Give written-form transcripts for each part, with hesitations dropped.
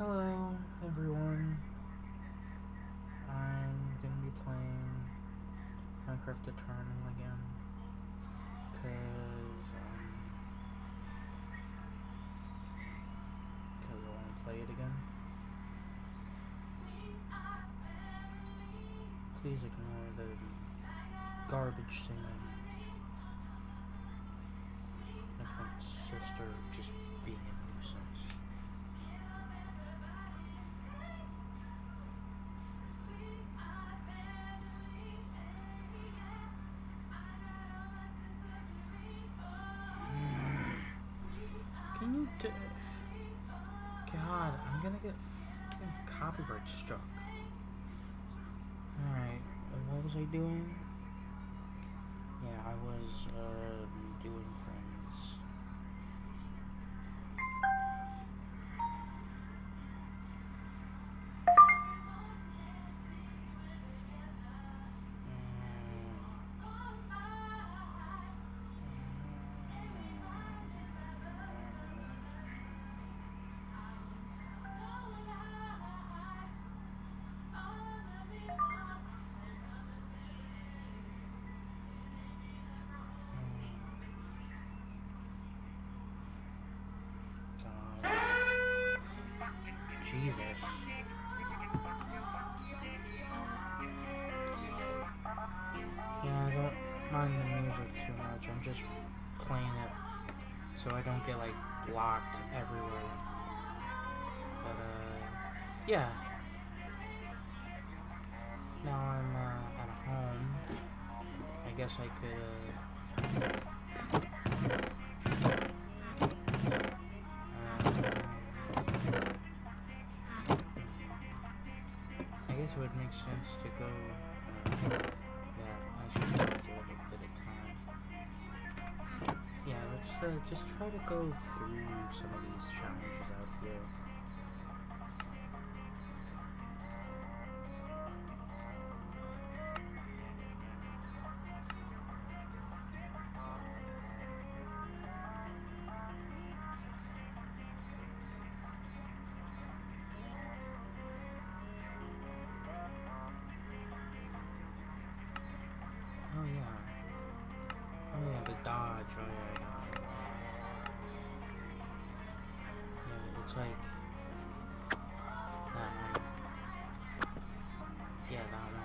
Hello, everyone. I'm gonna be playing Minecraft Eternal again, cause I want to play it again. Please ignore the garbage singing. That's my sister just being a nuisance. Can you God, I'm gonna get fucking copyright struck. Alright, what was I doing? Yeah, I was, doing friends. Jesus. Yeah, I don't mind the music too much. I'm just playing it so I don't get like blocked everywhere. But yeah. Now I'm at home. I guess I could I guess it would make sense to go. Yeah, I should take a little bit of time. Yeah, let's just try to go through some of these challenges out here. Oh yeah. Oh yeah, the dodge. Oh yeah. Yeah, it's like that one. Yeah, that one.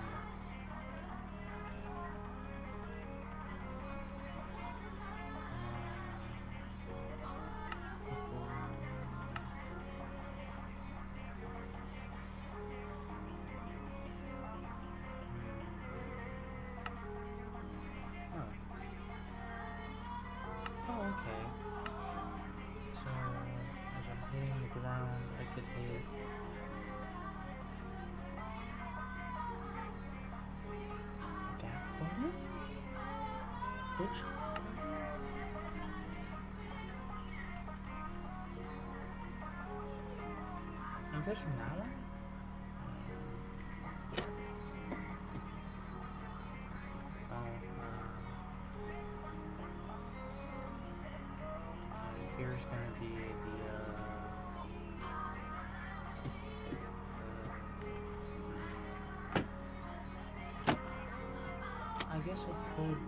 Oh, okay. So, as I'm hitting the ground, I could hit that button? Which? I'm guessing that one? Here's gonna be I guess I could.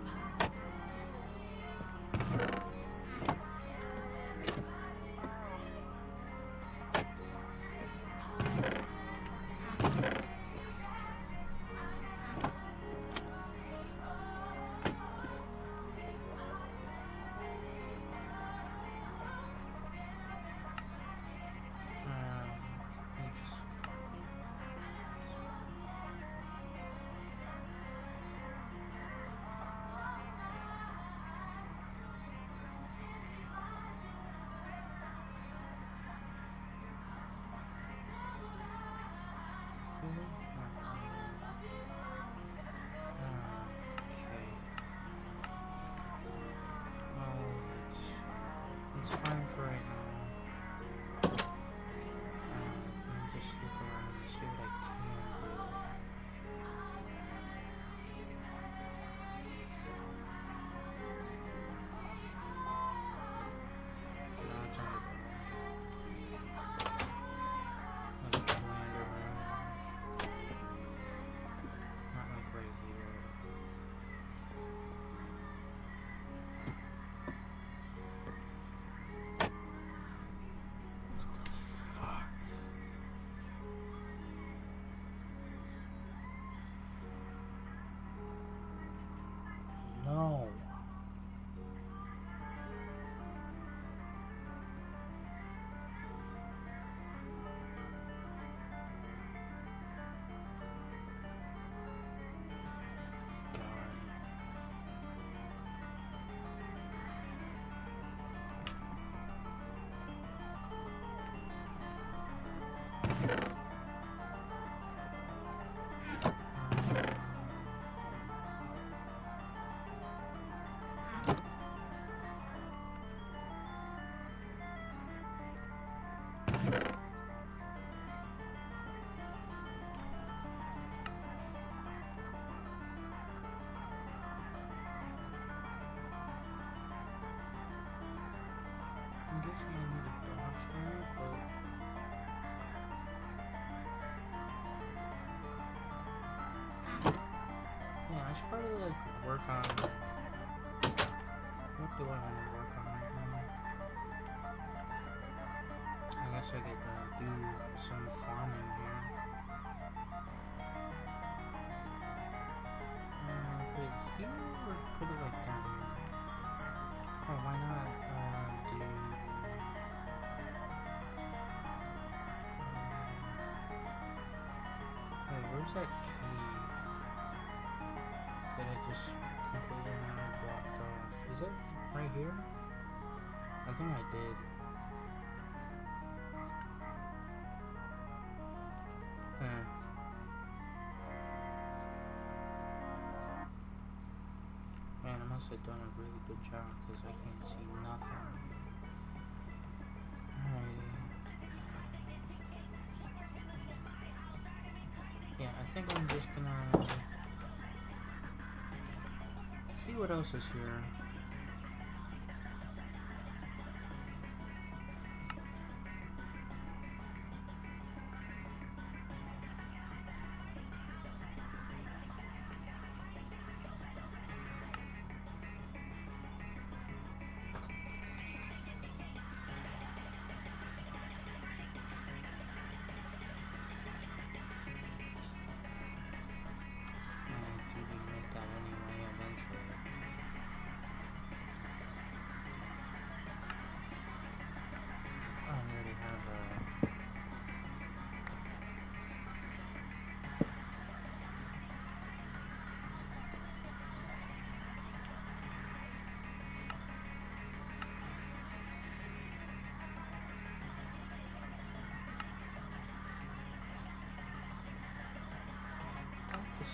It's fine for right now. Let me just look around and see what I can do. No, it's only try to like work on what do I want to work on right now? I guess I could do some farming here. Put it here or put it like down here? Oh, why not do... Wait, where's that cave that I just completely blocked off? Is it right here? I think I did. Man, I must have done a really good job because I can't see nothing. Alrighty. Yeah, I think I'm just gonna see what else is here.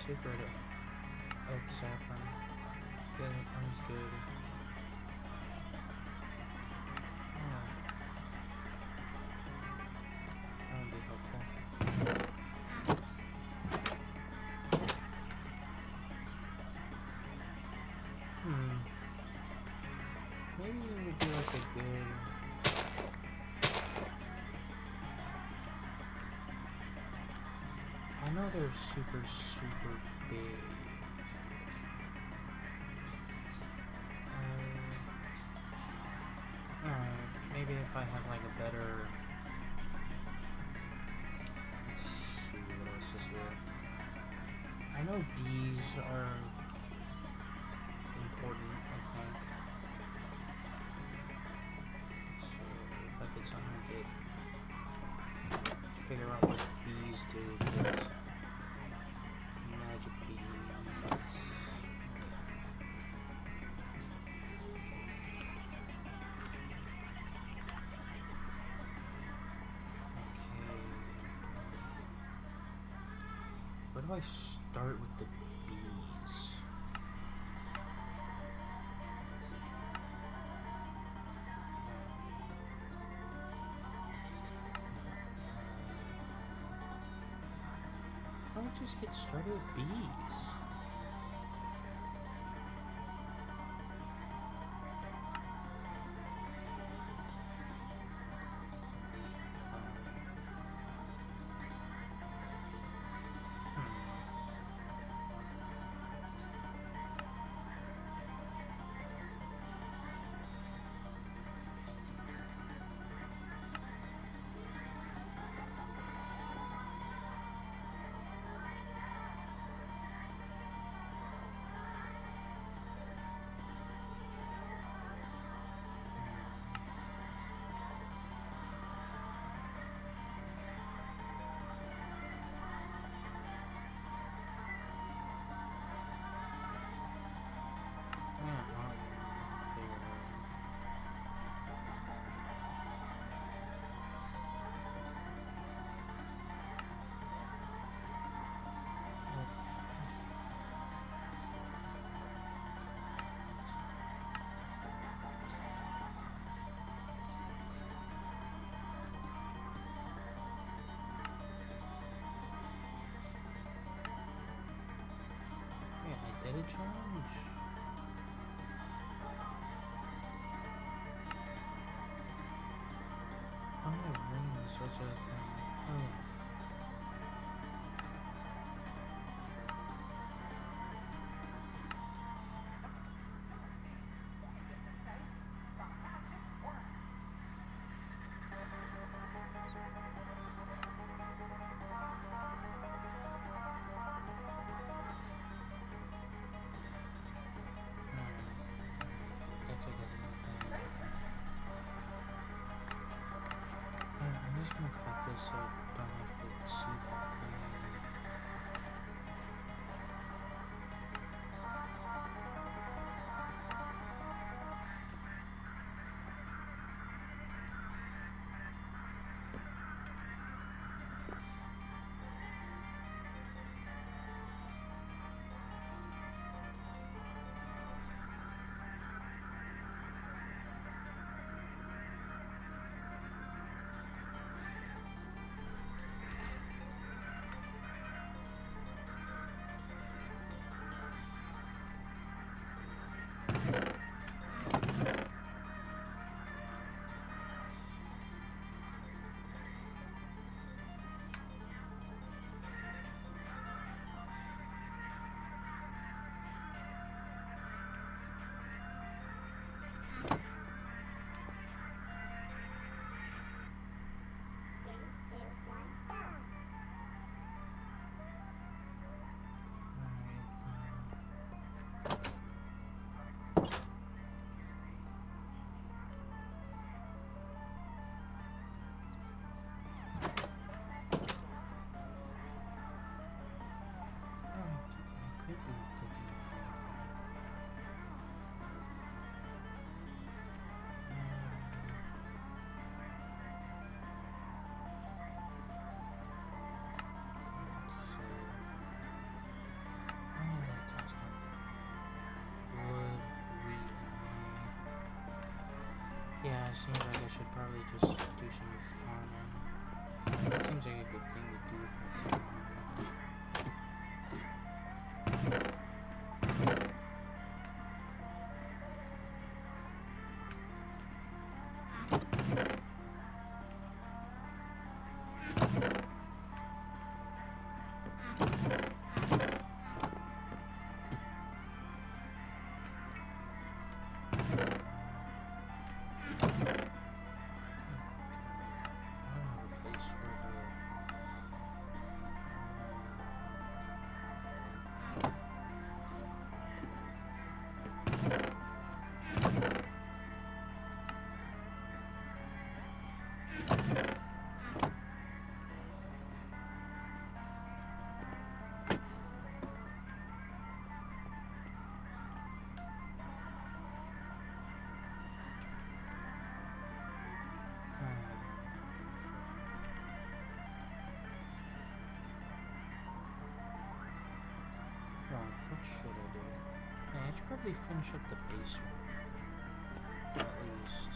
Secret oak saffron. Yeah, that sounds good. Yeah. That would be helpful. Maybe it would be like a good... I know they're super big. Maybe if I have like a better... Let's see what else is here. I know bees are important, I think. So if I could somehow figure out what bees do. Magic bees. Okay. Where do I start with the bees? How do I just get started with bees? Did it change? Oh, ring is such a thing. Oh. just gonna cut this so I don't have to see that thing. Yeah, it seems like I should probably just do some farming. It seems like a good thing to do with my time. What should I do? Yeah, I should probably finish up the basement. At least.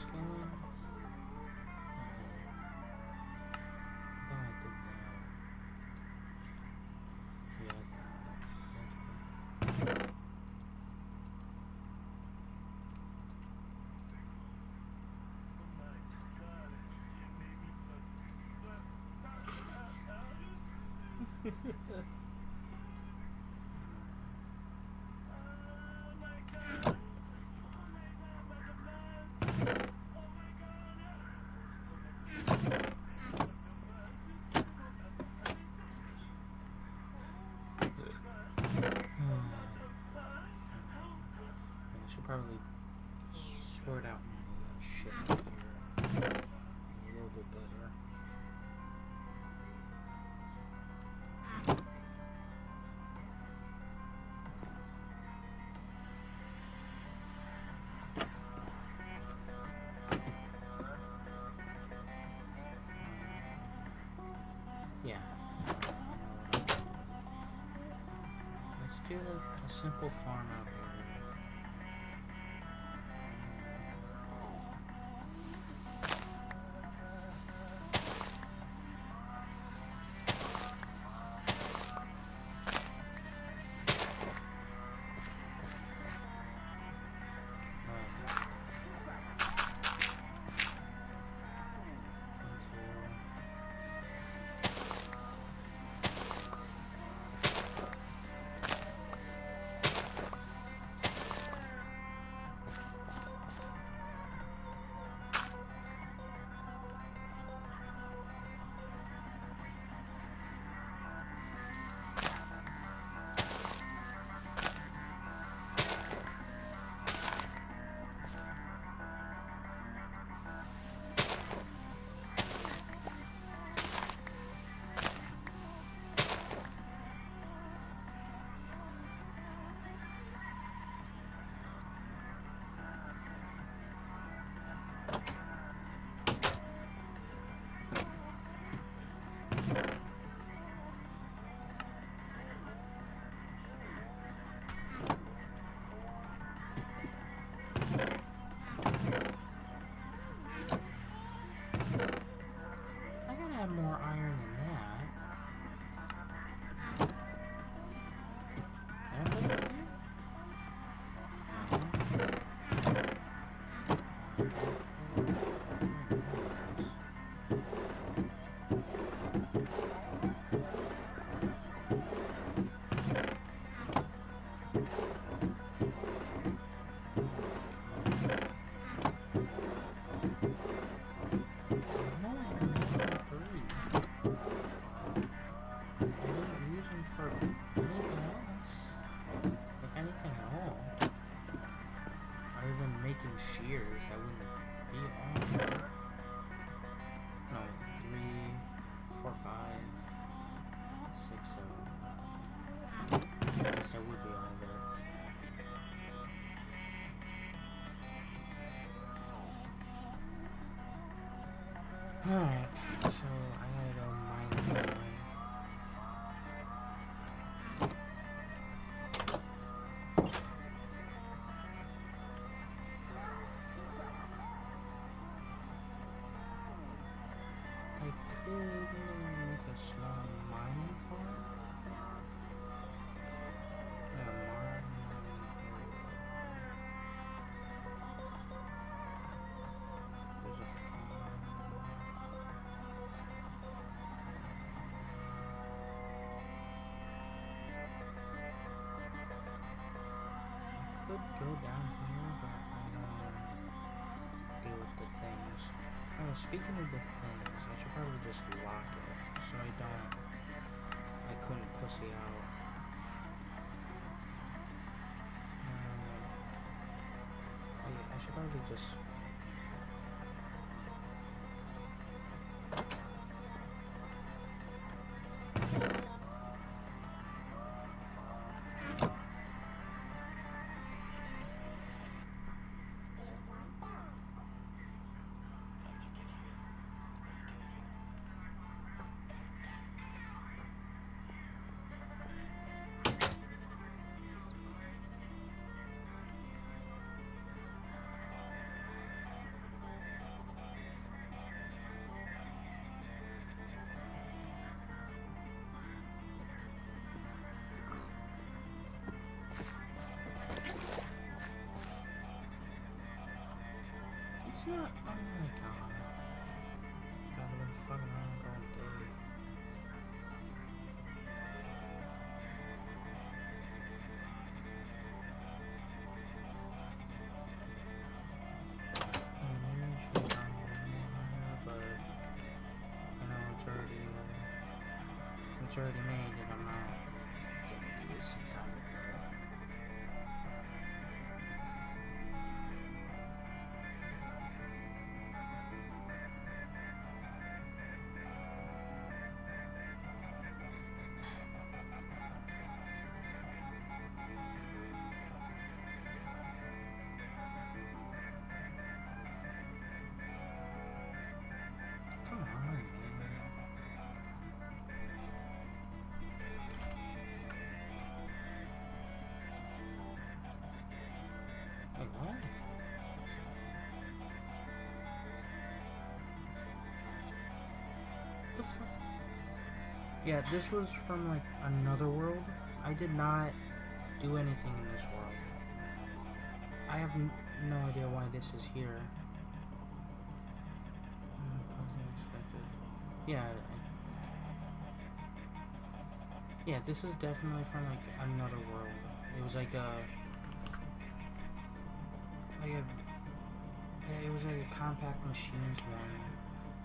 Max going? I thought I did that. Yeah, I thought. I should probably sort out my shit here a little bit better. Yeah. Let's do a simple farm out here. More iron than that. Can I put it in shears, I wouldn't be on there. No, 3, 4, 5, 6, 7. I guess I would be on there. Alright, so I gotta go mine now. Go down here, but I don't deal with the things. Oh, speaking of the things, I should probably just lock it so I couldn't pussy out. I should probably just. It's not. Oh my god. I've been fucking around all day. It's already made and I'm not wasting time with that. Come on, man. Wait, what? The fuck? Yeah, this was from like another world. I did not do anything in this world. I have no idea why this is here. Unexpected. Yeah. Yeah, this is definitely from like another world. It was like a. Yeah, it was like a compact machines one,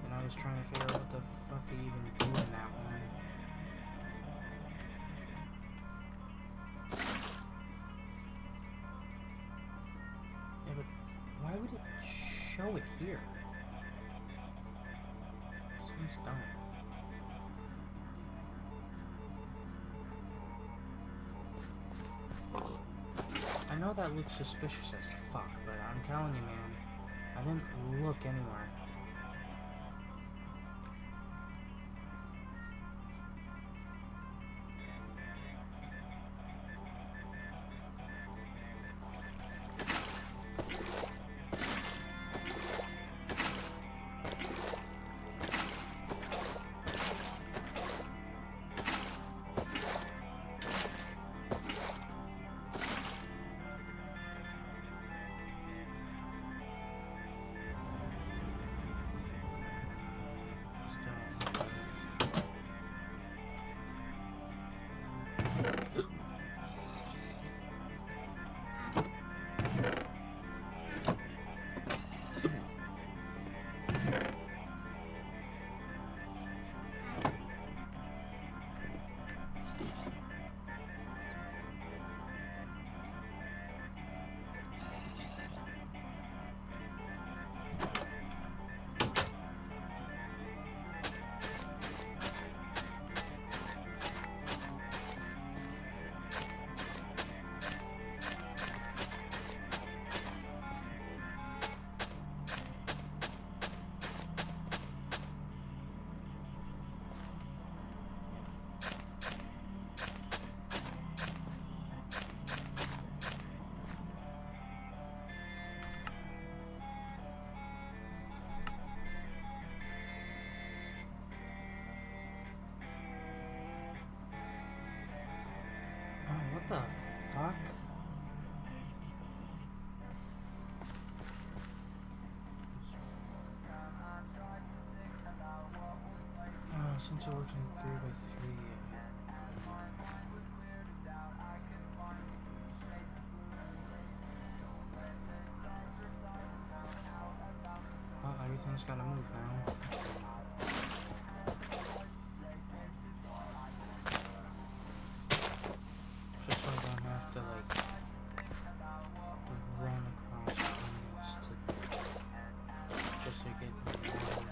and I was trying to figure out what the fuck to even do in that one. Yeah, but why would it show it here? Seems dumb. I know that looks suspicious as fuck, but I'm telling you, man, I didn't look anywhere. What the fuck? Since I worked in 3x3. Well, everything's gotta move now. Just so I don't have to like run across things just to get water.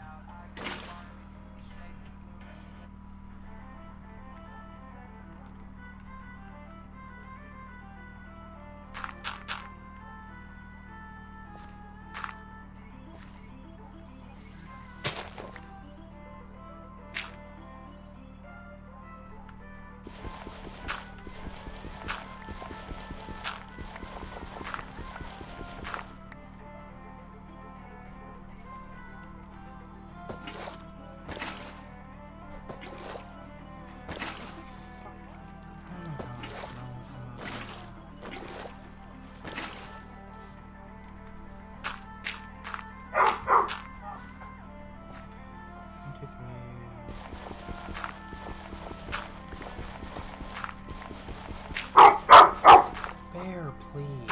please.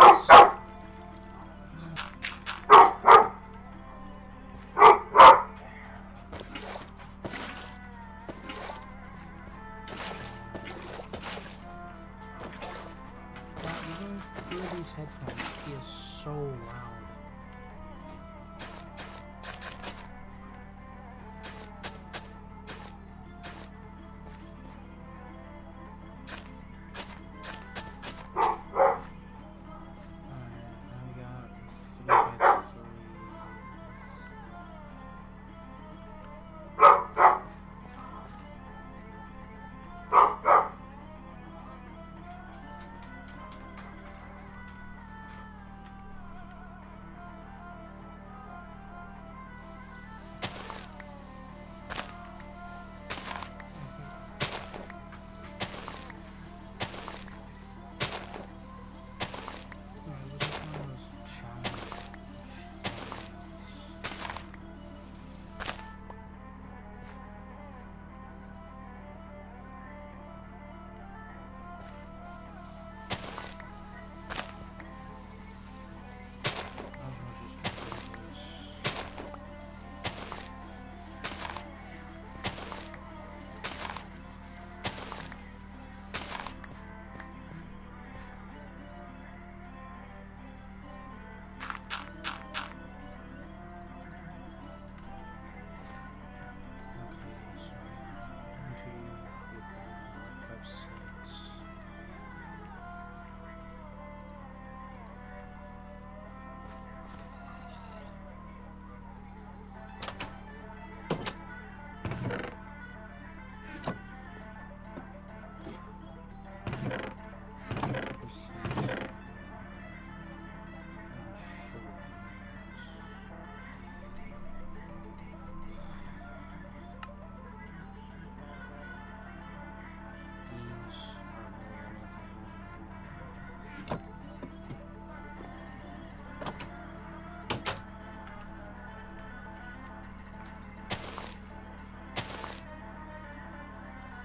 Even through these headphones, he is so loud.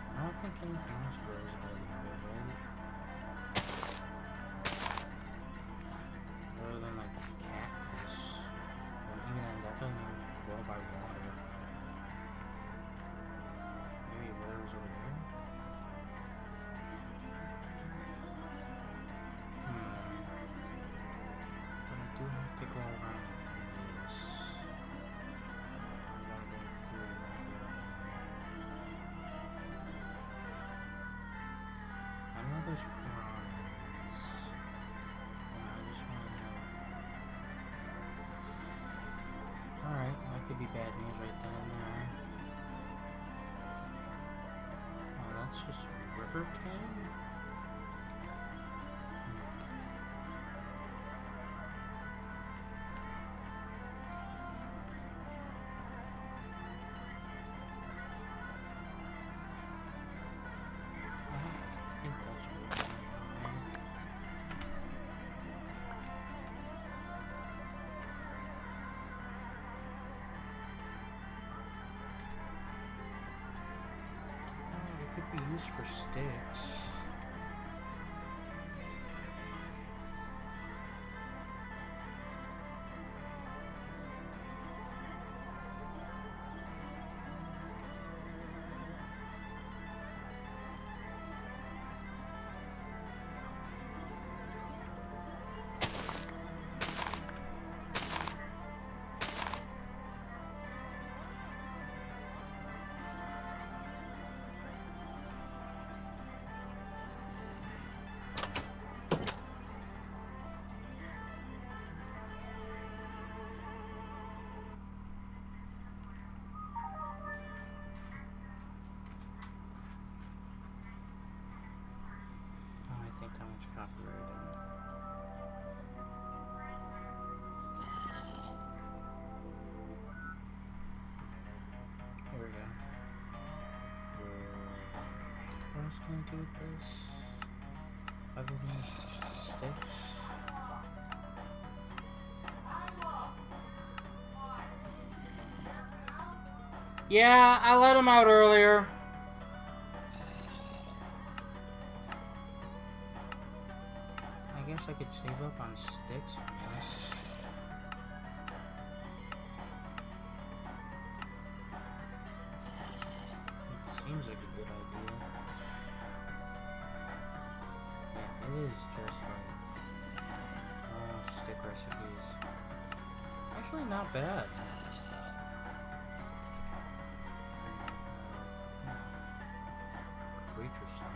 I don't think anything else grows anymore, right? Other than like cactus. And even then, that doesn't grow by water. Maybe whatever's over there? But I do have to go around this. I'm gonna go through I know there's prawns, and I just want to know. Alright, that could be bad news right then and there. Oh, that's just river canyon? Could be used for sticks. Copyrighted. Here we go. What else can I do with this? Other than sticks? Yeah, I let him out earlier. I guess guess I could save up on sticks, I guess. It seems like a good idea. Yeah, it is just like stick recipes. Actually, not bad. Creature stone.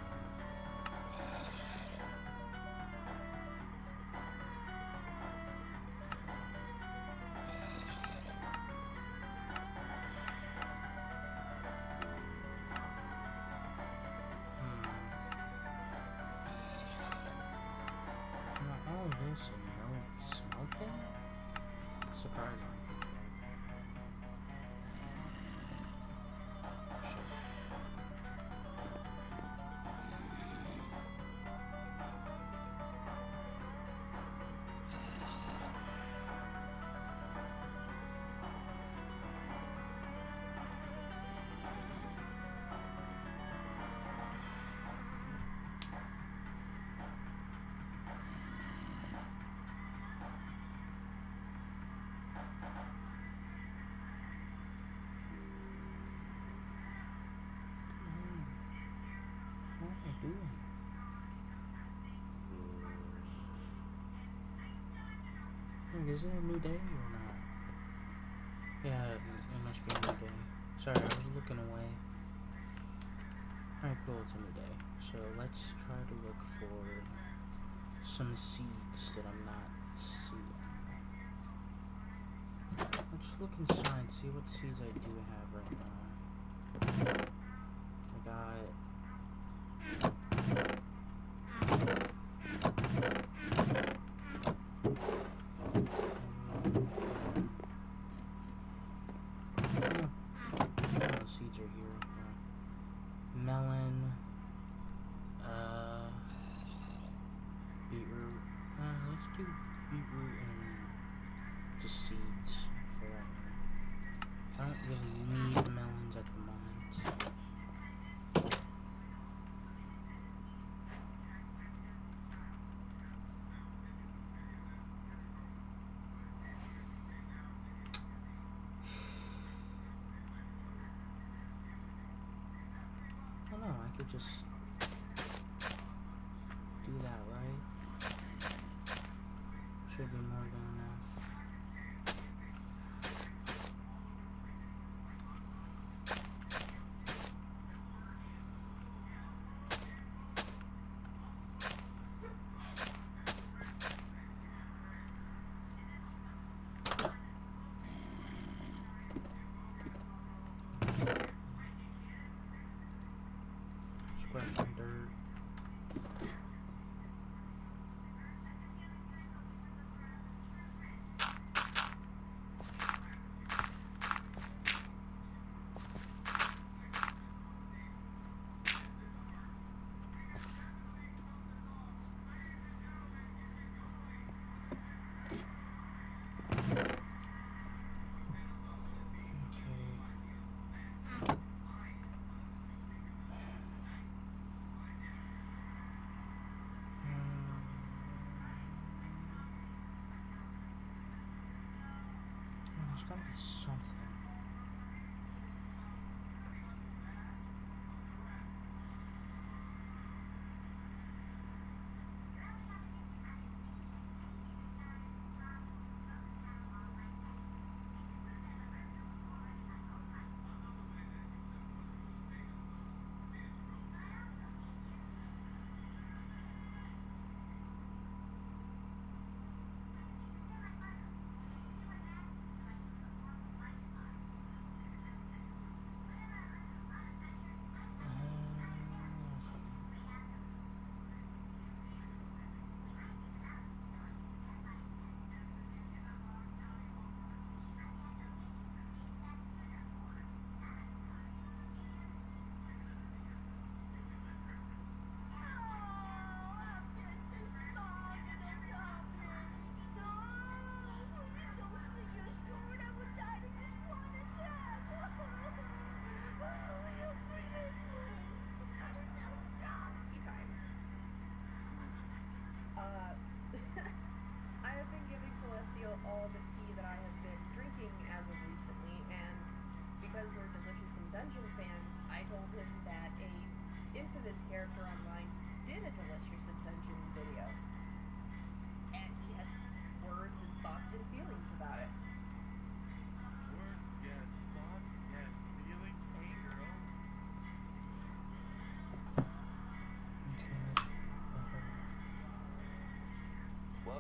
All this and no smelting? Surprising. Shit. What am I doing? Like, is it a new day or not? Yeah, it must be a new day. Sorry, I was looking away. Alright, cool, it's a new day. So let's try to look for some seeds that I'm not seeing. Let's look inside, see what seeds I do have right now. I got... seeds are here. Melon, beetroot. Let's do beetroot and just seeds for right now. I don't really need melons at the moment. Oh no, I could just do that, right? Should be more than enough. Scratch some dirt. There's gotta be something.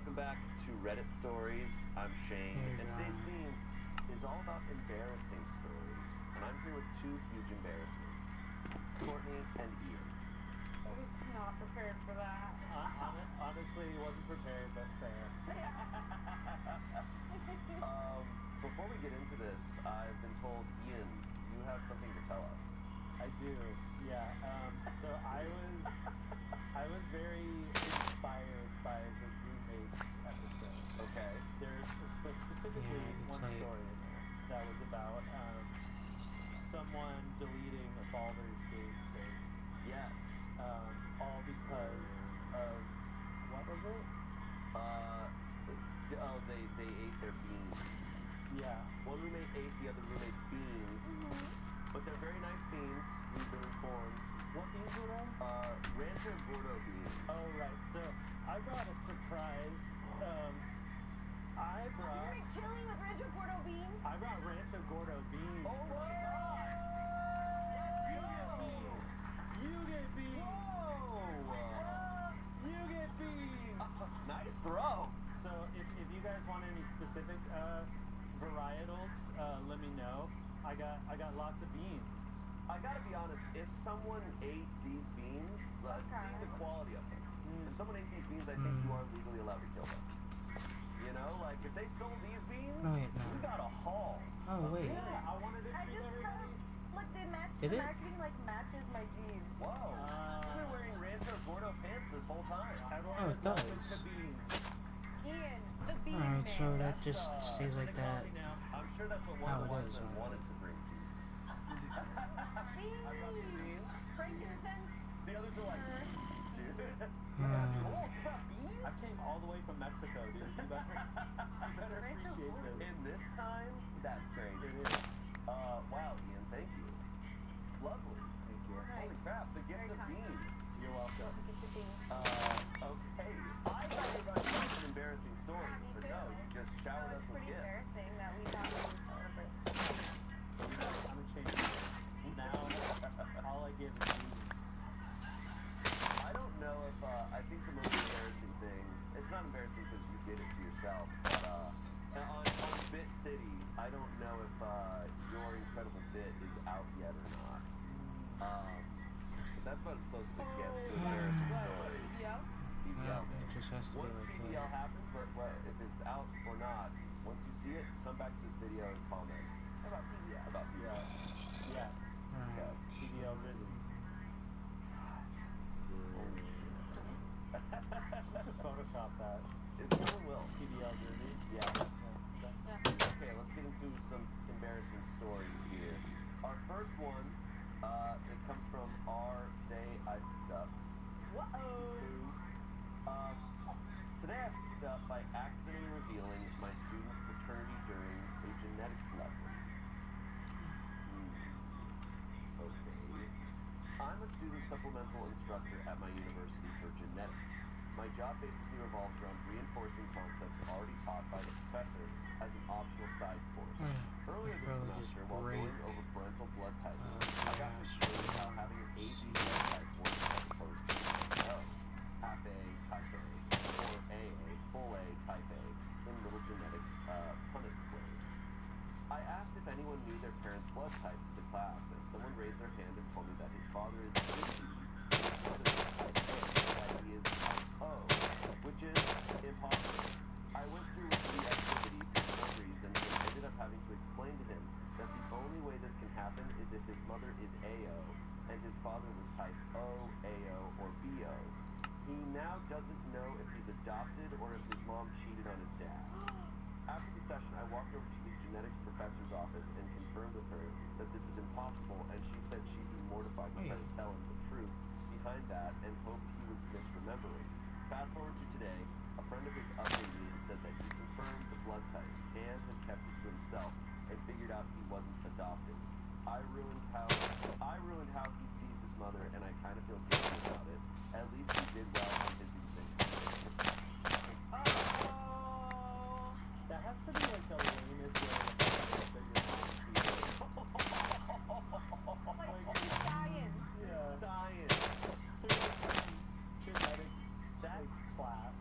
Welcome back to Reddit Stories. I'm Shane, Hey, and today's Ryan. theme is all about embarrassing stories. And I'm here with two huge embarrassments, Courtney and Ian. I was not prepared for that. Honestly, wasn't prepared, but fair. Before we get into this, I've been told, Ian, you have something to tell us. I do, yeah. So I was very inspired by the roommates episode. Okay. There's specifically Yeah, it's one like- story in there that was about someone deleting a Baldur's Gate save, Yes. all because of what was it? They ate their beans. Yeah. One roommate ate the other roommate's beans, but they're very nice beans, we've been informed. What beans were they? Rancho Gordo beans. Oh right. So I brought a surprise. I You're brought chilling with Rancho Gordo beans? Rancho Gordo beans. Oh my gosh! You get beans. You get beans. Whoa! You get beans. Nice throw! So if you guys want any specific varietals, let me know. I got lots of beans. I gotta be honest, if someone ate these beans, let's Okay. see the quality of them. Mm. If someone ate these beans, I think you are legally allowed to kill them. You know, like if they stole these beans, Oh, wait, no. we got a haul. Oh, wait. Yeah, I wanted to I treat just kind everybody. of, like, they match, Did the it? marketing, like, matches my jeans. Whoa! You've been wearing Rancho Gordo pants this whole time. Everyone Oh, is it welcome does. to beans. Ian, the bean Alright, man. so that That's, just stays like They call that. me now. I'm sure that's what one How of the it ones is, that huh? wanted to bring to you. Beans. I brought you beans. Frankincense. The others are like, dude. Hmm. Oh, you got beans? I came all the way from Mexico, dude. You better Rancho appreciate Gordo. this. In this time, that's great. It is. Wow, Ian, thank you. Lovely. Thank you. Holy crap, the gift Very of kind. beans. You're welcome. Look at the beans. Okay. I thought you were about to tell us an embarrassing story, Yeah, me but too. no, you just showered No, us it's with pretty gifts. embarrassing that we thought we would celebrate. I'm a change. Now, all I give is beans. I don't know if, I think the most embarrassing thing, it's not embarrassing because you did it to yourself, but, on Bit City, I don't know if, your incredible bit is out yet or not. But that's about as close as it gets to embarrassing stories. Yep. PBL. Well, it just has to be Once like PBL that. happens, but if it's out or not, once you see it, come back to this video and comment About PBL. about PBL. Yeah. Alright. PBL Grizzly. Photoshop that. If someone will. PBL Grizzly. Yeah. Yeah. Okay, let's get into some embarrassing stories here. Our first one, it comes from R. Today I Picked Up. Whoa. Today I picked up by accidentally revealing my student's paternity during a genetics lesson. Okay. I'm a student supplemental instructor at my university for genetics. My job basically revolves around reinforcing concepts already taught by the professor as an optional side course. Earlier this Probably just semester, while break, going over parental blood types, I got to gas. experience how having an AB blood type works as opposed to O, half A, type A, or AA, full A, type A, in little genetics Punnett squares. I asked if anyone knew their parents' blood type to the class, and someone raised their hand and told me that his father is AB, and his mother is type A, and that he is type O, which is impossible. I went through the activity for some reason and ended up having to explain to him that the only way this can happen is if his mother is AO and his father was type O, AO, or BO. He now doesn't know if he's adopted or if his mom cheated on his dad. After the session, I walked over to the genetics professor's office and confirmed with her that this is impossible, and she said she'd be mortified to try to tell him the truth behind that and hoped he was misremembering. Fast forward to today, a friend of his updated me and said that he confirmed the blood types and has kept it to himself and figured out he wasn't adopted. I ruined how he sees his mother, and I kind of feel guilty about it. At least he did well on his exam. Oh. That has to be like the lamest way to find out that your mom cheated. Like science. Yeah. Science. Genetics That's class.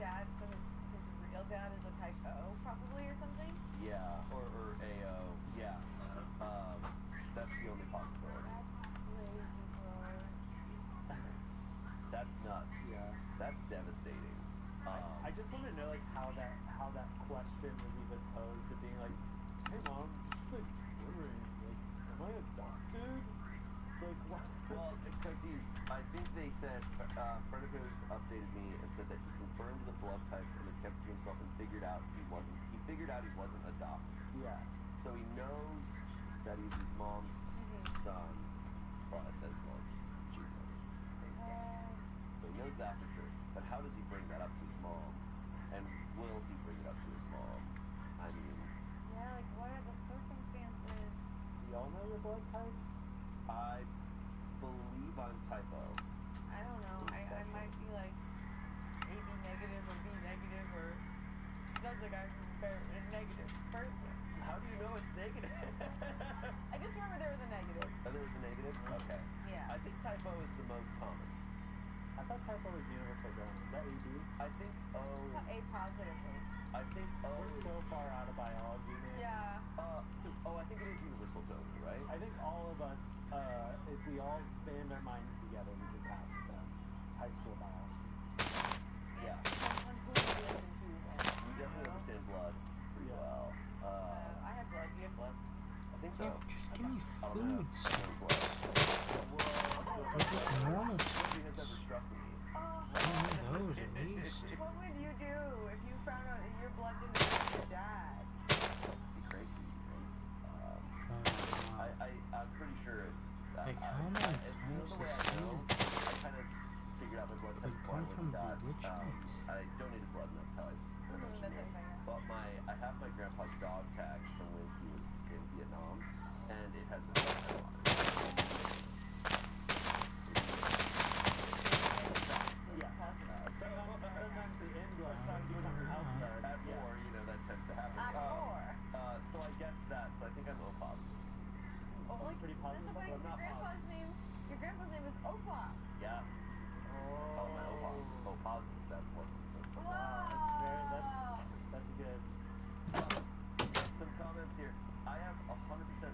dad, so his real dad is a type O, probably, or something? Yeah, or AO. Yeah. That's the only possibility. That's crazy, bro. That's nuts. Yeah. That's devastating. I just want to know like how that question was even posed to being like, hey mom, just like wondering, like, am I adopted? Like what? Well, because I think they said, friend of his updated me and said that he confirmed the blood types and has kept it to himself and figured out he wasn't adopted. Yeah. So he knows that he's his mom's son, but that's like junior. So he knows that for sure. But how does he bring that up to his mom? And will he bring it up to his mom? I mean, Yeah, like, what are the circumstances? Do y'all know your blood types? I believe I'm type O. I don't know. I might be like AB negative or B negative or sounds like I'm a negative person. How do you know it's negative? I just remember there was a negative. Oh, there was a negative? Okay. Yeah. I think type O is the most common. I thought type O was universal donor. Is that AB? I think O. I thought A positive was. I think O. We're so far out of biology, man. Yeah. I think it is universal donor, right? I think all of us, if we all band our minds together, we can pass high school biology. Yeah. Depends on who you listen to then. You definitely understand blood pretty Yeah. well. I have blood. Do you have blood? I think so. Yeah, just give me I don't know. food stuff. Blood. Or just normal stuff. Nobody has ever struck me. I don't know those at least. What would you do if you found out that your blood didn't match your dad? Be crazy. I'm pretty sure. Like, how many you know times the way has I know, he- I kind of figured out my blood type Like, before I come went from and got. bewitchment. I donated blood, and that's how I. The same thing. But I have my grandpa's dog tag from when he was in Vietnam, and it has the blood type on it. Yeah. Sometimes the in blood type becomes out blood. At war, that tends to happen. At war. So I guess that. So I think I'm O positive. Oh, like, pretty positive, that's but funny. I'm not Your grandpa's name is Opa. Yeah. Oh, my O positive. O positive. That's what. Wow. That's good. Some comments here. I have 100%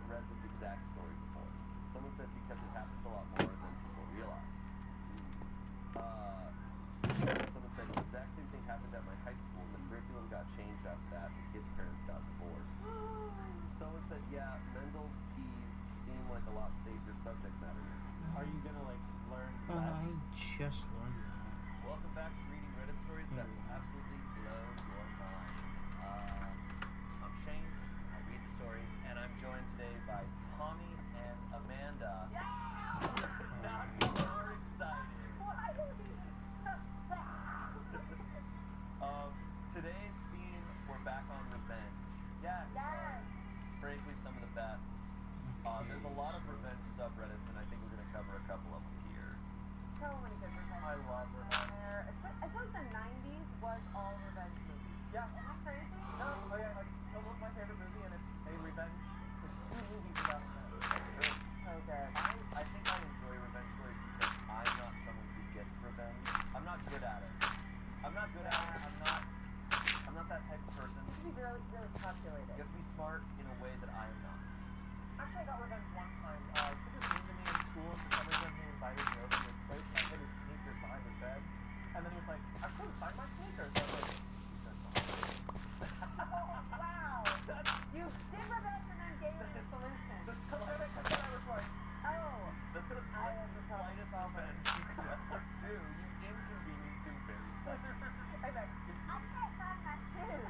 read this exact story before. Someone said because it happens a lot more than people realize. Someone said the exact same thing happened at my high school. The curriculum got changed after that. The kids' parents got divorced. Someone said, yeah, Mendel's keys seem like a lot safer subject matter. Are you gonna like learn I less? just learned that. Welcome back to reading Reddit stories that will absolutely blow your mind. I'm Shane. I read the stories, and I'm joined today by Tommy and Amanda. I'm so excited. Today's theme, we're back on revenge. Yes. Frankly, some of the best. There's a lot of revenge subreddits, and I think we're going to cover a couple of them here. So many good revenge. I love revenge. I feel like the 90s was all revenge movies. Yeah. Isn't that crazy? No, oh yeah, like almost my favorite movie, and it's a revenge. It's 2 movies about revenge. So good. I think I enjoy revenge stories because I'm not someone who gets revenge. I'm not good at it. I'm not that type of person. You should be really, really calculated. You have to be smart in a way that I am not. Actually, I got revenge one time. He was mean to me in school, and for some reason he invited me over to his place, and I hid his sneakers behind his bed. And then he was like, I couldn't find my sneakers. I was like, Wow. You did revenge and then gave him the solution. That's because I was like, Oh. that's the I am the problem slightest solver. revenge you could ever do. You inconvenienced him very slightly. I bet. I can't find my shoes.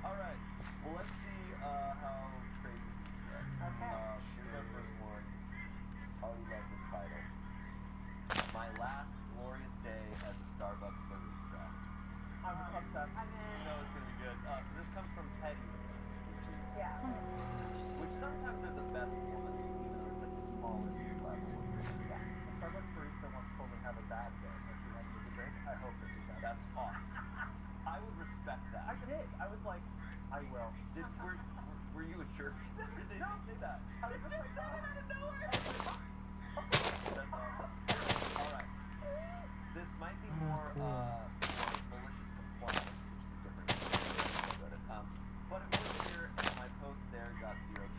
All right. Well, let's see how crazy we can get. Okay. Here's our first one. Already love this title. My last glorious day as a Starbucks barista. I'm obsessed. I'm in. You know it's gonna be good. So this comes from Petty, Yeah. which sometimes are the best ones, even though it's like the smallest level. Yeah. A Starbucks barista once told me to have a bad day, so she had me to drink. I hope this is that. That's awesome. I would respect that. I did. I was like, I will. Were you a jerk? No, did that. I was just like, no, out of nowhere. That's awesome. All right. This might be more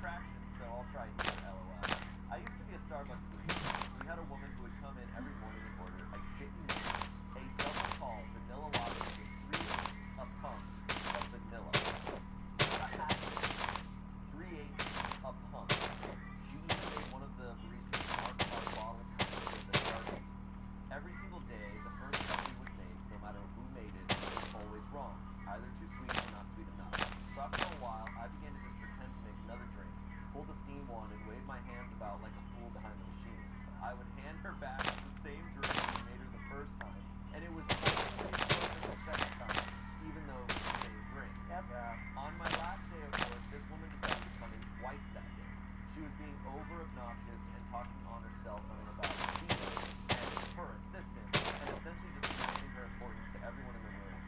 attraction, so I'll try either, LOL. I used to be a Starbucks lead. We had a woman who would come in every morning and order, I shit you not, a double tall vanilla latte with 3/8 a pump of vanilla. A hat, 3/8 a pump. She even made one of the baristas mark our bottle with a Sharpie. Every single day, the first cup we would make, no matter who made it, was always wrong. Either too sweet or not sweet enough. So after a while, I began to just pretend to make another drink, pull the steam wand, and wave my hands about like a fool behind the machine. I would hand her back the same drink we made her the first time, and it was totally perfect the second time, even though it was the same drink. On my last day of work, this woman decided to come in twice that day. She was being over obnoxious and talking on her cell phone about Tina and her assistant, and essentially just demanding her importance to everyone in the room.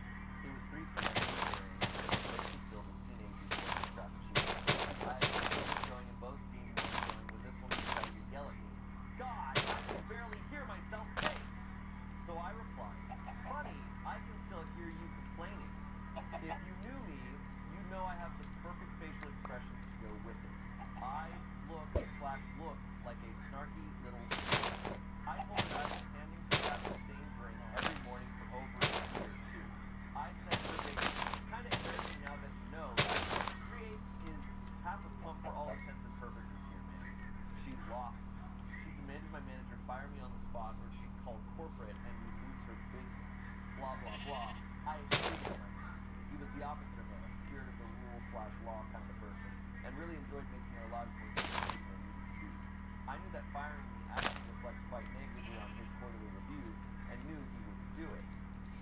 It was 3 p.m. in the morning, and the place was filled with teenagers working frappuccinos. I had been going and both steam was going when this woman decided to yell at me. God, I can barely hear myself think. So I replied, honey, I can still hear you complaining. If you knew me, you'd know I have the perfect facial expressions to go with it. I looked like a snarky little I told her I was handing her back the same drink every morning for over a year or two. I said verbatim, kind of embarrassing now that you know, 3/8 is half a pump for all intents and purposes here, man. She lost. She demanded my manager fire me on the spot or she'd call corporate and we'd lose her business. Blah, blah, blah. I hated him. He was the opposite of a spirit of the rule/law kind of person and really enjoyed making our lives more difficult than they needed to be. I knew that firing me actually reflects quite negatively on his quarterly reviews and knew he wouldn't do it.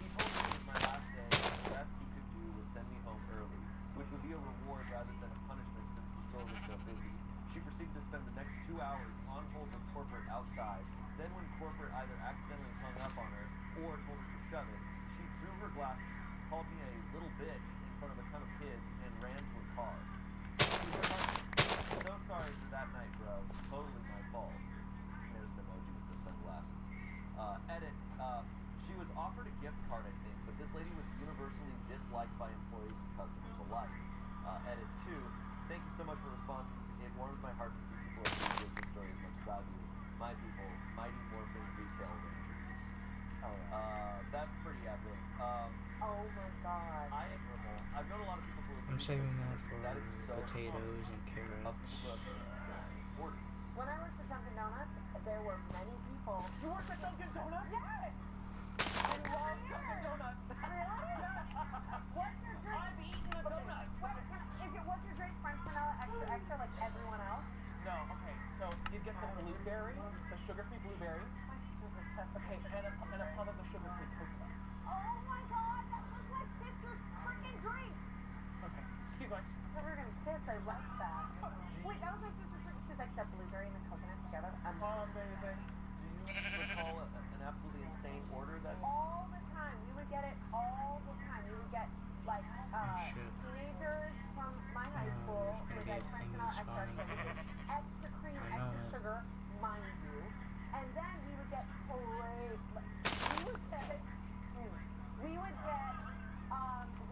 He told me it was my last day and the best he could do was send me home early, which would be a reward rather than a punishment since the store was so busy. She proceeded to spend the next 2 hours on hold with corporate outside. Then when corporate either accidentally hung up on her or told her to shove it, she threw her glasses, called me a little bitch in front of a ton of kids, and ran to her car. She was so sorry for that night, bro. Totally my fault. There's an emoji with the sunglasses. Edit. She was offered a gift card, I think, but this lady was universally disliked by employees and customers alike. Edit 2. Thank you so much for responses. It warms my heart to see people appreciate this story as much as I do. My people, mighty morphing retail rangers. That's pretty epic. Oh my god. I am Rimmel. I've known a lot of people who have I'm saving that for that is so potatoes and of carrots. people who have insane orders. When I worked at Dunkin' Donuts, there were many people. You work at Dunkin' Donuts? Yes! I love Dunkin' Donuts. Really? What's your drink? I've eaten a donut. What's your drink? French vanilla, extra, extra, like everyone else? No, okay, so you get the blueberry, the sugar-free blueberry, My sister's obsessed with okay, and a pub of the sugar-free coconut. Oh my god, that was my sister's freaking drink! Okay, keep going. I thought we were gonna kiss, I liked that. Wait, that was my sister's drink. She was like the blueberry and the coconut together. Amazing. Do you recall an absolutely insane order that All the time. We would get it all the time. We would get like shit. teenagers from my high school there's would gonna get be a French thing vanilla extra, spawning. extra cream, I know extra it. sugar, mind you. And then we would get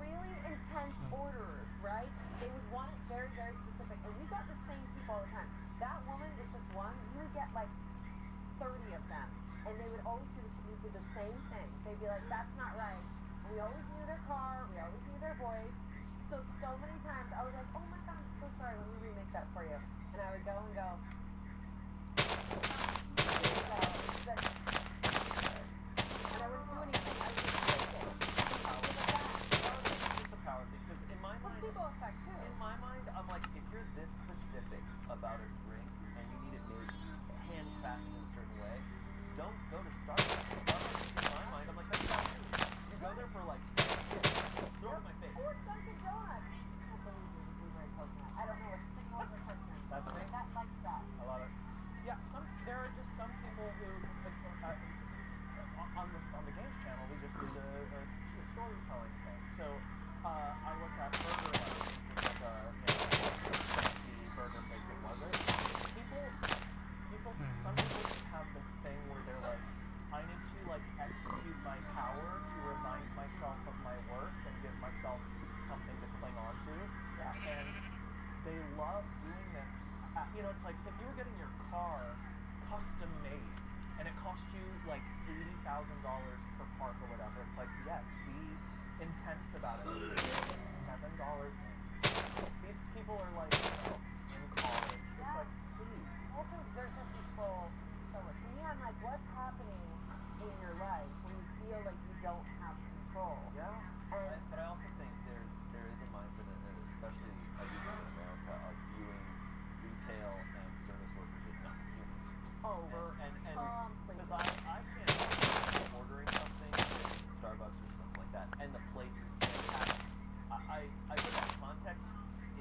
really intense orders, right? They would want it very, very specific. And we got the same people all the time. That woman is just one. You would get like 30 of them. And they would always do the same thing. They'd be like, that's not right. And we always knew their car. We always knew their voice. So many times I was like, oh my gosh, so sorry. Let me remake that for you. And I would go and go. And I wouldn't do anything. I would just take it. it's a power thing? Because in my mind, Placebo effect too. in my mind, I'm like, if you're this specific about a drink and you need it made handcrafted in a certain way, don't go to Starbucks. Starbucks, in my mind, I'm like, that's not me. You go there for like, throw it in my face. Or Dunkin' Donuts. I believe you would do very coconut. I don't know a single other person That's me. that likes that. I love it. Yeah, there are just some people who, on the games channel, we just did a storytelling thing. So, I looked at Burger Hut, which is the burger place that was it. Some people much like if you were getting your car custom made and it cost you like $80,000 per part or whatever, it's like, yes, be intense about it. $7. These people are like, in college. It's like, please. Also exert your control so much. To me, I'm like, what's happening in your life when you feel like you don't have control? Yeah. And But I also think there is a mindset, especially I do think in America, of viewing retail and service workers as not human. over And completely. because I can't imagine ordering something at Starbucks or something like that, and the place is fantastic. I put that context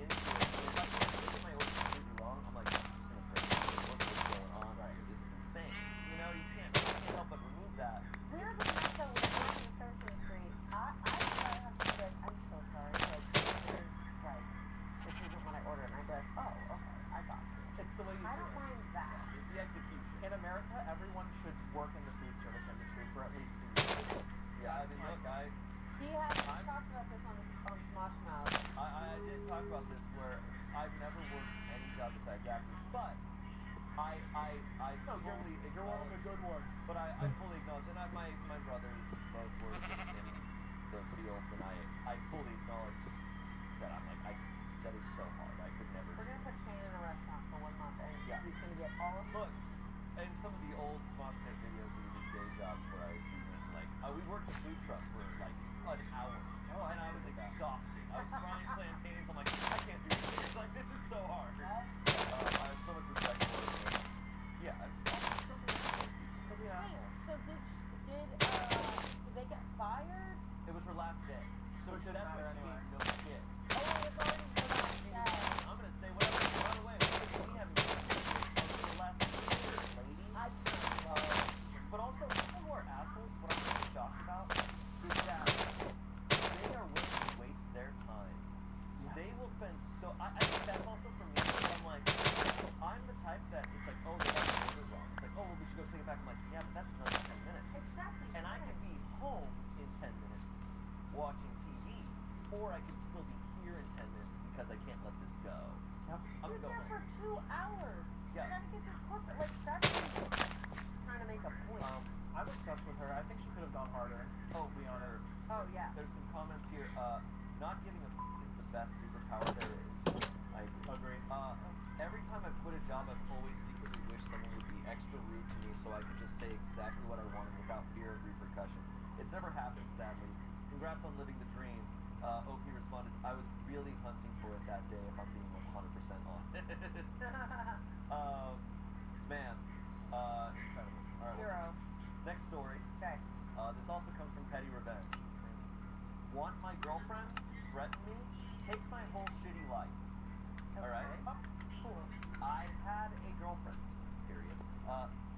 into it. If I get my order completely wrong, I'm like, I'm just gonna break it. What's going on right here? This is insane. You know, you can't help but remove that. We're the ones that was working in the service industry. I have to be like, I'm so sorry. Like, this isn't what I ordered. And I'd be like, oh, okay, I got you. It's the way you I do don't it. mind that. It's the execution. In America, everyone should work in the food service industry for at least a year. Yeah, I mean, look, He has talked about this on Smosh Mouth. I did talk about this where I've never worked any job besides acting, but I No, fully you're one of the good ones. But I fully acknowledge, and my brothers both work in those fields, and I fully acknowledge that I'm like, that is so hard. I could never. We're gonna put Shane in a restaurant for 1 month, and Yeah. he's gonna get all of Look, in some of the old Smosh Pit videos, we did day jobs where I was even like, we worked a food truck for like an hour, and I was exhausted. I was frying plantains. I'm like, I can't do this. It's like, this is so hard. I have so much respect for it. And yeah, I just So yeah. Wait, so did they get fired? it was her last day, so Which that's doesn't why matter she anyway. gave no shits. Oh, it was already the last day. I'm gonna say whatever. By the way, we haven't been for the last year, lady. I can't. But also, people who are assholes, what I'm really shocked about is that they are willing to waste their time. They will spend I think that's also for me. I'm like, I'm the type that it's like, oh, they got the order wrong. It's like, oh, well, we should go take it back. I'm like, yeah, but that's another 10 minutes. Exactly. And I could be home in 10 minutes watching TV, or I could still be here in 10 minutes because I can't let this go. Yep. I'm He was gonna there go for home. 2 hours. Yeah. You gotta get to corporate. Like, that's trying to make a point. I'm obsessed with her. I think she could have gone harder. Oh, to be honest. Oh, yeah. There's some comments here. Not giving a is the best superpower there is. I agree. Agree. Every time I quit a job, I've always secretly wished someone would be extra rude to me so I could just say exactly what I wanted without fear of repercussions. It's never happened, sadly. Congrats on living the dream. Opie responded, I was really hunting for it that day, if I'm being 100% honest. Man. Incredible. All right. Hero. Next story. Okay. This also comes from Petty Revenge. Want my girlfriend? Threaten me? Take my whole shitty life. Alright? Oh, cool. I had a girlfriend. Period.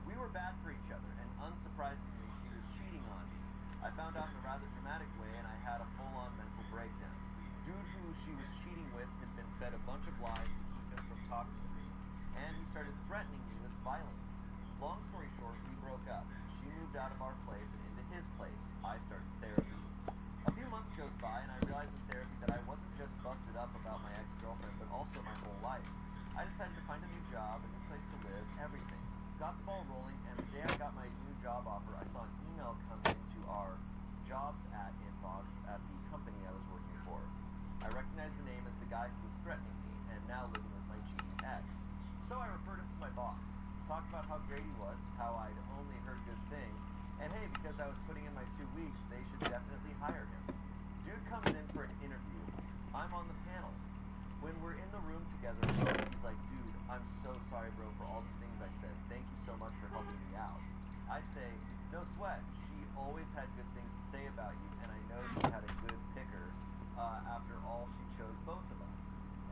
We were bad for each other, and unsurprisingly, she was cheating on me. I found out in a rather dramatic way, and I had a full-on mental breakdown. Dude who she was cheating with had been fed a bunch of lies to keep him from talking to me, and he started threatening me with violence. Long story short, we broke up. She moved out of our place and into his place. I started therapy. A few months goes by, and I realized in therapy that I wasn't just busted up about my ex-girlfriend, but also my whole life. I decided to find a new job, a new place to live, everything. Got the ball rolling, and the day I got my new job offer, I saw an email come into our jobs ad inbox at the company I was working for. I recognized the name as the guy who was threatening me, and now living with my cheating ex. So I referred him to my boss. Talked about how great he was, how I'd only heard good things, and hey, because I was putting in my 2 weeks, they should definitely hire him. Dude comes in for an interview. I'm on the panel. When we're in the room together, he's like, dude, I'm so sorry, bro, for all the things I said. Thank you so much for helping me out. I say, no sweat. She always had good things to say about you, and I know she had a good picker. After all, she chose both of us.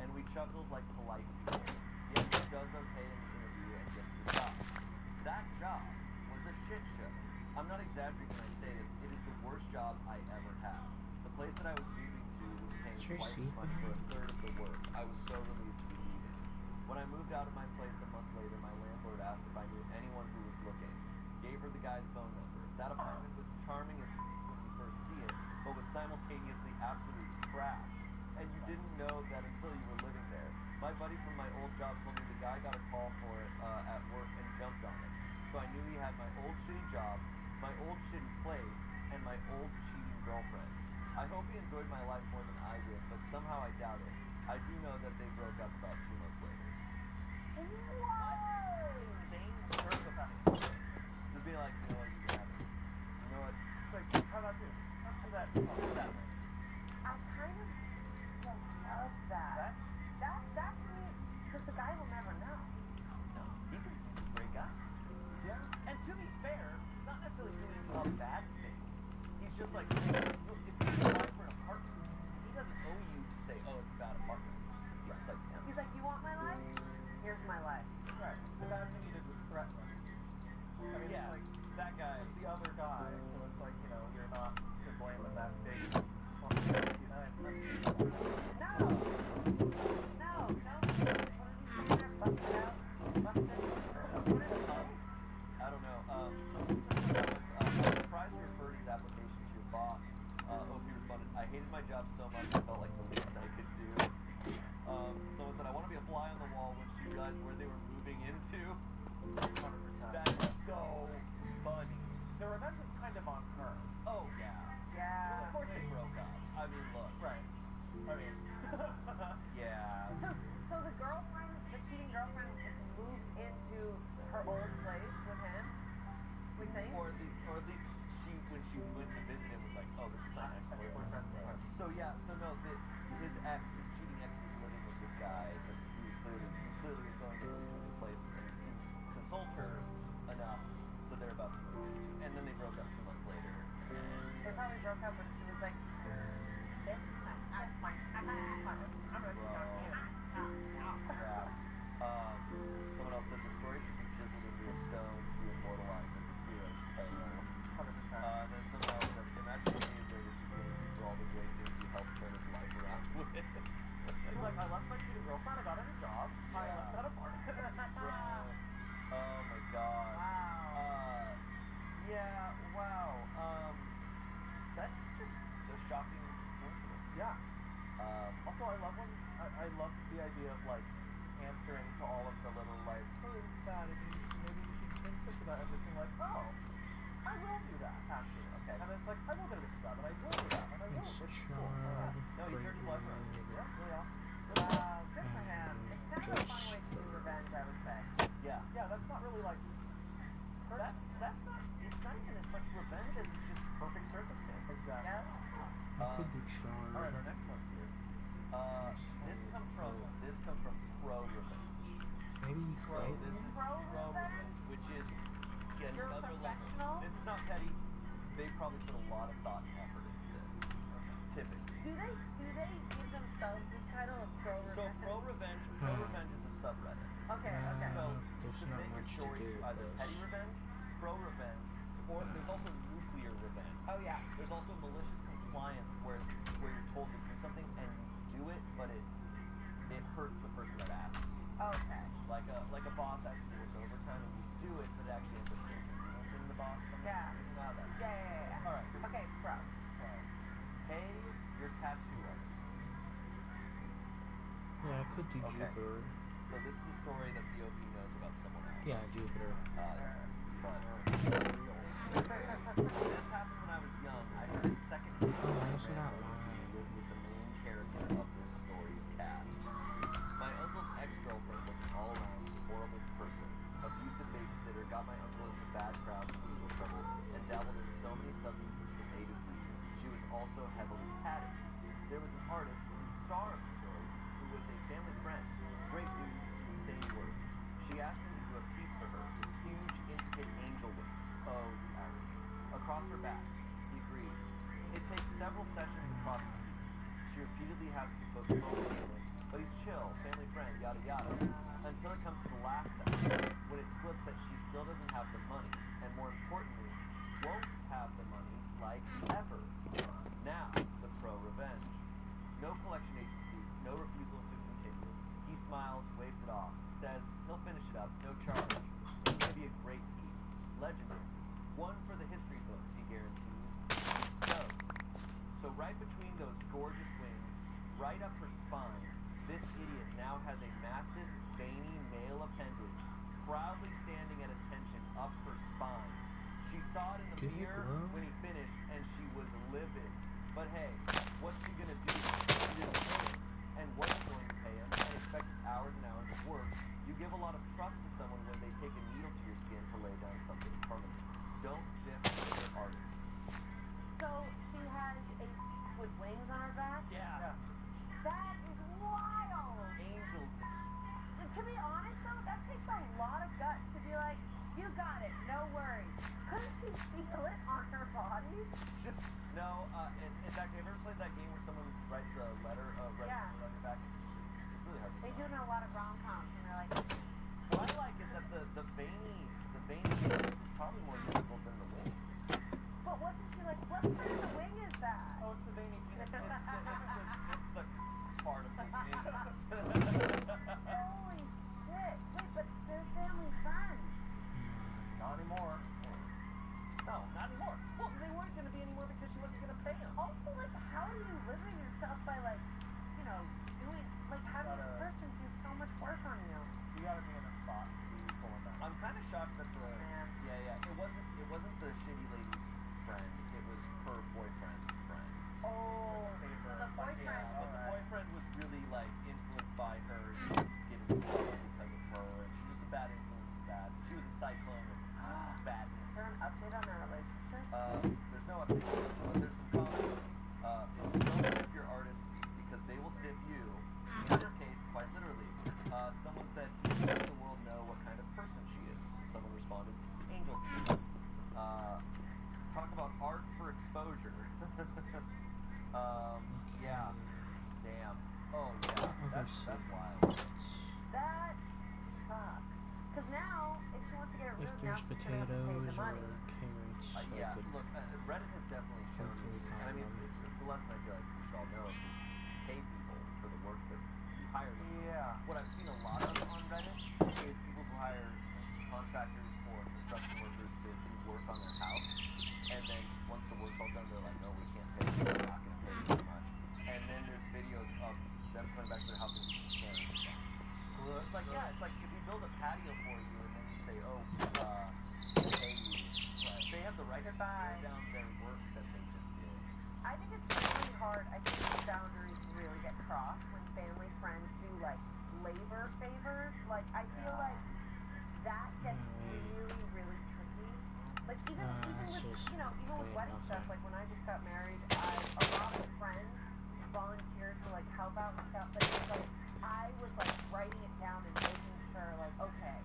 And we chuckled like polite people. Yet she does okay in the interview and gets the job. That job was a shit show. I'm not exaggerating when I say that it is the worst job I ever had. The place that I was moving to was paying Is your twice seat as much for a behind? third of the work. I was so relieved to be leaving. When I moved out of my place a month later, my landlord asked if I knew anyone who was looking. Gave her the guy's phone number. That apartment was charming as when you first see it, but was simultaneously absolute trash. And you didn't know that until you were living there. My buddy from my old job told me the guy got a call jumped on it. So I knew he had my old shitty job, my old shitty place, and my old cheating girlfriend. I hope he enjoyed my life more than I did, but somehow I doubt it. I do know that they broke up about 2 months later. Insane sociopath. Just be like, you know what, you can have it. You know what? It's like, how about you? Let's do that. Oh, that way. I kind of love that. That to me, because the guy will never know. No, he thinks he's a great guy. Yeah. And to be fair, he's not necessarily doing a bad thing. He's just like, if you apply for an apartment, he doesn't owe you to say, oh, it's a bad apartment. He's just like, yeah. He's like, you want my life? Here's my life. Right. The bad thing he did was threaten him. I mean, Yeah, it's like, that guy. it's the other guy, so it's like, you know, you're not to blame in that big 169. No. No. What did you do there? Bust it out. Bust it. What did it say? I don't know. I'm surprised you referred his application to your boss. He responded, I hated my job so much I felt like the least I could do. Someone said, I want to be a fly on the wall when she realized where they were moving into. 100%. That is so funny. The revenge is kind of on her. Oh, yeah. Yeah. Of course they broke up. I mean, look. Right. I mean, Yeah. So the girlfriend, the cheating girlfriend, moved into her old place with him. We think. Or at least she, when she went to visit him, was like, oh, this is my ex-boyfriend. So yeah, so no, his cheating ex was living with this guy, but he was clearly was going to his place and didn't consult her enough, so they're about to move into, and then they broke up 2 months later. They probably broke up when she was like, this is my ex-wife. I'm gonna Bro. Yeah. Someone else said the story should be chiseled into a stone to be immortalized as a hero's tale. 100%. Then someone else said, imagine 10 years later he thanks you for all the great things you helped turn his life around with. He's like, I left my cheating girlfriend, I got a new job, I Yeah. left that apartment. Bro. Oh my god. Wow. Yeah, wow. That's just a shocking coincidence. Yeah. Also, I love I love the idea of like answering to all of the little like, oh, it's bad, and maybe you should think this about it, and just being like, oh, I will do that actually. Okay. And it's like, I will get a different job, and I will do that, and I will. It's It's cool. charred, No, he turned his life around. Yeah, really awesome. Wow, good for him. It's kind of a fun way to do revenge, I would say. Yeah. Yeah, that's not really like. That's not, it's not even as much revenge as it's just perfect circumstance. Exactly. Yeah. It could be charred. Alright, our next one here. This comes from Pro Revenge. Maybe he's Pro, right. this is Pro Pro Revenge? Revenge, which is yet You're a another professional? level. This is not petty. They probably put a lot of thought and effort into this. Typically. Do they give themselves this title of Pro Revenge? So Pro Revenge is a subreddit. Okay, okay. So There's submit not your much to story do to with either this. petty revenge, pro revenge, or there's also nuclear revenge. Oh yeah. There's also malicious compliance where you're told to do something and you do it, but it hurts the person that asked you. Okay. Like a boss asks you to work overtime and you do it, but it actually ends up inconveniencing the boss. Yeah. Now that. Yeah. All right. Okay, Pro. Pay your tattoo artist. Yeah, I could do Okay. Jupiter. So this is a story that the OP knows about someone else. Yeah, Jupiter. But this happened when I was young. I heard it second hand. Oh, I actually not lying. Lived with the main character of this story's cast. My uncle's ex-girlfriend was an all-around horrible person. Abusive babysitter, got my uncle into bad crowds and legal trouble, and dabbled in so many substances from A to Z. She was also heavily tatted. There was an artist, the star of the story, who was a family friend. Great dude, insane work. She asked him to do a piece for her, huge, intricate angel wings. Oh, the irony. Across her back. He agrees. It takes several sessions across the piece. She repeatedly has to postpone the healing, but he's chill, family friend, yada yada, until it comes to the last session, when it slips that she still doesn't have the money, and more importantly, won't have the money like ever. Now, the Pro Revenge. No collection agency, no refusal to continue. He smiles, waves it off, says he'll finish it up, no charge. It's gonna be a great piece. Legendary. One for the history books, he guarantees. So right between those gorgeous wings, right up her spine, this idiot now has a massive, veiny male appendage, proudly standing at a up her spine. She saw it in the Does it mirror glow? when he finished, and she was livid. But hey, what's she gonna do? She didn't pay him, and wasn't going to pay him, and expected hours and hours of work. You give a lot of trust to someone when they take a needle to your skin to lay down something permanent. Don't stiff your artists. So she has a with wings on her back? Yeah. That is wild. Angel. To be honest though, that takes a lot of guts to be like, you got it, no worries. Couldn't she feel it on her body? Just no. In fact, have you ever played that game where someone writes a letter, writes Yeah. a letter on your back? It's really hard to They do find. it in a lot of rom-coms and they're like, What I like is that the veiny face is probably more difficult than the wings. but wasn't she like, what part of the wing is that? Oh, it's the veiny penis. It's the part of the wing. Holy shit. Wait, but they're family friends. Not anymore. No, not anymore. Well, they weren't going to be anymore because she wasn't going to pay him. Also, like, how do you limit yourself by like, you know, doing, like having a person do so much work on you? You got to be in a spot to pull it back. I'm kind of shocked that the Man. yeah. It wasn't the shitty lady's friend. It was her boyfriend's friend. Oh, so the boyfriend. Yeah, but the Alright. boyfriend was really like influenced by her. She was getting involved because of her, and she was just a bad influence. She was a cyclone of badness. Is there an update on their relationship? There's no update, but there's some comments. Don't stiff your artists because they will stiff you. In this case, quite literally. Someone said, let the world know what kind of person she is. And someone responded, Angel. Talk about art for exposure. Yeah. Damn. Oh, yeah. That's wild. That sucks. Because now, if she wants to get it If removed, now there's she's gonna have to pay potatoes the or money. carrots, I Yeah, could look, Reddit has definitely shown hopefully me, find and I mean, them. it's a lesson I feel like we should all know, just pay people for the work that you hire them. Yeah. What I've seen a lot of on Reddit is people who hire contractors or construction workers to do work on their house, and then once the work's all done, they're like, no, we can't pay you, we're not going to pay you as much. And then there's videos of them coming back to their house and just can't pay them. Well, it's like, yeah, it's like if we build a patio for you and then you say, oh, we'll pay you. Right. They have the right to tear down their work that they just did. I think it's really hard. I think the boundaries really get crossed when family friends do like labor favors. Like I feel like that gets really, really tricky. Like even it's with just even with plain wedding stuff. nothing. Like when I just got married, a lot of friends volunteered to like help out and stuff. But it's like I was like writing it down and making sure like okay,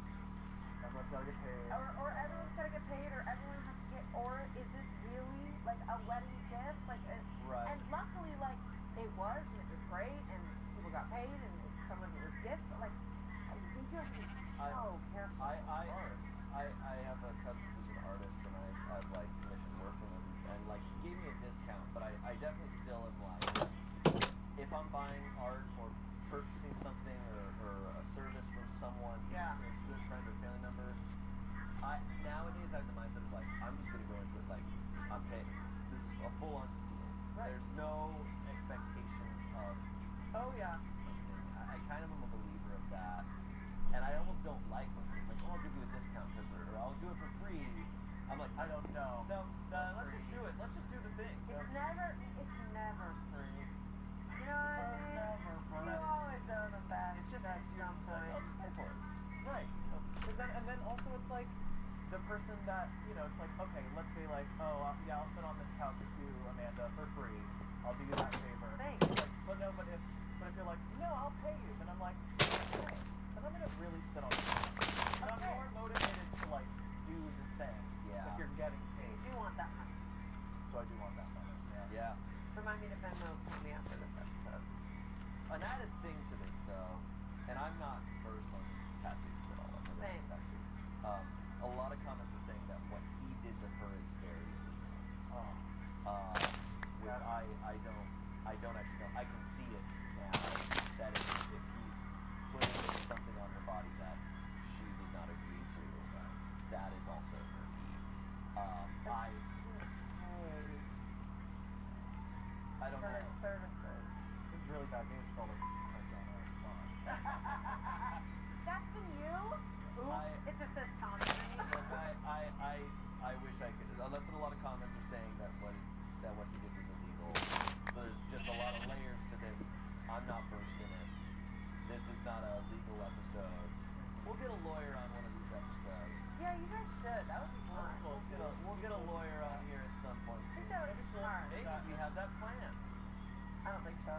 Everyone's got to get paid. or everyone's gotta get paid, or everyone has to get, or is this really like a wedding gift? Like, Right. and luckily, like it was, and it was great, and people got paid, and some of it was gifts. But like, I think you have to be so careful. I have a cousin who's an artist, and I've like commissioned work from him, and like he gave me a discount, but I definitely still am like, if I'm buying art or purchasing something or a service from someone, Yeah. a good friend or family member, nowadays I have the mindset of like, I'm just gonna go into it like, I'm paying. This is a full-on steal. Right. There's no expectations of Oh, yeah. something. I kind of am a believer of that. And I almost don't like when someone's like, oh, I'll give you a discount or I'll do it for free. I'm like, I don't know. no, let's just do it. Let's just do the thing. It's never free. You know what I mean? You always owe them back It's just at some point. I'll just pay for it. Right. And then also it's like the person that, it's like, okay, let's say like, oh, yeah, I'll sit on this couch with you, Amanda, for free. I'll do you that favor. Thanks. Like, but if you're like, no, I'll pay you, then I'm like, okay, then I'm gonna really sit on this couch. And I'm Okay. more motivated to like do the thing. Yeah. If you're getting paid. You want that money. So I do want that money. Yeah. Remind me to Venmo me after this episode. An added thing to this, though, and I'm not versed on tattoos at all. I've never had Same. a tattoo. A lot of comments are saying that what he did to her is very illegal. Which I don't actually know. I can see it now that if he's putting not a legal episode. We'll get a lawyer on one of these episodes. Yeah, you guys should. That would be fun. We'll get a lawyer on here at some point. I think that would be smart. Maybe we have that plan. I don't think so.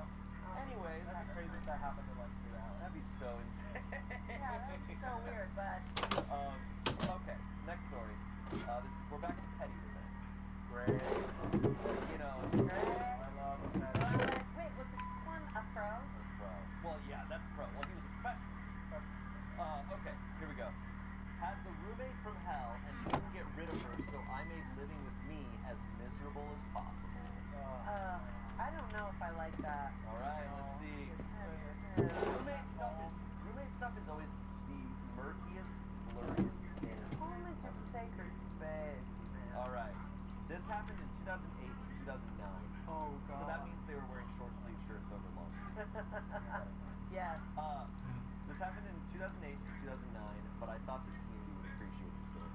Anyways, That'd be crazy if that happened in like 3 hours. that'd be so insane. Yeah, that would be so weird, but Okay, next story. We're back to petty revenge. Great. You know, I love that. wait, was this one a pro? pro. Well, yeah, that's pro. Well, he was a professional. Okay, here we go. Had the roommate from hell and couldn't get rid of her, so I made living with me as miserable as possible. I don't know if I like that. All right, let's see. Roommate stuff is always the murkiest, blurriest thing. Home is your sacred space. All right, this happened in 2008 to 2009. Oh god. So that means they were wearing short sleeve shirts over long sleeves. Yes. This happened in 2008 to 2009, but I thought this community would appreciate the story.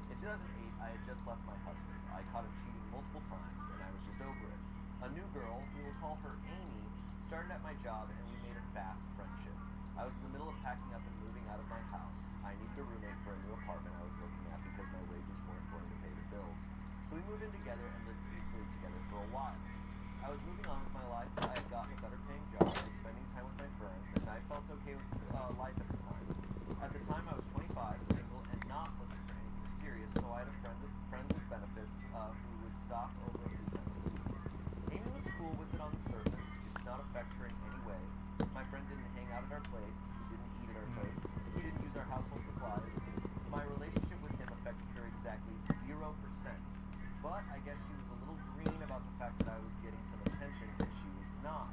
In 2008, I had just left my husband. I caught him cheating multiple times, and I was just over it. A new girl, we will call her Amy, started at my job, and we made a fast friendship. I was in the middle of packing up and moving out of my house. I needed a roommate for a new apartment I was looking at because my wages weren't going to pay the bills. So we moved in together and lived peacefully together for a while. I was moving on with my life. I had gotten a better paying job, I was spending time with my friends, and I felt okay with life at the time. At the time, I was 25, single, and not looking for anything serious, so I had a friend with benefits who would stop over a few times a week. Amy was cool with it on the surface. It did not affect her in any way. My friend didn't hang out at our place. He didn't eat at our place. He didn't use our household supplies. My relationship with him affected her exactly 0%. But I guess she was a little green about the fact that I was getting some attention and she was not.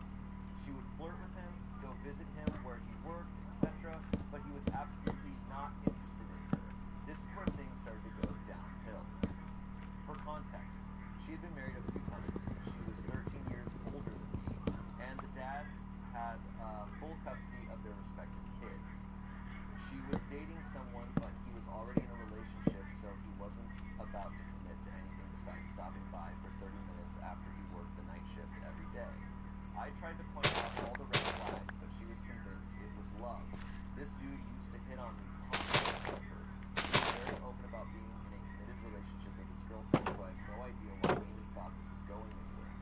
She would flirt with him, go visit him where he worked, etc., but he was absolutely not interested in her. This is where things started to go downhill. For context, she had been married a few times. She was 13 years older than me, and the dads had full custody of their respective kids. She was dating someone, but he was already in a relationship, so he wasn't about to commit to anything besides stopping by for 30 minutes after he worked the night shift every day. I tried to point out all the red flags, but she was convinced it was love. This dude used to hit on me constantly. He was very open about being in a committed relationship with his girlfriend, so I have no idea why Amy thought this was going anywhere.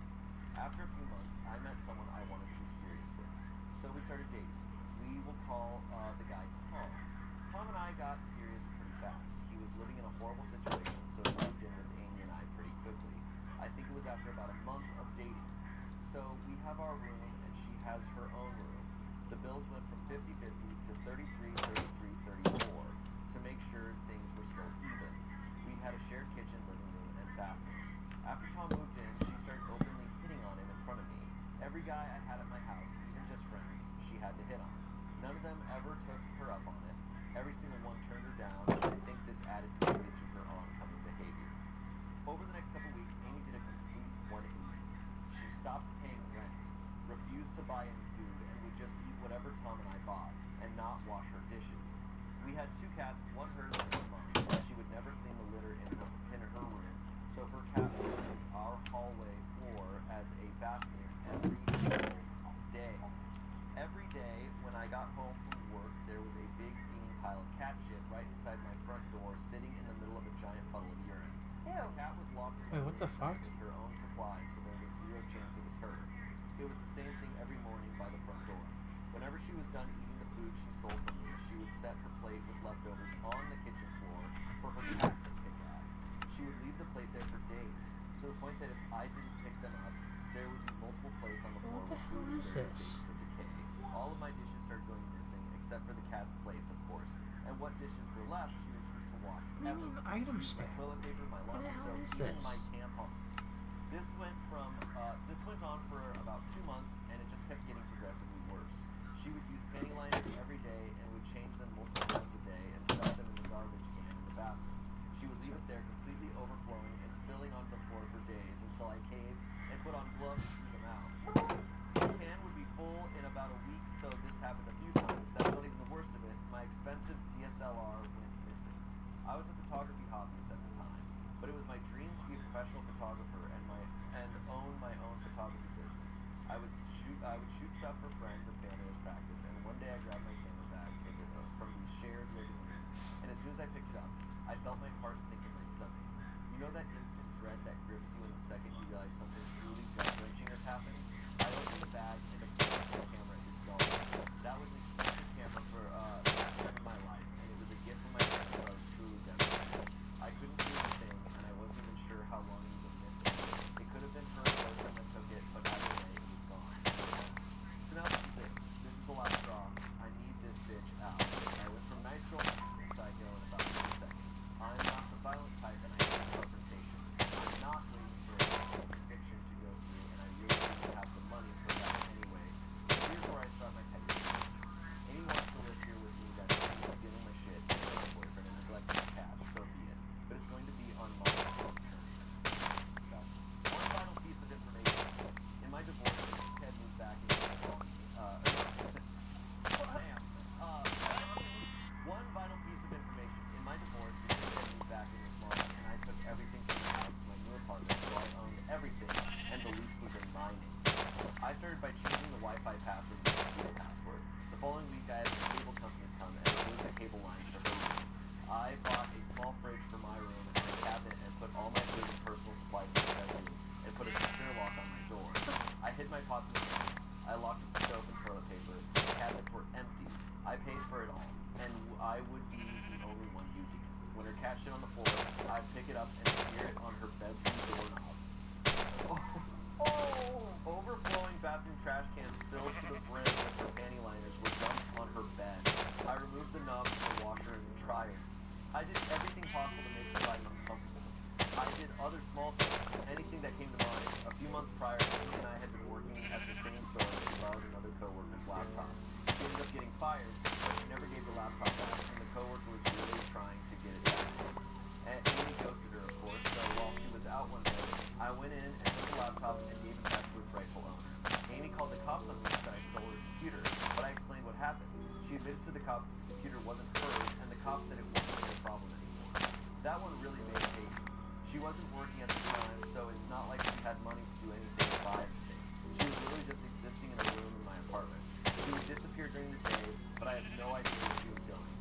After a few months, I met someone I wanted to be serious with, so we started dating. We will call the guy Tom. Tom and I got serious pretty fast. He was living in a horrible situation, so he moved in with Amy and I pretty quickly. I think it was after about a month of dating. So we have our room, and she has her own room. The bills went from 50-50 to 33-33-34 to make sure things were still even. We had a shared kitchen, living room, and bathroom. After Tom moved in, she started openly hitting on him in front of me. Every guy I had at my house, even just friends, she had to hit on. None of them ever took her up on it. Every single one turned her down, and I think this added to the bitching her oncoming behavior. Over the next couple weeks, Amy did a complete 180. She stopped paying rent, refused to buy any food, and would just eat whatever Tom and I bought, and not wash her dishes. We had 2 cats, one hers and one mine. She would never clean the litter in her room, so her cat would use our hallway floor as a bathroom every single day. Every day, when I got home from work, there was a big steaming pile of cat shit right inside my front door, sitting in the middle of a giant puddle of urine. Ew. The cat was locked in Wait, what the fuck? with her own supplies, so there was 0 chance it was her. It was the same thing every morning by the front door. Whenever she was done eating the food she stole from me, she would set her plate with leftovers on the kitchen floor for her cat to pick at. She would leave the plate there for days, to the point that if I didn't pick them up, there would be multiple plates on the floor What the with hell food is in this? states of decay. All of my dishes started going missing, except for the cat's plates, of course. And what dishes were left, she refused to wash What do you ever. mean item My stack? toilet paper, my What the laundry hell soap, is even this? my tampons. This went on for about 2 months, and it just kept getting progressively worse. She would use panty liners every day and would change them multiple times a day and stuff them in the garbage can in the bathroom. She would leave it there completely overflowing and spilling onto the floor for days until I caved and put on gloves to keep them out. The can would be full in about a week, so this happened a few times. That's not even the worst of it. My expensive DSLR went missing. I was a photography hobbyist at the time, but it was my dream to be a professional photographer and own my own photography business. I would shoot stuff for friends and family as practice, and one day I grabbed my as I picked it up, I felt my heart sink in my stomach. You know that instant dread that grips you in the second you realize something truly gut-wrenching has happened? I opened the bag and the camera is gone. That was an expensive camera for that time in my life, and it was a gift from my friend, so I was truly devastated. I couldn't see the thing, and I wasn't even sure how long it was missing. It could have been her boyfriend that took it, but either way, it was gone. So now this is it. This is the last straw. I need this bitch out. I went from nice girl to psycho in about 30 seconds. I'm not the violent type, and I hate confrontation. I'm not waiting for a conviction to go through, and I really didn't have the money for that anyway. Here's where I start my petty. Amy wants to live here with me. That means stealing my shit, killing my boyfriend, and neglecting the cat. So be it. But it's going to be on my own terms. So, one final piece of information. In my divorce, Ted moved back into my home. One vital piece of information. In my divorce, Ted moved back in with mom, and I took everything from the house to my new apartment, so I owned everything, and the lease was in my name. I started by changing the Wi-Fi password to the password. The following week, I had the cable company come and remove the cable lines to her room. I bought a small fridge for my room and a cabinet and put all my food and personal supplies in the bedroom and put a secure lock on my door. I hid my pots and pans. I locked up the stove and toilet paper. The cabinets were empty. I paid for it all, and I would be the only one using it. When her cat shit on the floor, I'd pick it up and smear it on her bedroom doorknob. Overflowing bathroom trash cans filled to the brim with her panty liners were dumped on her bed. I removed the knobs from the washer and the dryer. I did everything possible to make her life uncomfortable. I did other small stuff, anything that came to mind. A few months prior, Amy and I had been working at the same store and she borrowed another coworker's laptop. She ended up getting fired, but she never gave the laptop back, and the coworker was really trying to get it back. And Amy ghosted her, of course, so while she was out one day, I went in and took the laptop and gave it back to its rightful owner. Amy called the cops on me and said I stole her computer, but I explained what happened. She admitted to the cops that the computer wasn't hers, and the cops said it wasn't their problem anymore. That one really made Amy. She wasn't working at the time, so it's not like she had money to do anything or buy anything. She was really just existing in a room in my apartment. She would disappear during the day, but I had no idea where she was going.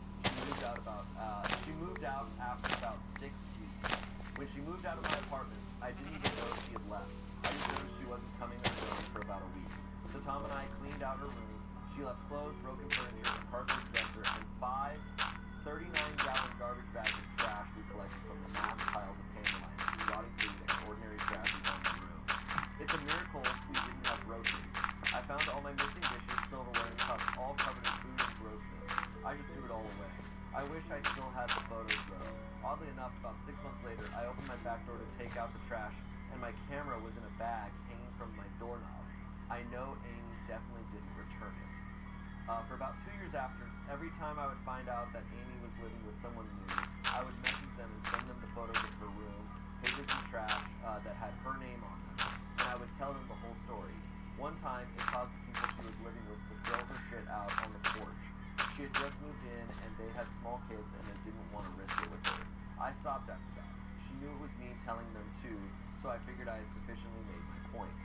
She moved out after about 6 weeks. When she moved out of my apartment, I didn't even know she had left. I just noticed she wasn't coming or going for about a week. So Tom and I cleaned out her room. She left clothes, broken furniture, a cardboard dresser, and 5 39-gallon garbage bags of trash we collected from the mass piles of panty liners, rotting food, and ordinary trash we found in the room. It's a miracle we didn't have groceries. I found all my missing dishes, silverware, and cups all covered in food and grossness. I just threw it all away. I wish I still had the photos though. Oddly enough, about 6 months later, I opened my back door to take out the trash, and my camera was in a bag hanging from my doorknob. I know Amy definitely didn't return it. For about 2 years after, every time I would find out that Amy was living with someone new, I would message them and send them the photos of her room, papers and trash that had her name on them, and I would tell them the whole story. One time, it caused the people she was living with to throw her shit out on the porch. She had just moved in, and they had small kids, and they didn't want to risk it with her. I stopped after that. She knew it was me telling them too, so I figured I had sufficiently made my point.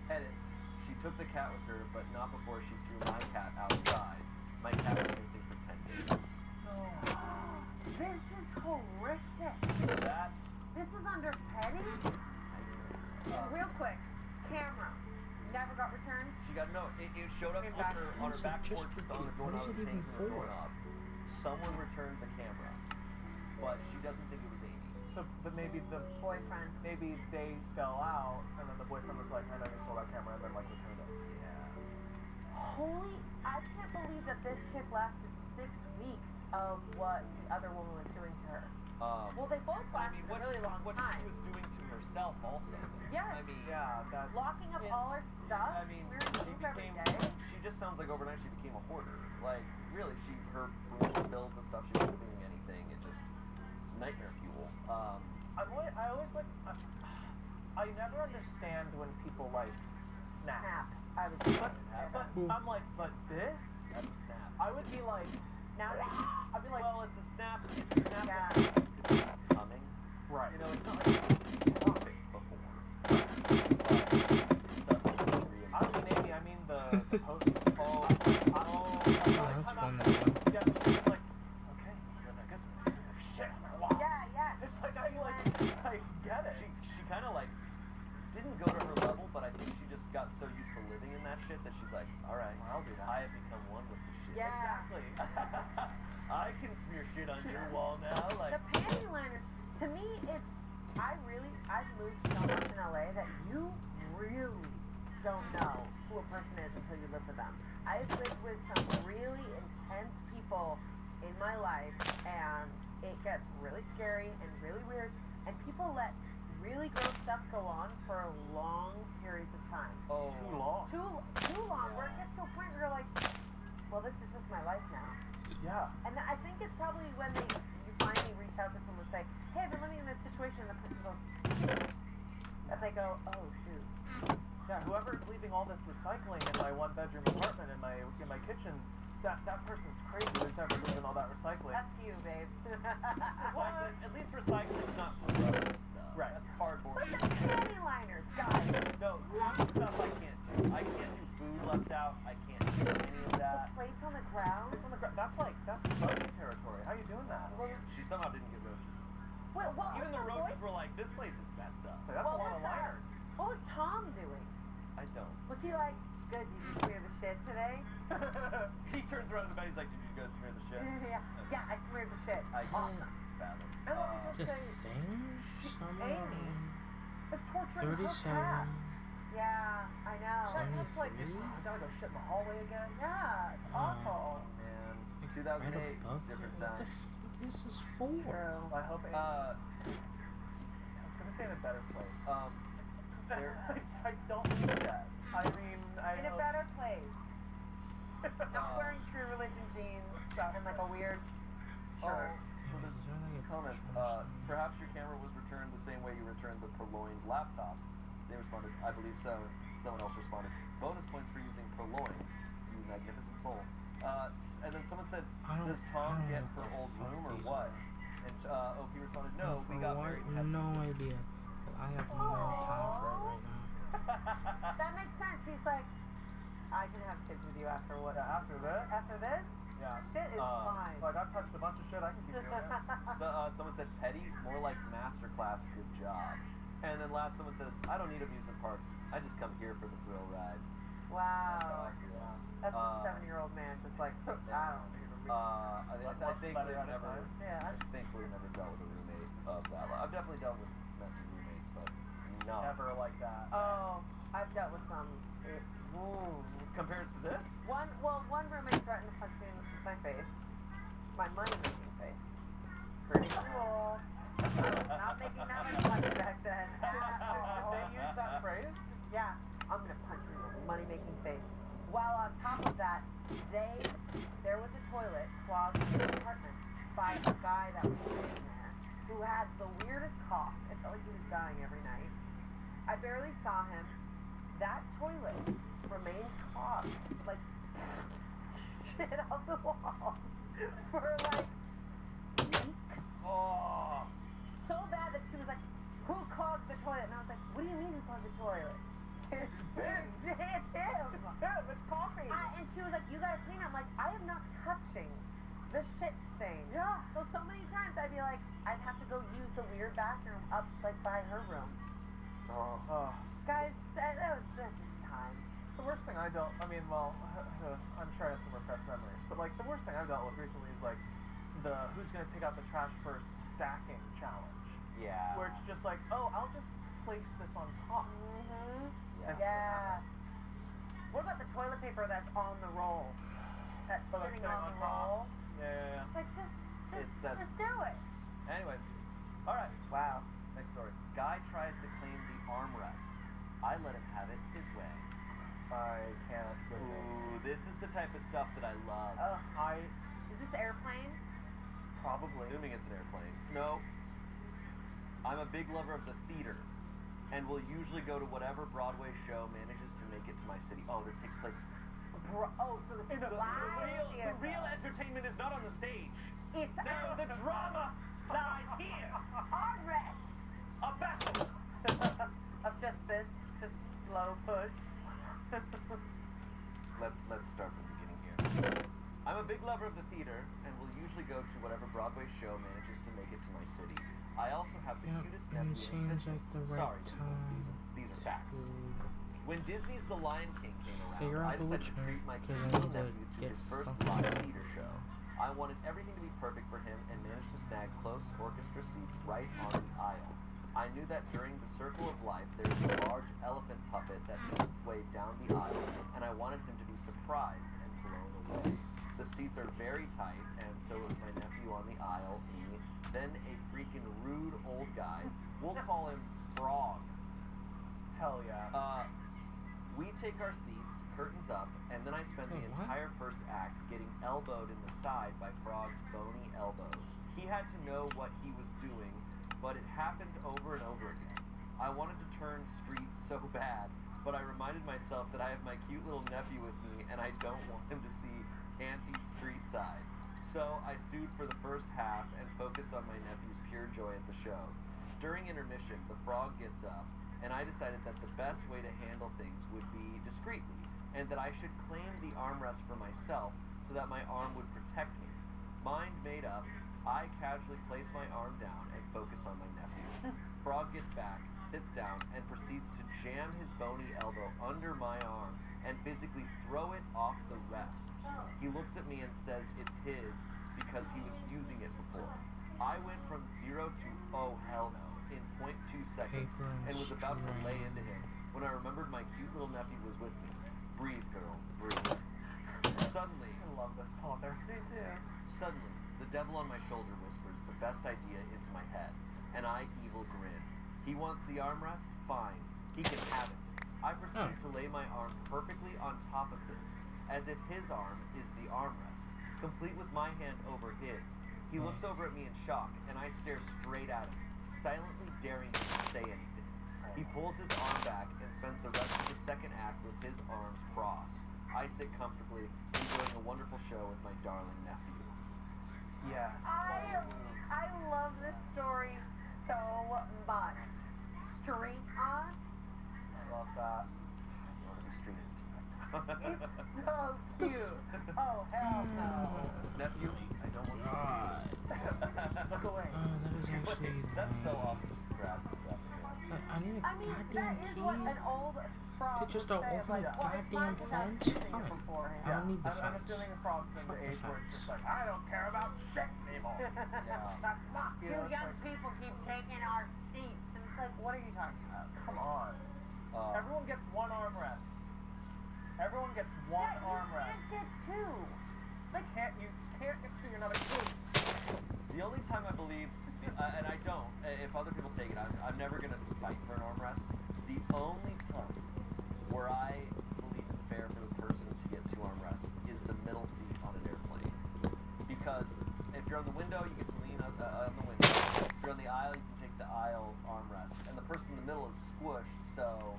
Edits. She took the cat with her, but not before she threw my cat outside. My cat was missing for 10 days. This is horrific. That's... This is under petty? Real quick, camera. Never got returned? She got no. It showed up Came on back. her back Just porch repeat, on the what doorknob. is it Hanging even from the for? doorknob. Someone returned the camera, but she doesn't think it was Amy. So, but maybe the Boyfriend. maybe they fell out, and then the boyfriend was like, "I know you stole that camera," and then like returned it. Holy, I can't believe that this chick lasted 6 weeks of what the other woman was doing to her. Well, they both lasted a really long what time. she was doing to herself also. Yes. I mean, Yeah, that's Locking up Yeah. all her stuff, I mean, smearing she poop every became. day. She just sounds like overnight she became a hoarder. Like, really, her room was filled with stuff. She wasn't cleaning anything. It just nightmare fuel. I always like. I never understand when people like snap. Snap. I was But I'm like, but this? That's a snap. I would be like, now. I'd be like, Well, it's a snap. It's a snap Yeah. that's coming. right. You know, it's not like it was perfect before. I mean, maybe I mean the post. Oh, that's fun. That one. Yeah, but she was like, okay, then I guess we're shit that she's like, all right, I'll do that. I have become one with the shit. Yeah. Exactly. I can smear shit on your wall now. Like, The panty liners, to me, I've moved so much in LA that you really don't know who a person is until you live with them. I've lived with some really intense people in my life, and it gets really scary and really weird, and people let really gross stuff go on for long periods of time. oh, Too long. Too long, where it gets to a point where you're like, well, this is just my life now. Yeah. And I think it's probably when you finally reach out to someone and say, hey, I've been living in this situation, and the person goes, that they go, oh, shoot. Yeah, whoever's leaving all this recycling in my one-bedroom apartment in my kitchen, that person's crazy. Who's ever leaving all that recycling? That's you, babe. recycling, at least recycling's not gross stuff. Right. That's cardboard. But the panty liners, guys. No, food stuff I can't do. I can't do food left out. I can't do any of The that. plates on the ground. It's on the ground. That's roach territory. How you doing that? Well, She somehow didn't get roaches. what was Even the the roaches voice? were like, this place is messed up. So that's What a lot was of liners. What was Tom doing? I don't. Was he like, good, did you clear the shit today? He turns around to the bed, he's like, did you go smear the shit? Yeah, I smeared the shit. I Awesome. fathom. And let me just The say, thing? Amy is torturing her 37. cat. Yeah, I know. That cat's like, 73? I gotta go shit in the hallway again. Yeah, it's Oh. awful. Man, Right 2008, above different it. What the time. fuck is this for? True. I hope Amy. I was gonna say in a better place. There, I don't need that. I mean, I In a hope- better place. Not wearing True Religion jeans and like a weird shirt. So there's Is there like some a comments. trash can? Perhaps your camera was returned the same way you returned the purloined laptop. They responded, I believe so. Someone else responded, bonus points for using purloin. You magnificent soul. And then someone said, I don't- does I Tom don't get know her what the old fuck room or these what? are. And he responded, no, we For got what? married. No idea. But I have no time for it right now. That makes sense. He's like, I can have kids with you after what? After this? After this? Yeah. Shit is fine. Like, I've touched a bunch of shit. I can keep doing that. Someone said petty, more like masterclass, good job. And then last someone says, I don't need amusement parks. I just come here for the thrill ride. That's how Wow. I feel. That's a 7-year-old man just like, I don't need a I think Letter we've at a never. time. Yeah. I think we've never dealt with a roommate of that. I've definitely dealt with messy roommates, but no. Never like that. Oh, I've dealt with some. Compares to this? One roommate threatened to punch me in my face. My money-making face. Pretty cool. I was not making that much money back then. Did they use that phrase? Yeah, I'm gonna punch you in the money-making face. While on top of that, there was a toilet clogged in the apartment by a guy that was living there who had the weirdest cough. It felt like he was dying every night. I barely saw him. That toilet remained clogged, like shit on the walls for like weeks. Oh. So bad that she was like, who clogged the toilet? And I was like, what do you mean who clogged the toilet? It's him. It's coffee. And she was like, you gotta clean it. I'm like, I am not touching the shit stain. Yeah. So many times I'd be like, I'd have to go use the weird bathroom up like by her room. Oh. Guys, that's just times. The worst thing I dealt, I mean, well, I'm sure I have some repressed memories, but like the worst thing I've dealt with recently is like the who's gonna take out the trash first stacking challenge. Yeah. Where it's just like, oh, I'll just place this on top. Mm-hmm. And see what Yeah. happens. What about the toilet paper that's on the roll? That's Oh, that's sitting sitting on on the top. roll? Yeah. Like, That's- just do it. Anyways. Alright. Wow. Next story. Guy tries to claim the armrest. I let him have it his way. I can't do this. Ooh, this is the type of stuff that I love. Ugh. Is this airplane? Probably. Assuming it's an airplane. No. I'm a big lover of the theater, and will usually go to whatever Broadway show manages to make it to my city. Oh, this takes place. So this is live theater. The real entertainment is not on the stage. It's No, the drama lies here. armrest A battle. of just slow push. Let's start from the beginning here. I'm a big lover of the theater, and will usually go to whatever Broadway show manages to make it to my city. I also have the Yep, cutest and nephew it in seems like existence. the right Sorry, people, time these are facts. to When Disney's The Lion King came Figure around, I out decided which to treat my because cute I little need to nephew to get his first fucking live ready. theater show. I wanted everything to be perfect for him and managed to snag close orchestra seats right on the aisle. I knew that during the Circle of Life there is a large elephant puppet that makes its way down the aisle, and I wanted him to be surprised and blown away. The seats are very tight, and so is my nephew on the aisle, me, then a freaking rude old guy. We'll call him Frog. Hell yeah. We take our seats, curtains up, and then I spend the Wait, what? entire first act getting elbowed in the side by Frog's bony elbows. He had to know what he was doing, but it happened over and over again. I wanted to turn street so bad, but I reminded myself that I have my cute little nephew with me, and I don't want him to see anti-street side. So I stewed for the first half and focused on my nephew's pure joy at the show. During intermission, the Frog gets up, and I decided that the best way to handle things would be discreetly, and that I should claim the armrest for myself so that my arm would protect me. Mind made up, I casually place my arm down and focus on my nephew. Frog gets back, sits down, and proceeds to jam his bony elbow under my arm and physically throw it off the rest. He looks at me and says it's his because he was using it before. I went from 0 to oh hell no in 0.2 seconds Paper and and was about to lay string. into him when I remembered my cute little nephew was with me. Breathe, girl, breathe. Suddenly, I love this song. I really do. Suddenly, the devil on my shoulder whispers the best idea into my head, and I evil grin. He wants the armrest? Fine. He can have it. I proceed to lay my arm perfectly on top of his, as if his arm is the armrest, complete with my hand over his. He looks over at me in shock, and I stare straight at him, silently daring him to say anything. He pulls his arm back and spends the rest of the second act with his arms crossed. I sit comfortably, enjoying a wonderful show with my darling nephew. Yes. I love this story so much. Street on. I love that. You want to be straight into it. It's so cute. Oh hell no. Nephew, I don't want you to God. see this. Look away. Oh, that is actually. That's so awesome. Just grab the I need a I mean, goddamn that is what key. an old frog To just would don't say. open Like, the well, it's goddamn not enough fence? using it Fine. beforehand. I don't need the I'm fence. assuming the frog's in Fuck the the age where it's fence. just like, I don't care about shit anymore. Yeah. That's not, You know, it's young like, people keep taking our seats, and it's like, what are you talking about? come on. Everyone gets one armrest. Everyone gets one armrest. You get two. Like, You can't get two, you're not a kid. The only time I believe, and I don't, if other people take it, I'm never going to fight for an armrest. The only time where I believe it's fair for the person to get two armrests is the middle seat on an airplane. Because if you're on the window, you get to lean on the window. If you're on the aisle, you can take the aisle armrest. And the person in the middle is squished, so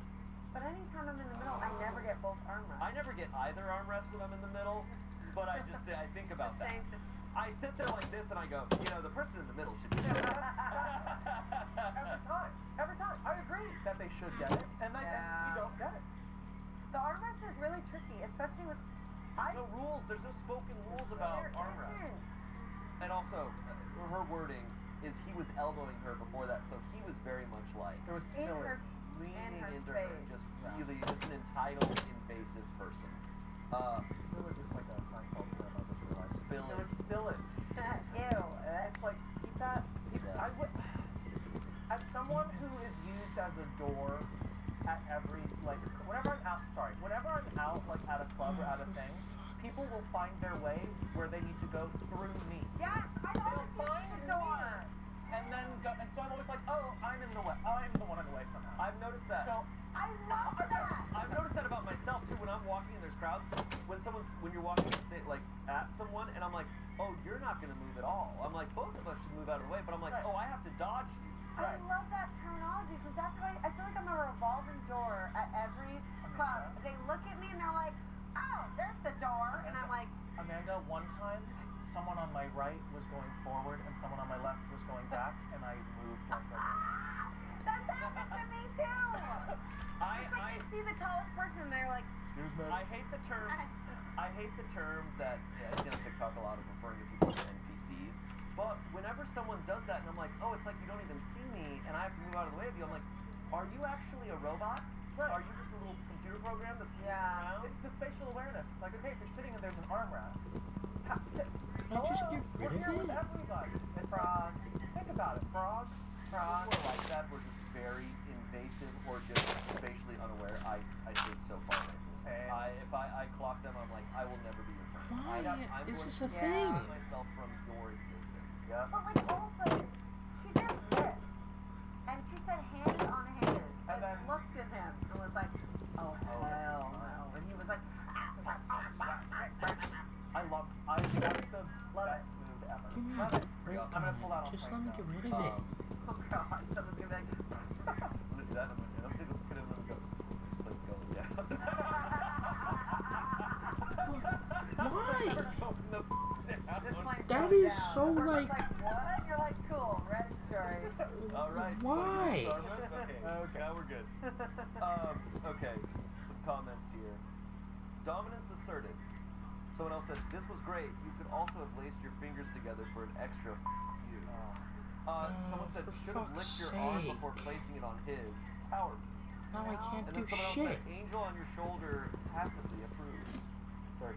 but anytime I'm in the middle, I never get both armrests. I never get either armrest when I'm in the middle, but I think about that. I sit there like this and I go, the person in the middle should be Every time. I agree that they should get it, and Yeah. you don't get it. The armrest is really tricky, especially with. No rules. There's no spoken rules about There armrest. isn't. And also, her wording is he was elbowing her before that, so he was very much like There was In still her, leaning her into space. her, just really just an entitled, invasive person. spillage is like a Seinfeld term. I just realized. Spillage. There was spillage. Ew. It's like keep that. Yeah. I would. As someone who is used as a door at every whenever I'm out. Sorry, whenever I'm out like at a club or at a thing, people will find their way where they need to go through me. Yes, I always They'll find use the the door. door and then go. And so I'm always like, oh, I'm in the way. I'm the one in the way somehow. I've noticed that. So I love that. I've noticed that about myself too. When I'm walking and there's crowds, when you're walking at someone, and I'm like, oh, you're not gonna move at all. I'm like, both of us should move out of the way, but I'm like, Right. oh, I have to dodge you. I love that terminology because that's why I feel like I'm a revolving door at every club. They look at me and they're like, oh, there's the door. And I'm like, Amanda, one time, someone on my right was going forward and someone on my left was going back, and I moved like a... that's happened to me too. It's like they see the tallest person and they're like, Excuse me. I hate the term. I hate the term that I see on TikTok a lot of referring to people as NPCs. But whenever someone does that, and I'm like, oh, it's like you don't even see me, and I have to move out of the way of you. I'm like, are you actually a robot? Right. Are you just a little computer program that's moving Yeah. around? It's the spatial awareness. It's like, okay, if you're sitting and there's an armrest, Can I just get we're rid here of with it? everybody. It's Frog. like, think about it, frog. Frog. People like that were just very invasive or just spatially unaware. I stay so far away from them. Same. If I clock them, I'm like, I will never be your friend. Why I'm is going this to a Yeah. thing? remove myself from your existence. Yeah. But like also, she did this, and she said hand on his, and then- looked at him and was like, oh this is hell fine. no, and he was like, That's the Love best move ever. Give me Love a it. break I'm gonna on pull that it. on Just let Frank me now. get rid of it. oh god, someone's gonna be like, I'm gonna do that. I'm gonna look at him and go. Let's play go. Yeah. Why? Open the down. this plane That goes is down. so, The person's like- what? You're like, cool, red story. All right. Why? Okay. Now we're good. Okay. Some comments here. Dominance asserted. Someone else said, "This was great. You could also have laced your fingers together for an extra you." Someone said, for "Should have fuck's licked your arm sake. before placing it on his." Power. Now I can't And do then someone else shit. said, "Angel on your shoulder tacitly approves." Sorry.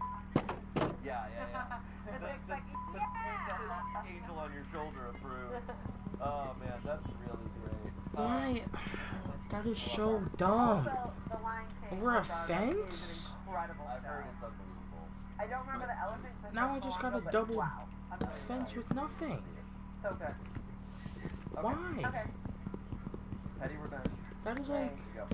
Yeah. It's like, the angel on your shoulder approves. Oh man, that's really great. Why? That is so dumb. Also, the Lion King Over a is fence? an incredible I've heard film. it's unbelievable. I don't remember the elephant. 'cause I Now saw I it so just long got a ago, but double wow, I'm really Fence sorry. with nothing. So good. Why? Okay. Petty revenge. That is There like. you go.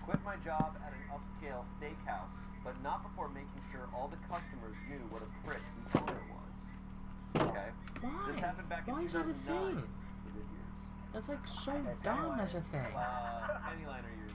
Quit my job at an upscale steakhouse, but not before making sure all the customers knew what a prick the owner was. Okay. This Why? happened back in Why is that a 2009. thing? The good years. That's like so dumb as a thing. Penny liner years.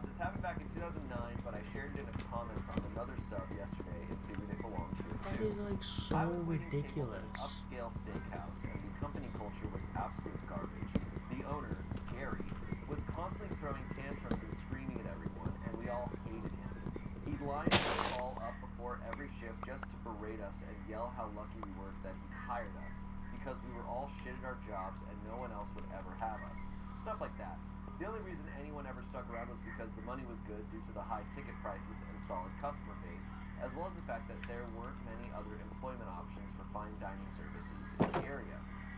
This happened back in 2009, but I shared it in a comment on another sub yesterday and figured it belonged to it That too. is like so I was waiting tables at ridiculous. an upscale steakhouse, and the company culture was absolute garbage. The owner, Gary, was constantly throwing tantrums and screaming at everyone, and we all hated him. He'd line us all up before every shift just to berate us and yell how lucky we were that he'd hired us, because we were all shit at our jobs and no one else would ever have us. Stuff like that. The only reason anyone ever stuck around was because the money was good due to the high ticket prices and solid customer base, as well as the fact that there weren't many other employment options for fine dining services in the area.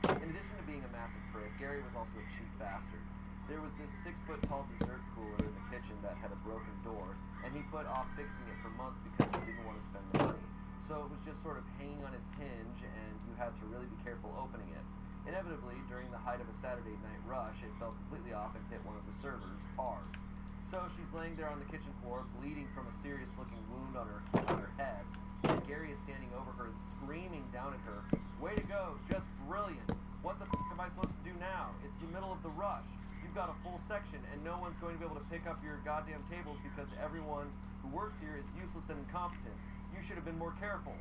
In addition to being a massive prick, Gary was also a cheap bastard. There was this 6-foot-tall dessert cooler in the kitchen that had a broken door, and he put off fixing it for months because he didn't want to spend the money. So it was just sort of hanging on its hinge, and you had to really be careful opening it. Inevitably, during the height of a Saturday night rush, it fell completely off and hit one of the servers hard. So she's laying there on the kitchen floor, bleeding from a serious-looking wound on her head, and Gary is standing over her and screaming down at her, "Way to go, just brilliant. What the f*** am I supposed to do now? It's the middle of the rush. You've got a full section, and no one's going to be able to pick up your goddamn tables because everyone who works here is useless and incompetent. You should have been more careful."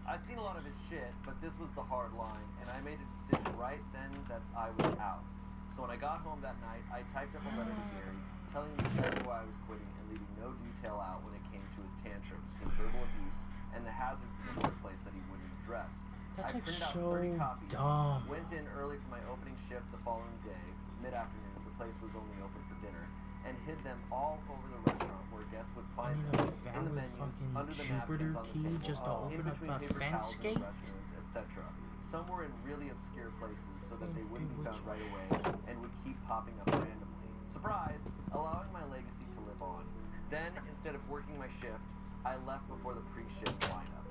I'd seen a lot of his shit, but this was the hard line, and I made a decision right then that I was out. So when I got home that night, I typed up a letter to Gary, telling him exactly why I was quitting and leaving no detail out when it came to his tantrums, his verbal abuse, and the hazards in the workplace that he wouldn't address. That's I like printed out so 30 copies, dumb. went in early for my opening shift the following day, mid-afternoon, the place was only open for dinner, and hid them all over the restaurant where guests would I find need them a in the valid menus, fucking under the Jupiter napkins on the key table, just to in open up between a paper fence towels in gate? the restrooms, etc. Some were in really obscure places so that they wouldn't be found Bewitched. right away and would keep popping up randomly. Surprise! Allowing my legacy to live on. Then, instead of working my shift, I left before the pre-shift lineup.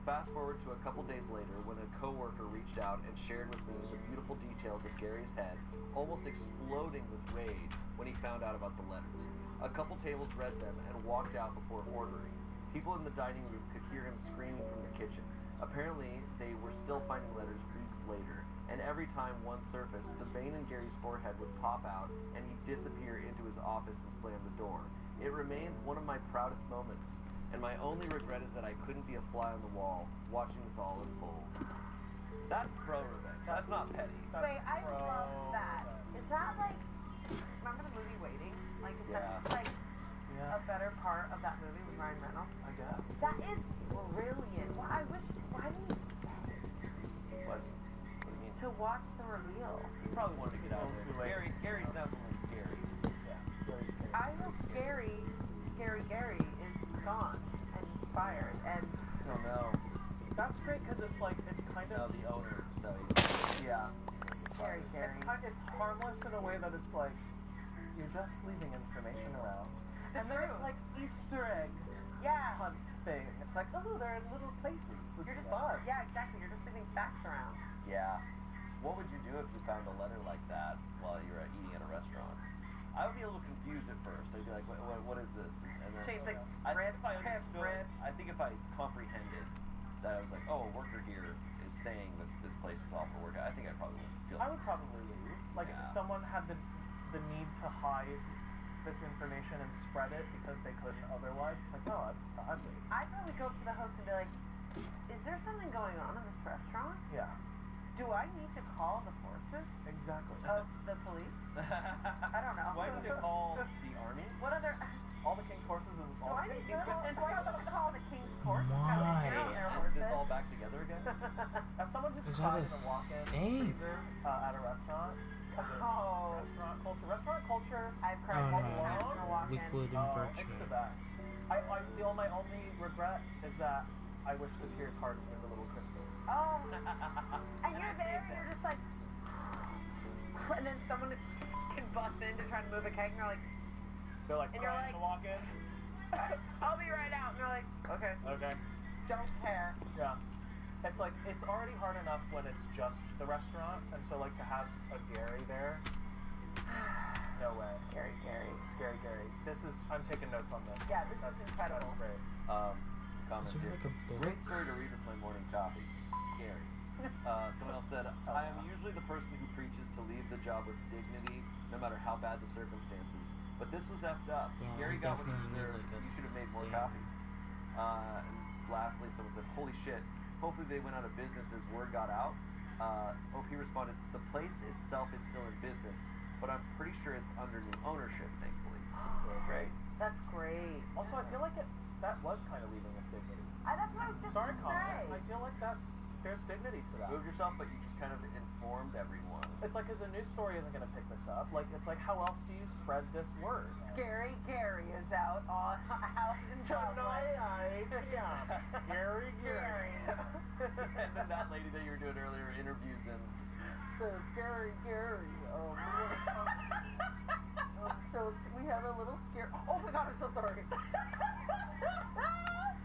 Fast forward to a couple days later when a coworker reached out and shared with me the beautiful details of Gary's head, almost exploding with rage when he found out about the letters. A couple tables read them and walked out before ordering. People in the dining room could hear him screaming from the kitchen. Apparently, they were still finding letters weeks later, and every time one surfaced, the vein in Gary's forehead would pop out and he'd disappear into his office and slam the door. It remains one of my proudest moments, and my only regret is that I couldn't be a fly on the wall watching this all unfold. That's pro-revenge. That's not petty. Wait, I love that. Is that like, remember the movie Waiting? Like, is that Yeah. like a better part of that movie with Ryan Reynolds? I guess. That is brilliant. Well, I wish, why didn't you stay What? What do you mean? to watch the reveal? You probably wanted to get out of there. Too late. Gary sounds a little scary. Yeah. Very I hope Gary is gone and fired. And Oh no. That's great because it's like it's kind No, of the owner. So yeah. Gary. It's harmless in a way that it's like you're just leaving information around. And then it's true. like Easter egg Yeah. hunt thing. It's like, oh, they're in little places. It's You're just fun. Yeah, exactly. You're just leaving facts around. yeah. What would you do if you found a letter like that while you were eating at a restaurant? I would be a little confused at first. I'd be like, what is this? And then Chase like I red, think if I red, understood, red. I think if I comprehended that I was like, oh, a worker here is saying that this place is off for work, I think I probably wouldn't feel. I would probably leave. Like Yeah. if someone had the need to hide this information and spread it because they couldn't otherwise. It's like, no, I'd leave. I'd probably go to the host and be like, is there something going on in this restaurant? Yeah, Do I need to call the forces exactly. of the police? I don't know. Why would you call the army? What other... All the king's horses and Do all I the need king's to call, horses. do I need to call the King's Court? Why? Is this all back together again? As someone just Is cried that in a a walk-in thing? freezer at a restaurant. Oh. Restaurant culture. I've cried Oh, many no. times in a walk-in. Liquid Oh, it's the impeachment. best. I feel my only regret is that I wish the tears hardened into little crystals. Oh. And you're there, and you're just like... And then someone can bust in to try to move a keg, and you're like, They're like And you're crying like- to walk in. I'll be right out. And they're like, okay. Okay. Don't care. Yeah. It's like it's already hard enough when it's just the restaurant, and so like to have a Gary there. No way. Gary. Scary Gary. I'm taking notes on this. Yeah, this is incredible. That's great. Some Is comments there here. like a book? Great story to read with my morning coffee. Gary. Someone else said, I am usually the person who preaches to leave the job with dignity, no matter how bad the circumstances. But this was effed up. Yeah, Gary I got what he definitely need, deserved. like, a You should have made more stamp. copies. And lastly, someone said, holy shit. Hopefully they went out of business as word got out. He responded, the place itself is still in business, but I'm pretty sure it's under new ownership, thankfully. Great. That's great. Also, I feel like that was kind of leaving with dignity. That's what I was just Sorry, going to Colin. say. I feel like there's dignity to that. Move yourself, but you just kind of informed everyone. It's like, because a news story isn't going to pick this up. Like, it's like, how else do you spread this word? Scary Gary is out on House and Tonight, yeah. Scary Gary. And then that lady that you were doing earlier interviews him. So Scary Gary. So we have a little scare. Oh my God, I'm so sorry.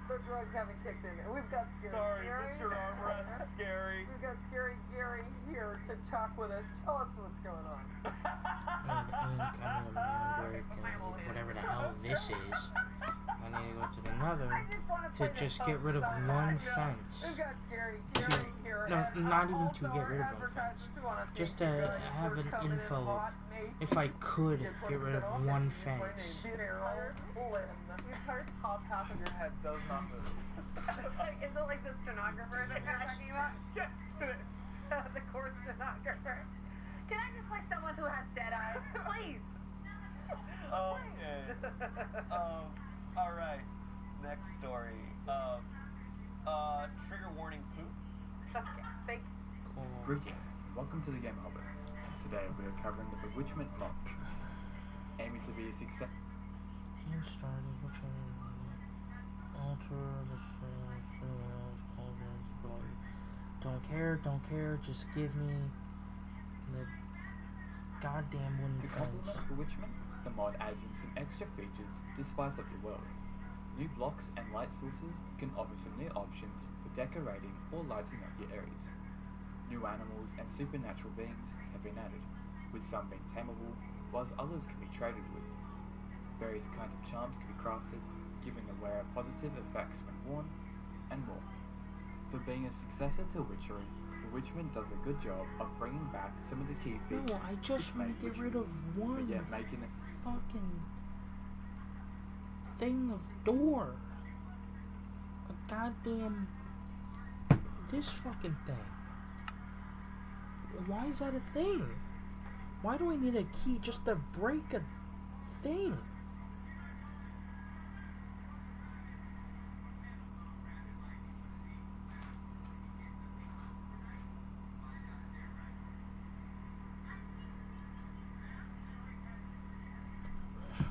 The drugs haven't kicked in, and we've got Scary Gary. Gary? We've got Scary Gary here to talk with us. Tell us what's going on. I'm whatever the hell this is. I need to go to another I just want to play this just song get rid of so one bad. fence. We've got Scary Gary here. No, and, not even also to get rid of our one fence. advertisers who wanna Just thank you to guys have for an coming in info of hot, Macy. if I could Get get rid of 20% off. one My fence. name's Daryl Flynn. The entire top half of your head does not move. Is it like the stenographer that you're talking about? Yes, it is. The court stenographer. Can I just play someone who has dead eyes, please? Okay. All right. Next story. Trigger warning poop. Okay, thank you. Cool. Greetings, welcome to the Game Hopper. Today we are covering the Bewitchment options, aiming to be a success. Game started, which alter the don't care, just give me the goddamn wooden To fence. complement Bewitchment, the mod adds in some extra features to spice up your world. New blocks and light sources can offer some new options for decorating or lighting up your areas. New animals and supernatural beings have been added, with some being tameable, whilst others can be traded with. Various kinds of charms can be crafted, giving the wearer positive effects when worn, and more. For being a successor to Witchery, Bewitchment does a good job of bringing back some of the key features. No, I just which want made to get rid of Witchery, one but yet making it fucking thing of door. A goddamn this fucking thing. Why is that a thing? Why do I need a key just to break a thing?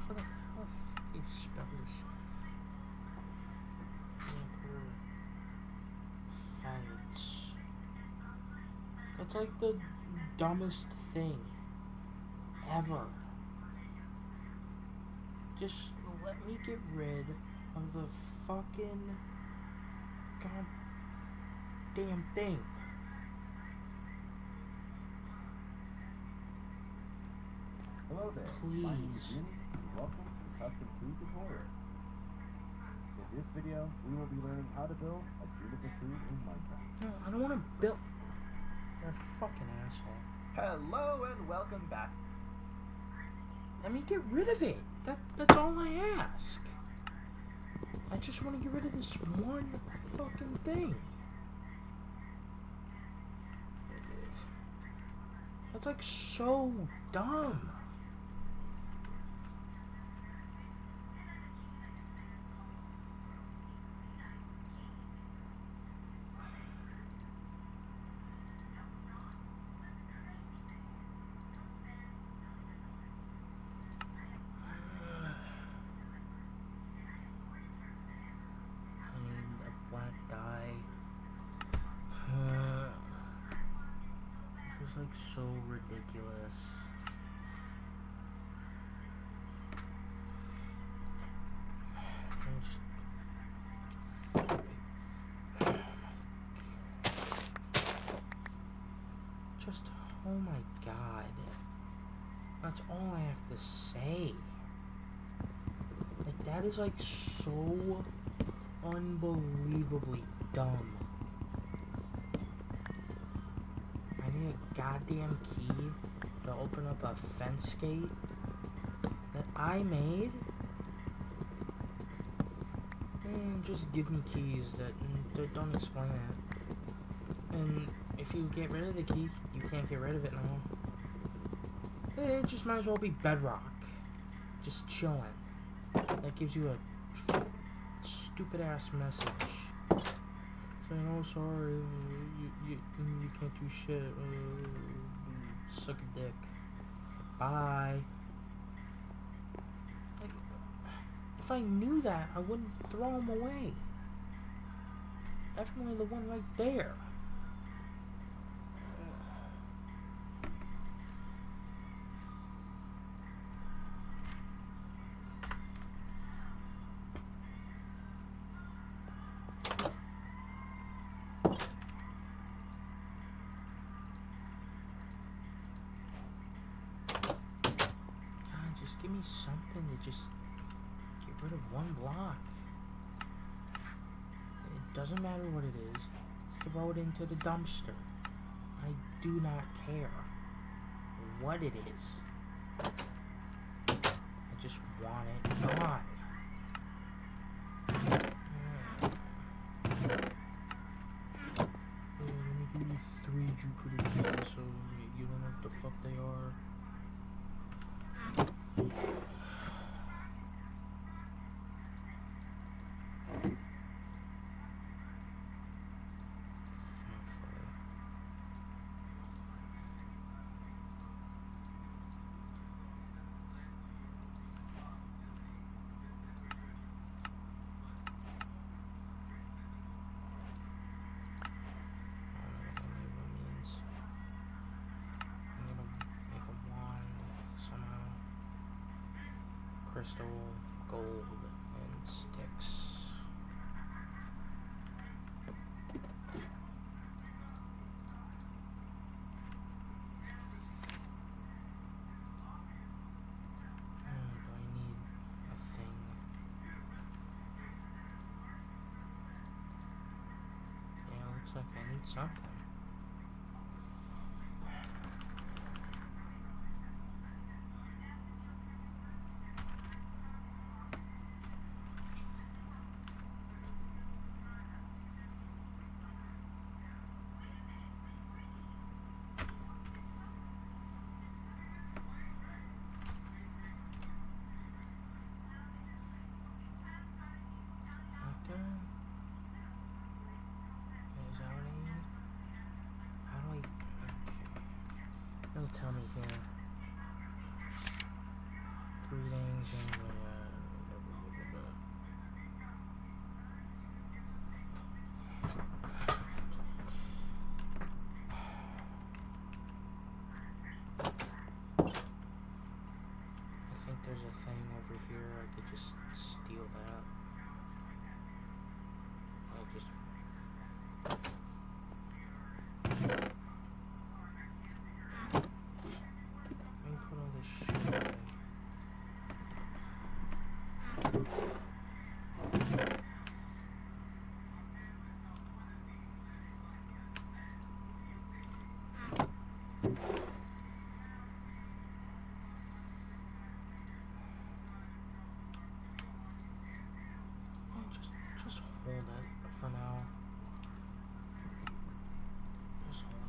For the It's like the dumbest thing ever. Just let me get rid of the fucking goddamn thing. Hello there. Please. My name is Jimmy, and welcome to Custom Tree Tutorials. In this video, we will be learning how to build a juniper tree in Minecraft. No, I don't want to build. You're a fucking asshole. Hello and welcome back. Let me get rid of it. That's all I ask. I just want to get rid of this one fucking thing. That's like so dumb. Black dye. This is like so ridiculous. Just, oh my god. That's all I have to say. Like, that is like so unbelievably dumb. I need a goddamn key to open up a fence gate that I made. Just give me keys that don't explain it. And if you get rid of the key, you can't get rid of it now. It just might as well be bedrock. Just chilling. That gives you a stupid ass message saying, "Oh, sorry, you can't do shit. Suck a dick. Bye." If I knew that, I wouldn't throw them away. Definitely the one right there. Just give me something to just get rid of one block. It doesn't matter what it is. Throw it into the dumpster. I do not care what it is. I just want it gone. Let me give you 3 Jupiter keys so you don't know what the fuck they are. Crystal, gold, and sticks. Do I need a thing? Yeah, looks like I need something. Is that what I need? How do I... Okay. It'll tell me here. Greetings and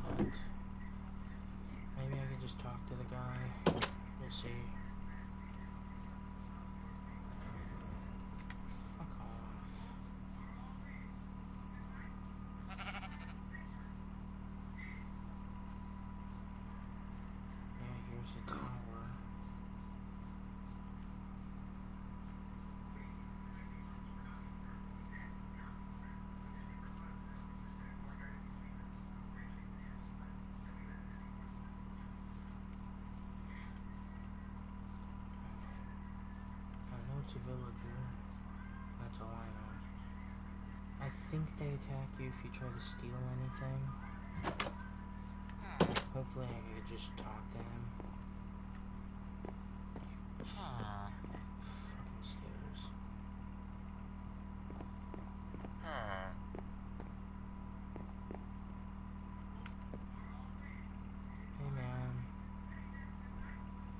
but maybe I could just talk to the guy. We'll see. Fuck off. Yeah, here's the tower. I know it's a villager. That's all I know. I think they attack you if you try to steal anything. Hopefully I could just talk to him. Fucking stairs. Hey man.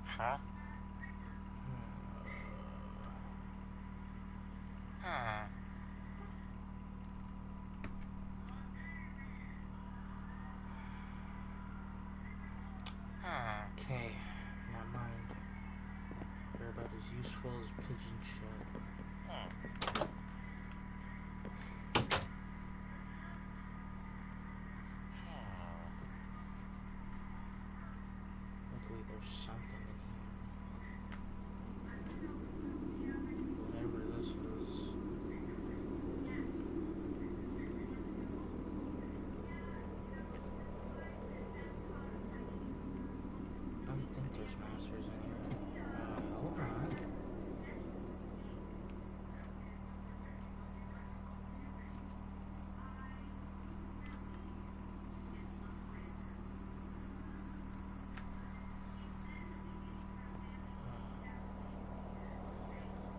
Huh? Okay, not mine. They're about as useful as pigeon shit. Hopefully there's something in here. Whatever this is. I don't think there's masters in here. I hope not.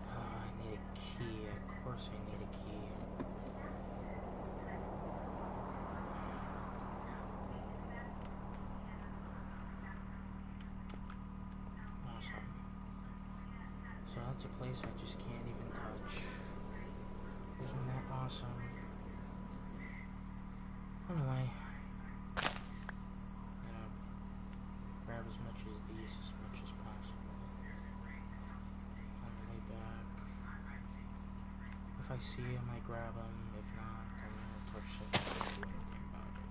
I need a key. Of course I need a key. Awesome. So that's a place I just can't even touch. Isn't that awesome? Anyway, grab as much as these as much as possible. On the way back. If I see him, I grab him. If not, then I'll touch it. I can't do anything about it.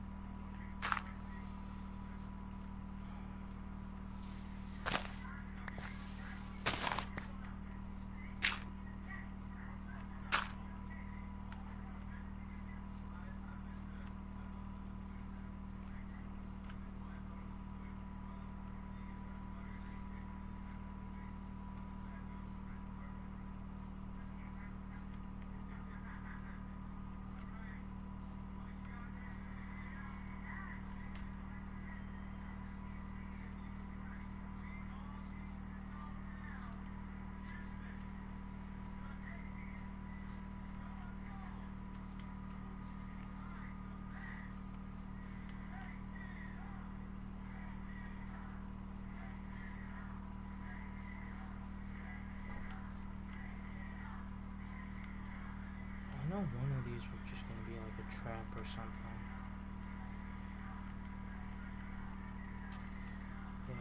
I know one of these were just gonna be like a trap or something. But,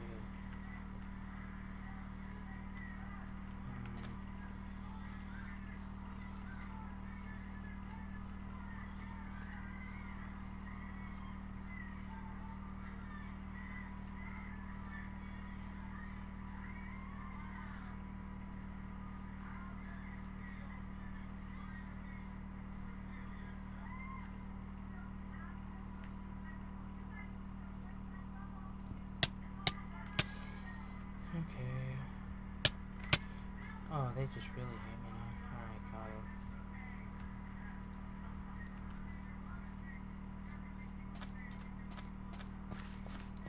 okay. Oh, they just really hate me now. Alright, got it.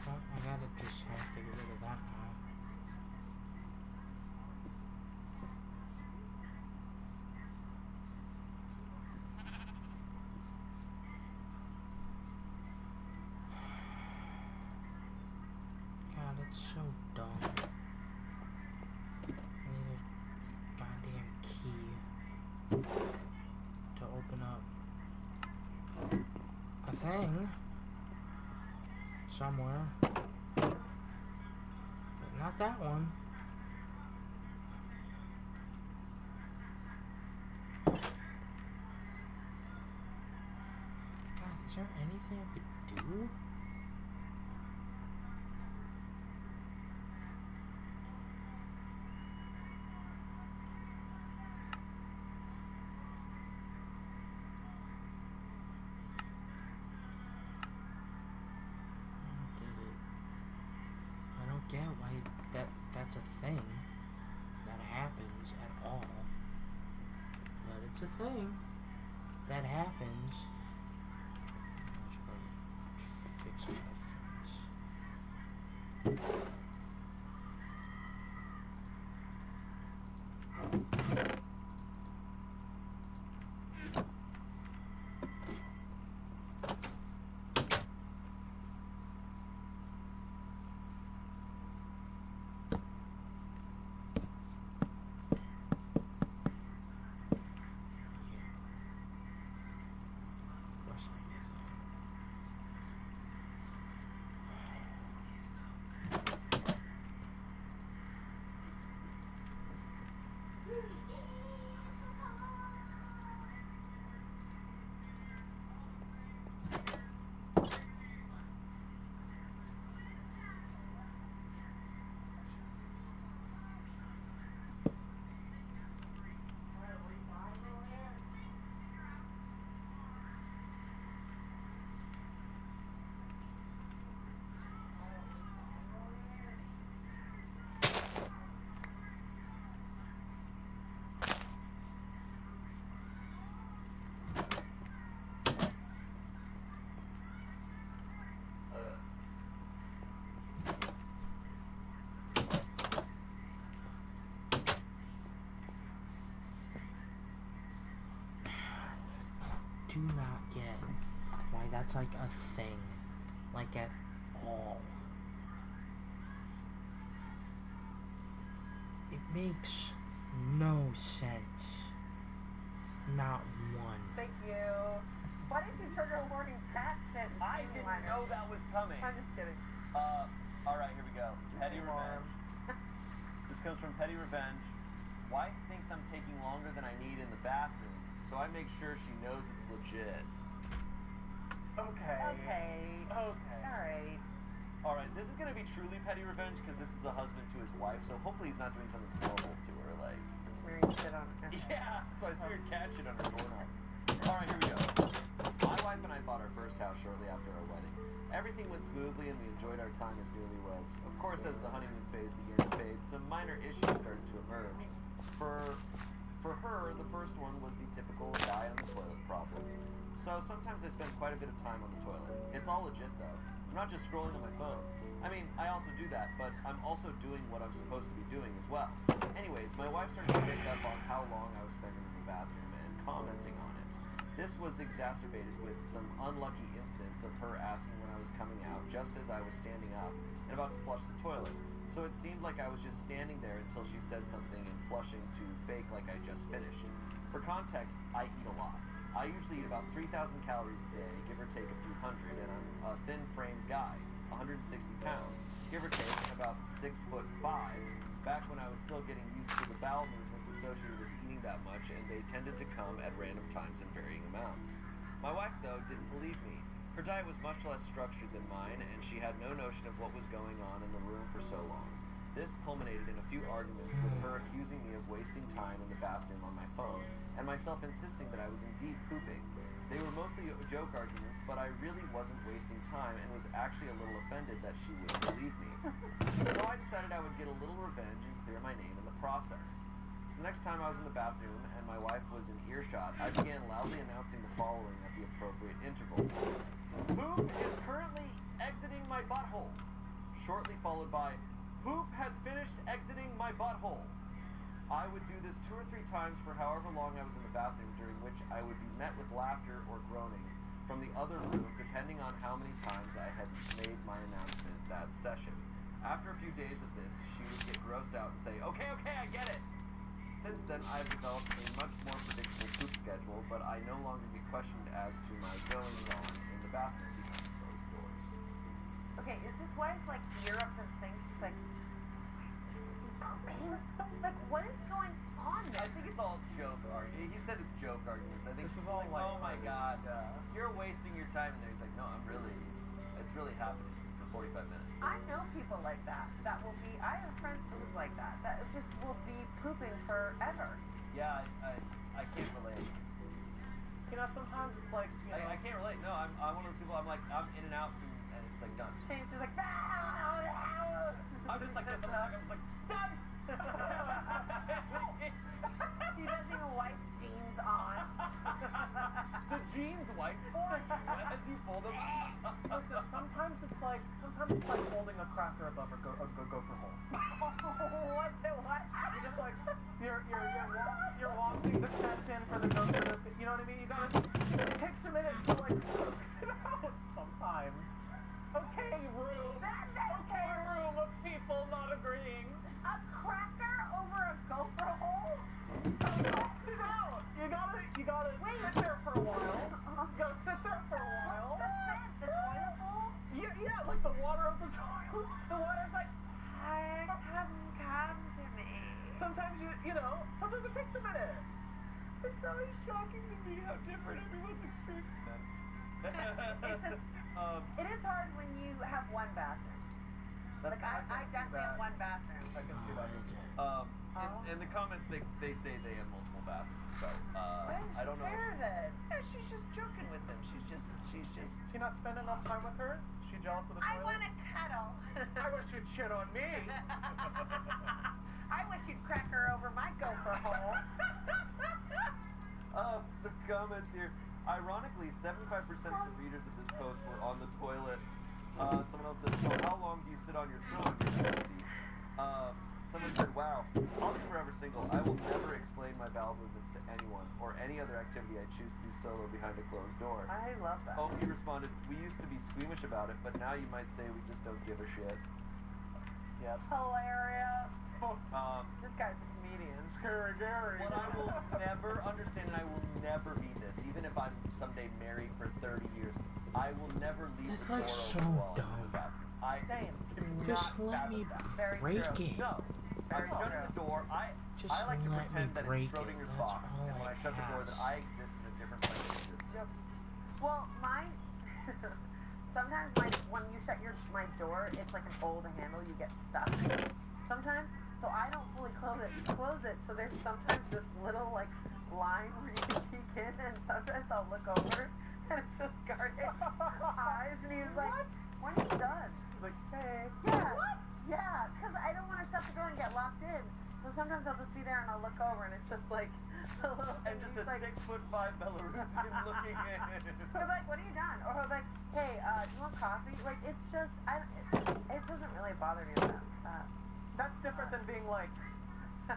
Well, I gotta just have to get rid of that now. God, it's so dumb. I need a goddamn key to open up a thing. somewhere. But not that one. God, is there anything I could do? I don't get why that's a thing that happens at all. But it's a thing that happens. I should probably fix my headphones. Of course I do think. Do not get why that's like a thing, like at all. It makes no sense. Not one. Thank you. Why didn't you trigger a warning cat shit? I didn't know that was coming. I'm just kidding. Alright, here we go. Petty Revenge. This comes from Petty Revenge. Wife thinks I'm taking longer than I need in the bathroom, so I make sure she knows it's legit. Okay. Okay. Alright. Alright, this is gonna be truly petty revenge because this is a husband to his wife, so hopefully he's not doing something horrible to her, like... Smearing shit on it. Yeah, so I smeared cat shit on her doorknob. Alright, here we go. My wife and I bought our first house shortly after our wedding. Everything went smoothly and we enjoyed our time as newlyweds. Of course, as the honeymoon phase began to fade, some minor issues started to emerge. For her, the first one was the typical guy on the toilet problem. So sometimes I spend quite a bit of time on the toilet. It's all legit though. I'm not just scrolling on my phone. I mean, I also do that, but I'm also doing what I'm supposed to be doing as well. Anyways, my wife started to pick up on how long I was spending in the bathroom and commenting on it. This was exacerbated with some unlucky incidents of her asking when I was coming out just as I was standing up and about to flush the toilet. So it seemed like I was just standing there until she said something and flushing to fake like I just finished. For context, I eat a lot. I usually eat about 3,000 calories a day, give or take a few hundred, and I'm a thin-framed guy, 160 pounds, give or take about 6'5". Back when I was still getting used to the bowel movements associated with eating that much, and they tended to come at random times in varying amounts. My wife, though, didn't believe me. Her diet was much less structured than mine, and she had no notion of what was going on in the room for so long. This culminated in a few arguments with her accusing me of wasting time in the bathroom on my phone, and myself insisting that I was indeed pooping. They were mostly joke arguments, but I really wasn't wasting time and was actually a little offended that she wouldn't believe me. So I decided I would get a little revenge and clear my name in the process. So the next time I was in the bathroom and my wife was in earshot, I began loudly announcing the following at the appropriate intervals. Poop is currently exiting my butthole. Shortly followed by, poop has finished exiting my butthole. I would do this 2 or 3 times for however long I was in the bathroom, during which I would be met with laughter or groaning from the other room, depending on how many times I had made my announcement that session. After a few days of this, she would get grossed out and say, okay, I get it. Since then, I've developed a much more predictable poop schedule, but I no longer get questioned as to my goings-on in the bathroom behind closed doors. Okay, is his wife like Europe and things? She's like, is he pooping? Like, what is going on I there? think it's all joke arguments. He said it's joke arguments. I think This is she's all like, like, oh my god, yeah. you're wasting your time there. He's like, no, it's really happening for 45 minutes. I know people like that. That will be. I have friends who's like that. That just will be pooping forever. Yeah, I can't relate. You know, sometimes it's like, you know, I can't relate. No, I'm one of those people. I'm in and out, and it's like done. Shane's just like, I'm just like this. I'm just like done. He doesn't even wipe jeans on. The jeans white for you as you pull them up. listen, sometimes it's like holding a cracker above a gopher hole. What the what? You're just like, you're wanting the scent in for the gopher to, you know what I mean? You gotta, it takes a minute to like coax it out sometimes. Okay, room. Okay, room of people not agreeing. A cracker over a gopher hole? Coax it out. You gotta Wait. sit there for a while. You gotta sit there for a while. What's the scent? The toilet bowl? Yeah, like the water of the toilet. The water's like, I haven't come to me. Sometimes sometimes it takes a minute. It's always shocking to me how different everyone's experience. It's just, it is hard when you have one bathroom. Like, I definitely have one bathroom. I can see that. In the comments, they say they have multiple bathrooms. So Why does I she don't know. care then? Yeah, she's just joking with them. She's just. Does he not spend enough time with her? Is she jealous of the I toilet? want to cuddle. I wish you'd shit on me. I wish you'd crack her over my gopher hole. Some comments here. Ironically, 75% of the readers of this post were on the toilet. Someone else said, so how long do you sit on your throne, Your Majesty? Someone said, wow, I'll be forever single. I will never explain my bowel movements to anyone or any other activity I choose to do solo behind a closed door. I love that. Opie responded, we used to be squeamish about it, but now you might say we just don't give a shit. Yep. Hilarious. This guy's a comedian. Scary Gary. What I will never understand, and I will never be this, even if I'm someday married for 30 years, I will never leave That's the door like open so while I'm in dumb. the bathroom. I Same. do Just not let fathom me that. Very break true. it. No. Very I'm shutting true. the door. Just I like to let me pretend that break it's it. Schrodinger's That's box, all and when I shut the door, that ask. I exist in a different place of existence. Well, mine. Sometimes when you shut my door, it's like an old handle. You get stuck. Sometimes, so I don't fully close it. So there's sometimes this little like line where you can peek in, and sometimes I'll look over, and it's just Garnet's eyes, and he's like, "When are you done?" He's like, hey. Yeah. What? Yeah, because I don't want to shut the door and get locked in. So sometimes I'll just be there and I'll look over, and it's just like a little. And just a he's like, 6'5" Belarusian looking in. He'll be like, "What are you done?" Or he'll be like, "Hey, do you want coffee?" Like, it's just, it doesn't really bother me that. That's different than being like, you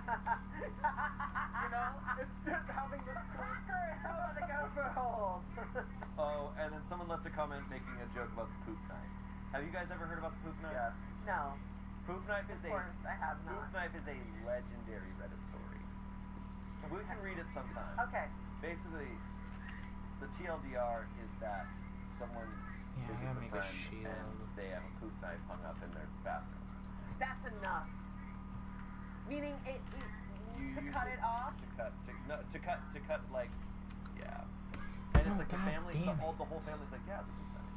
know, it's just having this Cracker is over the gopher hole. Oh, and then someone left a comment making a joke about the poop knife. Have you guys ever heard about the poop knife? yes. No, Poop knife is of course I have Poop not. knife is a legendary Reddit story. We can read it sometime. Okay. Basically, the TLDR is that someone's Yeah, I visits gotta a make a friend shield. and they have a poop knife hung up in their bathroom. That's enough. Meaning You to use cut it off. To cut like, yeah. And it's Oh, like the God family, damn the whole family's like, yeah, the poop knife.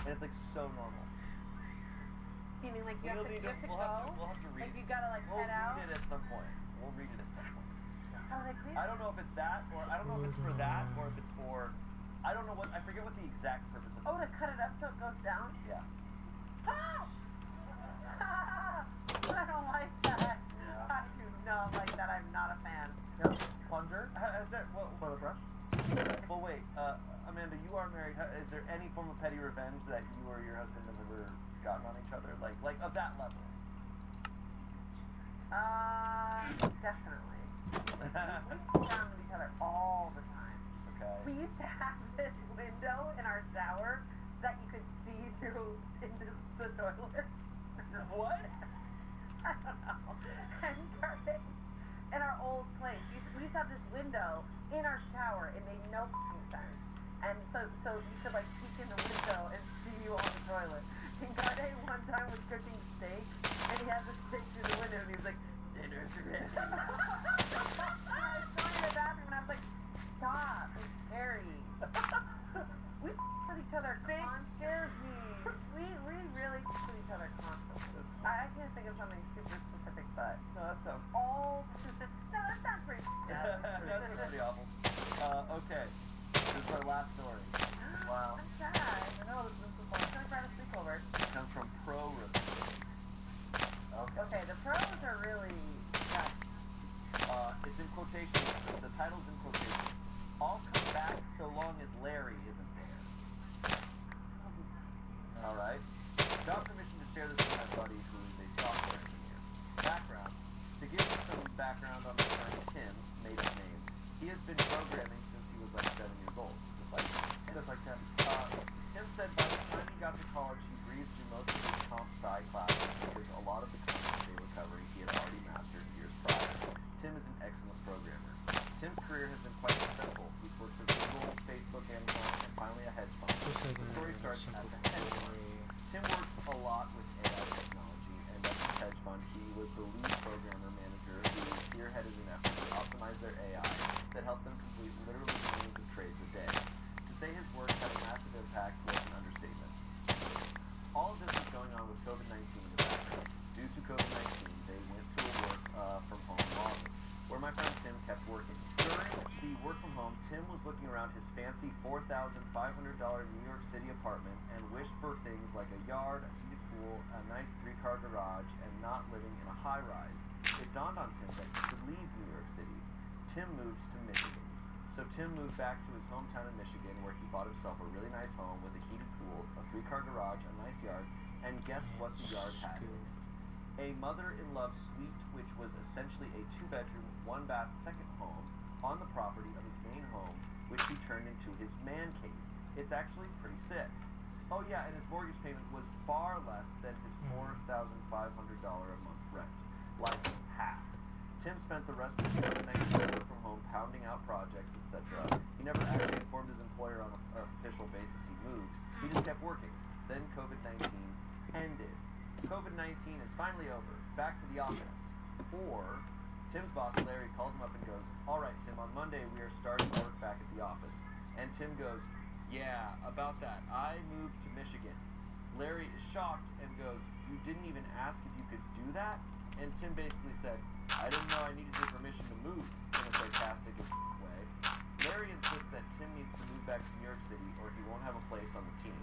And it's like so normal. Meaning like you have to go. We'll have to read Like it. you gotta like We'll head out. read it at some point. We'll read it at some point. Oh, like please. I don't know if it's that, or I don't know if it's for that, or if it's for, I don't know what, I forget what the exact purpose of Oh, to cut it up so it goes down. Yeah. Ah! I don't like that. Yeah. I do not like that. I'm not a fan. Yep. Plunger. Is there, well, For the brush. well wait, Amanda, you are married. Is there any form of petty revenge that you or your husband have ever gotten on each other? Like of that level? Definitely. We sit down with each other all the time. Okay. We used to have this window in our shower that you could see through into the toilet. What? I don't know. And Garnet, in our old place, we used to have this window in our shower. It made no f***ing sense. And so you could like peek in the window and see you on the toilet. And Garnet one time was cooking steak, and he had the steak through the window, and he was like, "Dinner's ready." I was going to the bathroom and I was like, stop, it's scary. We with each other Steak constantly. scares me. We really with each other constantly. I can't think of something super specific, but No, that sounds. no, that sounds pretty. That's pretty awful. Okay. This is our last story. Wow. I'm sad. I know, this has been so fun. I'm gonna try to sleepover. It comes from Pro Review. Okay. Okay, the pros are really. It's in quotation. The title's in quotation. I'll come back so long as Larry isn't there. Alright. Got permission to share this with my buddy who is a software engineer. Background. To give you some background on my friend Tim, made up name, he has been programming since he was like 7 years old. Just like Tim. Tim said by the time he got to college, he breezed through most of his comp sci classes because a lot of the concepts they were covering he had already mastered years prior. Tim is an excellent programmer. Tim's career has been quite successful. He's worked for Google, Facebook, Amazon, and finally a hedge fund. Just like The story a starts at simple the hedge fund. story. Tim works a lot with AI technology, and at this hedge fund, he was the lead programmer manager who spearheaded an effort to optimize their AI that helped them complete literally millions of trades a day. To say his work had a massive impact was an understatement. All of this was going on with COVID-19 in the background. Due to COVID-19, they went to a work from home model, where my friend Tim kept working. During the work from home, Tim was looking around his fancy $4,500 New York City apartment and wished for things like a yard, a heated pool, a nice 3-car garage, and not living in a high-rise. It dawned on Tim that he could leave New York City. Tim moved to Michigan. So Tim moved back to his hometown in Michigan, where he bought himself a really nice home with a heated pool, a 3-car garage, a nice yard, and guess what the yard had in it? A mother-in-love suite, which was essentially a 2-bedroom, 1-bath second home on the property of his main home, which he turned into his man cave. It's actually pretty sick. Oh yeah, and his mortgage payment was far less than his $4,500 a month rent, like half. Tim spent the rest of his COVID-19 work from home pounding out projects, etc. He never actually informed his employer on an official basis he moved. He just kept working. Then COVID-19 ended. COVID-19 is finally over. Back to the office. Or Tim's boss, Larry, calls him up and goes, "All right, Tim, on Monday we are starting work back at the office." And Tim goes, "Yeah, about that. I moved to Michigan." Larry is shocked and goes, "You didn't even ask if you could do that?" And Tim basically said, "I didn't know I needed your permission to move," in a sarcastic way. Larry insists that Tim needs to move back to New York City or he won't have a place on the team.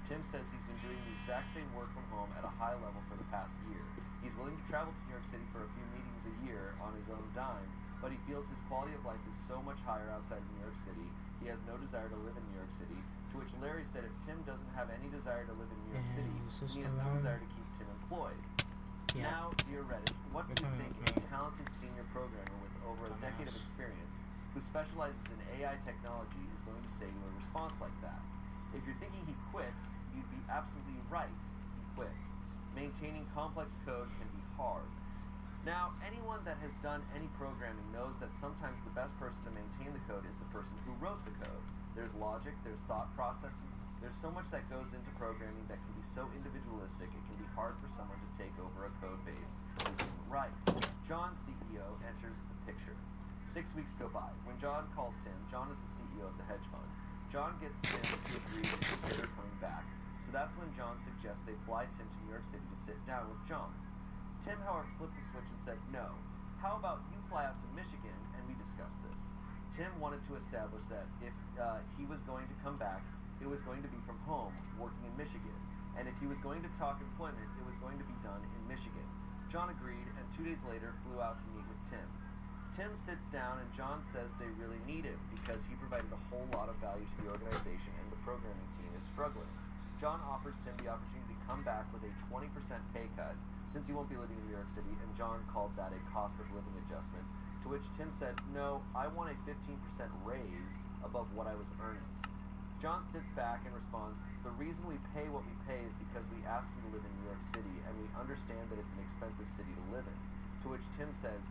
Tim says he's been doing the exact same work from home at a high level for the past year. He's willing to travel to New York City for a few meetings a year on his own dime, but he feels his quality of life is so much higher outside of New York City, he has no desire to live in New York City, to which Larry said if Tim doesn't have any desire to live in New York Yeah, City, he's just he has no alone. desire to keep Tim employed. Yeah. Now, dear Reddit, what do you You're think talking a about talented senior programmer with over a Dumbass. decade of experience who specializes in AI technology is going to say to a response like that? If you're thinking he quit, you'd be absolutely right. He quit. Maintaining complex code can be hard. Now, anyone that has done any programming knows that sometimes the best person to maintain the code is the person who wrote the code. There's logic, there's thought processes, there's so much that goes into programming that can be so individualistic it can be hard for someone to take over a code base who didn't write. John, CEO, enters the picture. 6 weeks go by. When John calls Tim, John is the CEO of the hedge fund. John gets Tim to agree to consider coming back, so that's when John suggests they fly Tim to New York City to sit down with John. Tim, however, flipped the switch and said, "No. How about you fly out to Michigan and we discuss this?" Tim wanted to establish that if he was going to come back, it was going to be from home, working in Michigan. And if he was going to talk employment, it was going to be done in Michigan. John agreed, and 2 days later flew out to meet with Tim. Tim sits down, and John says they really need him because he provided a whole lot of value to the organization, and the programming team is struggling. John offers Tim the opportunity to come back with a 20% pay cut, since he won't be living in New York City, and John called that a cost of living adjustment, to which Tim said, "No, I want a 15% raise above what I was earning." John sits back and responds, "The reason we pay what we pay is because we ask you to live in New York City, and we understand that it's an expensive city to live in." To which Tim says,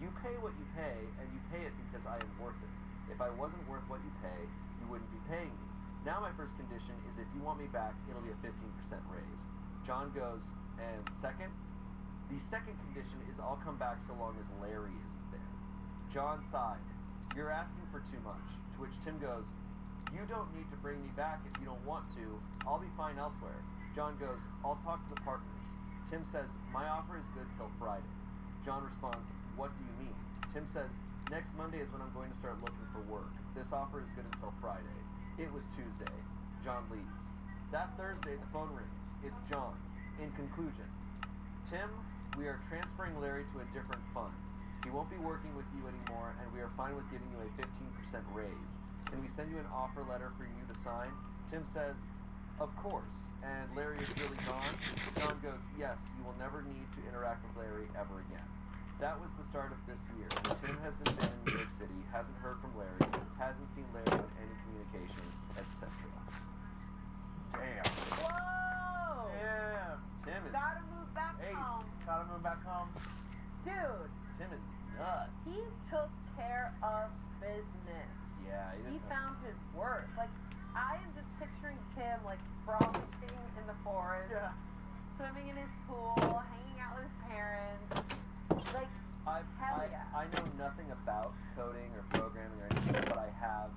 "You pay what you pay, and you pay it because I am worth it. If I wasn't worth what you pay, you wouldn't be paying me. Now my first condition is if you want me back, it'll be a 15% raise." John goes, and the second condition is I'll come back so long as Larry isn't there. John sighs. You're asking for too much. To which Tim goes, you don't need to bring me back if you don't want to. I'll be fine elsewhere. John goes, I'll talk to the partners. Tim says, my offer is good till Friday. John responds, what do you mean? Tim says, next Monday is when I'm going to start looking for work. This offer is good until Friday. It was Tuesday. John leaves. That Thursday, the phone rings. It's John. In conclusion, Tim, we are transferring Larry to a different fund. He won't be working with you anymore, and we are fine with giving you a 15% raise. Can we send you an offer letter for you to sign? Tim says, of course. And Larry is really gone? John goes, yes, you will never need to interact with Larry ever again. That was the start of this year. Tim hasn't been in New York City, hasn't heard from Larry, hasn't seen Larry in any communications, etc. Damn. Whoa! Damn. Tim is Gotta move back Hey, home. gotta move back home. Dude, Tim is nuts. he took care of business. Yeah, He found his worth. Like, I am just picturing Tim, like, frolicking in the forest, Yes. swimming in his pool, hanging out with his parents. Like, hell yeah. I know nothing about coding or programming or anything, but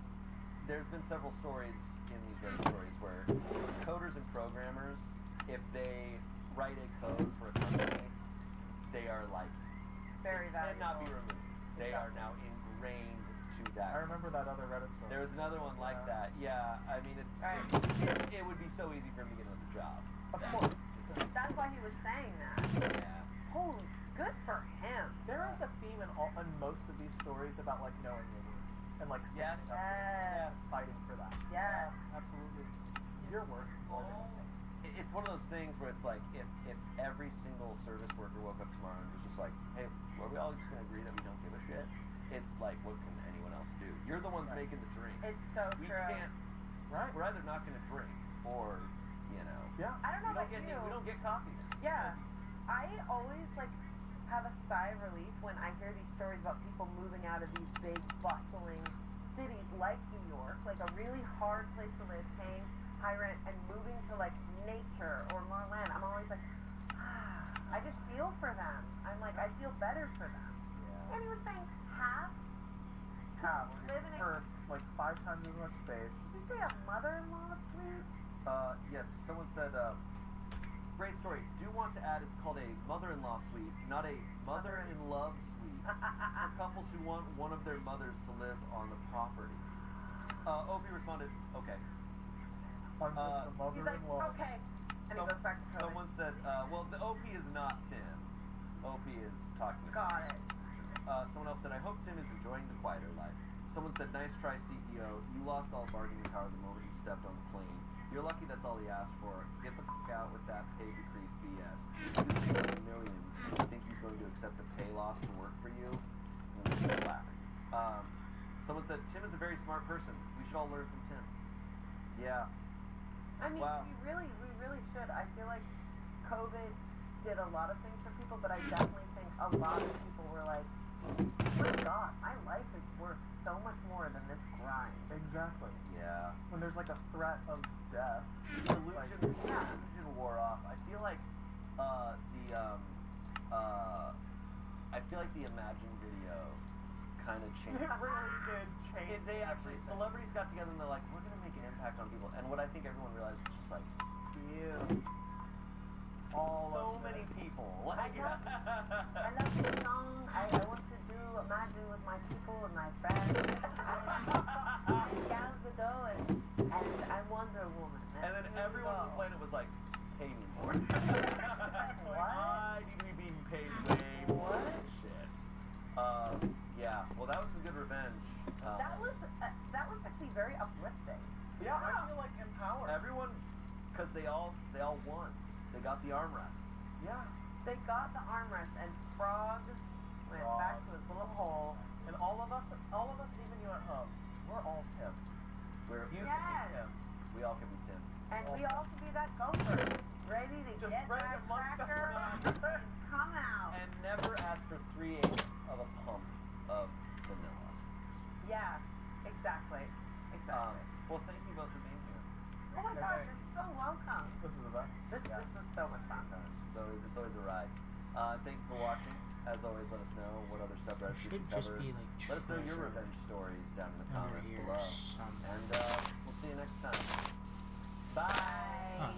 there's been several stories in these Reddit stories where coders and programmers, if they write a code for a company, they are like, Very it valuable. cannot be removed. They are now ingrained to that. I remember that other Reddit story. There was another one like Yeah. that. Yeah, I mean, Right. it would be so easy for him to get another job. Of That- course. That's why he was saying that. Yeah. Holy, good for him. There is a theme in most of these stories about like knowing your worth and like Yes. standing up Yes. and fighting for that. Yes. Absolutely. Your worth more than anything. It's one of those things where it's like if every single service worker woke up tomorrow and was just like, hey, are we all just gonna agree that we don't give a shit? It's like, what can anyone else do? You're the ones Right. making the drinks. It's so we true. can't. Right. We're either not gonna drink or, Yeah. I don't know we don't about get you. we don't get coffee. Yeah. I always like have a sigh of relief when I hear these stories about people moving out of these big bustling cities like New York, like a really hard place to live, paying high rent, and moving to like nature or more land. I'm always like, I just feel for them. I'm like, I feel better for them. Yeah. And he was saying half. Live in a- for like 5 times as much space. Did you say a mother-in-law suite? Yes. Someone said, great story. Do want to add, it's called a mother-in-law suite, not a mother-in-love suite. For couples who want one of their mothers to live on the property. Opie responded, okay. I'm just a He's mother-in-law. like, okay. And he goes back to coding. Someone said, well, the OP is not Tim. OP is talking about. Got it. Someone else said, I hope Tim is enjoying the quieter life. Someone said, nice try, CEO. You lost all bargaining power the moment you stepped on the plane. You're lucky that's all he asked for. Get the fuck out with that pay decrease BS. This man has millions, and you think he's going to accept a pay loss to work for you? And we just laughing. Someone said, Tim is a very smart person. We should all learn from Tim. Yeah. I mean, Wow. we really should. I feel like COVID did a lot of things for people, but I definitely think a lot of people were like, my God, my life is worth so much more than this grind. Exactly. Yeah. When there's like a threat of death. The illusion, Yeah. illusion wore off. I feel like the Imagine video kind of changed. It really did change. They actually, everything. celebrities got together and they're like, we're gonna make an impact on people. And what I think everyone realized is just like, Ew. All so of many this. people. Like, I love this song. I want to do Imagine with my people and my friends. I'm Gal Gadot and I'm Wonder Woman. and then here we everyone on the go. planet was like, pay me more. What? I need to be being paid way more What? than shit. Yeah. Well, that was some good revenge. That was actually very uplifting. Yeah, I feel like empowered. Everyone, because they all won. They got the armrest. Yeah. They got the armrest and Frog went back to his little hole. And all of us, even you at home, we're all Tim. You Yes. can be Tim. We all can be Tim. And we all can be that gopher, ready to Just get ready that to munch cracker down. and come out. And never ask for 3/8 of a pump of vanilla. Yeah, exactly. Exactly. Well, thank you both for being here. Oh my gosh, you're so welcome. This is the best. This was so much it's always a ride. Thank you for watching. As always, let us know what other subreddits we Should should just cover. be like Let us know your treasure revenge stories down in the under comments here below. somewhere. And we'll see you next time. Bye. Huh.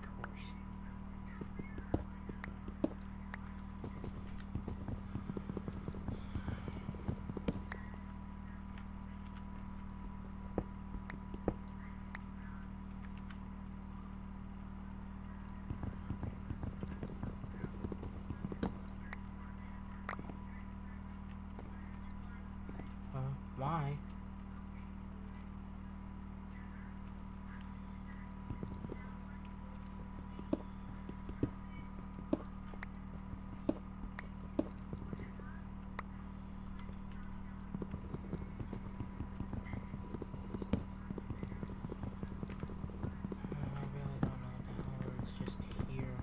Of course. Why? I really don't know what the hell is just here.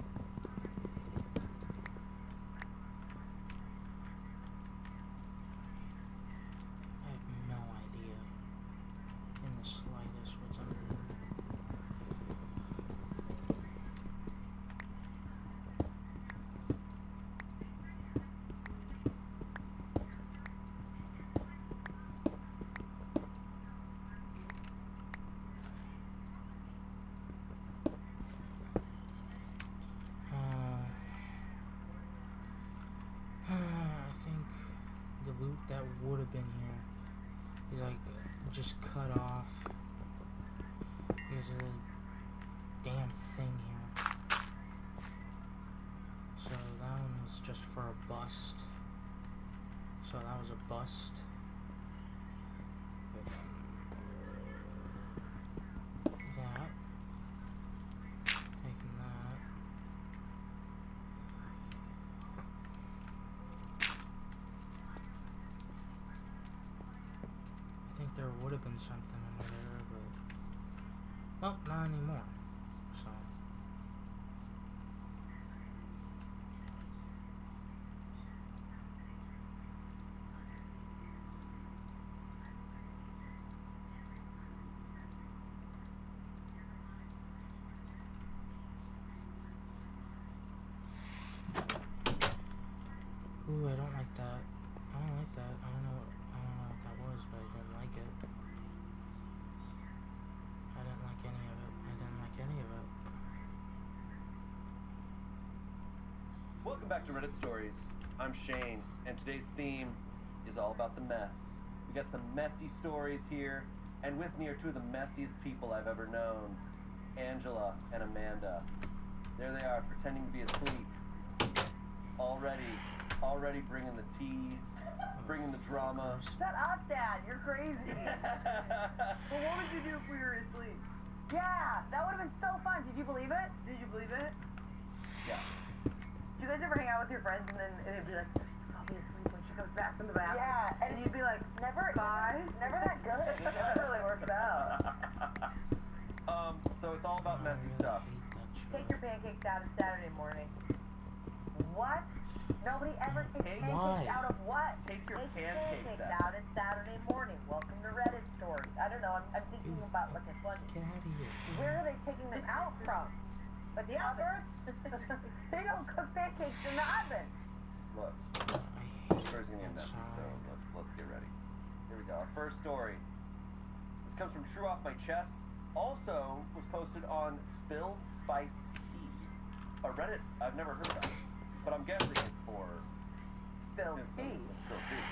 I have no idea in the slightest what's under here. I think the loot that would have been here is like just cut off. There's a damn thing here. So that one was just for a bust. So that was a bust. That. Taking that. I think there would have been something under there, but well, not anymore. So ooh, I don't like that. I don't like that. I don't know what that was, but I didn't like it. I didn't like any of it. I didn't like any of it. Welcome back to Reddit Stories. I'm Shane, and today's theme is all about the mess. We got some messy stories here, and with me are two of the messiest people I've ever known, Angela and Amanda. There they are, pretending to be asleep. Already bringing the tea, bringing the drama. Shut up, Dad. You're crazy. Well, what would you do if we were asleep? Yeah, that would have been so fun. Did you believe it? Did you believe it? Yeah. Do you guys ever hang out with your friends and then it'd be like, I'll be asleep when she comes back from the bathroom? Yeah, And you'd be like, never, guys? never that good. It never really works out. So it's all about messy stuff. Take your pancakes out on Saturday morning. What? Nobody ever takes pancakes Why? out of what? Take your Take pancakes out on Saturday morning. Welcome to Reddit stories. I don't know. I'm thinking about looking funny. Get out of here. Where are they taking them out from? But the oven. They don't cook pancakes in the oven. Look, I this story's gonna get messy, so let's get ready. Here we go. Our first story. This comes from True Off My Chest. Also was posted on Spilled Spiced Tea, a Reddit I've never heard about, but I'm guessing it's for Spilled tea. Spilled tea.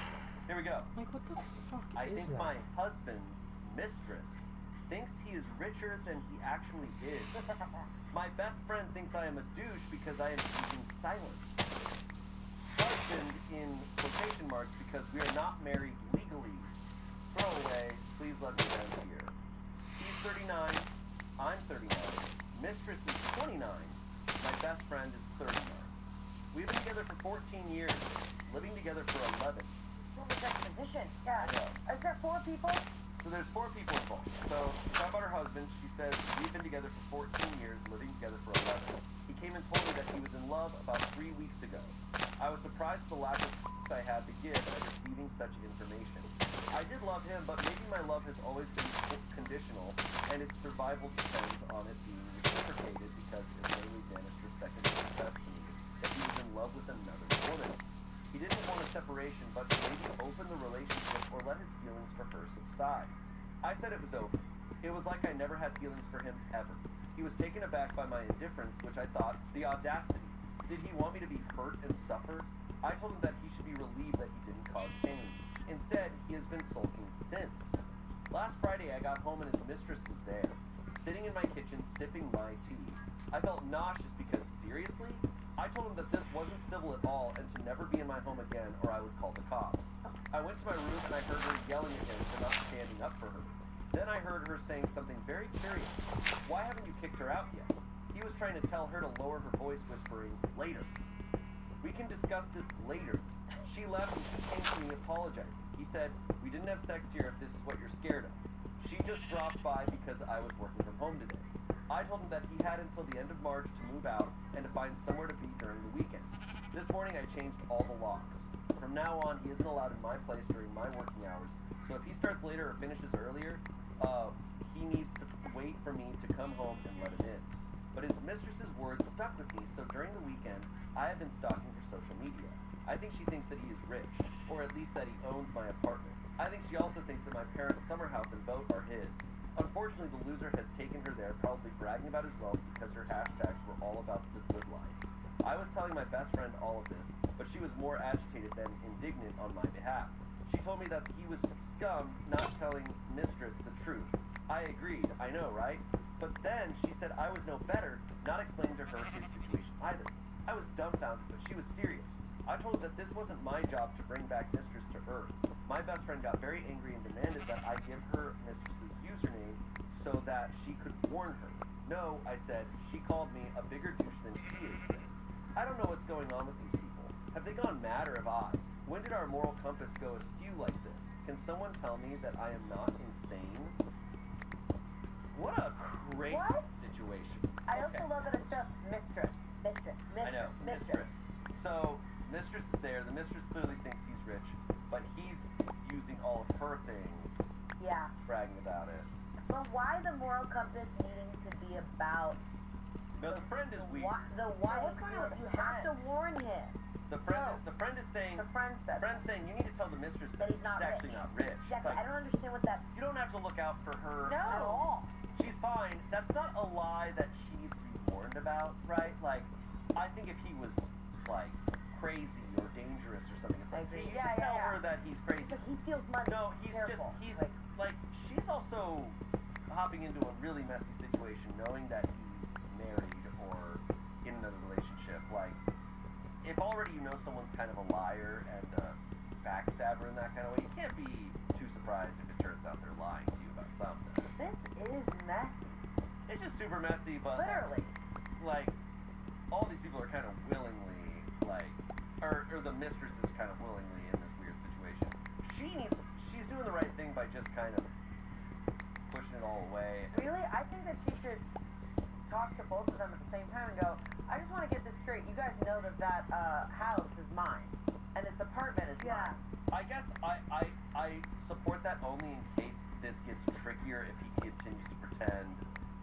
Here we go. Like, what the fuck I is think that? my husband's mistress thinks he is richer than he actually is. My best friend thinks I am a douche because I am keeping silent. Husband in quotation marks because we are not married legally. Throw away. Please let me vent here. He's 39. I'm 39. Mistress is 29. My best friend is 39. We've been together for 14 years, living together for 11. So much exposition. Yeah. I know. Is there 4 people? So there's 4 people involved. So she's talking about her husband. She says, we've been together for 14 years, living together for 11. He came and told me that he was in love about 3 weeks ago. I was surprised at the lack of I had to give at receiving such information. I did love him, but maybe my love has always been conditional, and its survival depends on it being reciprocated because it literally vanished the second he confessed to me that he was in love with another woman. He didn't want a separation, but to maybe open the relationship or let his feelings for her subside. I said it was over. It was like I never had feelings for him ever. He was taken aback by my indifference, which I thought, the audacity. Did he want me to be hurt and suffer? I told him that he should be relieved that he didn't cause pain. Instead, he has been sulking since. Last Friday, I got home and his mistress was there, sitting in my kitchen sipping my tea. I felt nauseous because, seriously? I told him that this wasn't civil at all and to never be in my home again or I would call the cops. I went to my room and I heard her yelling at him for not standing up for her. Then I heard her saying something very curious. Why haven't you kicked her out yet? He was trying to tell her to lower her voice, whispering, later. We can discuss this later. She left and he came to me apologizing. He said, we didn't have sex here if this is what you're scared of. She just dropped by because I was working from home today. I told him that he had until the end of March to move out and to find somewhere to be during the weekends. This morning I changed all the locks. From now on, he isn't allowed in my place during my working hours, so if he starts later or finishes earlier, he needs to wait for me to come home and let him in. But his mistress's words stuck with me, so during the weekend, I have been stalking her social media. I think she thinks that he is rich, or at least that he owns my apartment. I think she also thinks that my parents' summer house and boat are his. Unfortunately, the loser has taken her there, probably bragging about his wealth because her hashtags were all about the good life. I was telling my best friend all of this, but she was more agitated than indignant on my behalf. She told me that he was scum not telling mistress the truth. I agreed, I know, right? But then she said I was no better, not explaining to her his situation either. I was dumbfounded, but she was serious. I told her that this wasn't my job to bring back mistress to earth. My best friend got very angry and demanded that I give her mistress's username so that she could warn her. No, I said, she called me a bigger douche than he is then. I don't know what's going on with these people. Have they gone mad or have I? When did our moral compass go askew like this? Can someone tell me that I am not insane? What a crazy situation. I also love that it's just mistress. Mistress. I know, Mistress. So, mistress is there. The mistress clearly thinks he's rich, but he's using all of her things, Yeah. bragging about it. But why the moral compass needing to be about No, the friend is weird. why? What's going on? You have to warn him. The friend is saying, The friend said. friend's saying you need to tell the mistress That he's not actually rich. not rich. Yeah, It's 'cause like, I don't understand what that. you don't have to look out for her No. at all. She's fine. That's not a lie that she needs to be warned about, right? Like, I think if he was, like, crazy or dangerous or something, It's like, agree. you Yeah, should tell yeah. her that he's crazy. It's like he steals money. No, he's Careful. he's Like, like, she's also hopping into a really messy situation knowing that he's married or in another relationship. Like, if already you know someone's kind of a liar and a backstabber in that kind of way, you can't be too surprised if it turns out they're lying to you about something. this is messy. It's just super messy, but Literally. like all these people are kind of willingly like, or the mistress is kind of willingly in this weird situation. She's doing the right thing by just kind of pushing it all away. Really, I think that she should talk to both of them at the same time and go, I just want to get this straight. You guys know that house is mine, and this apartment is mine. I guess I support that only in case this gets trickier if he continues to pretend,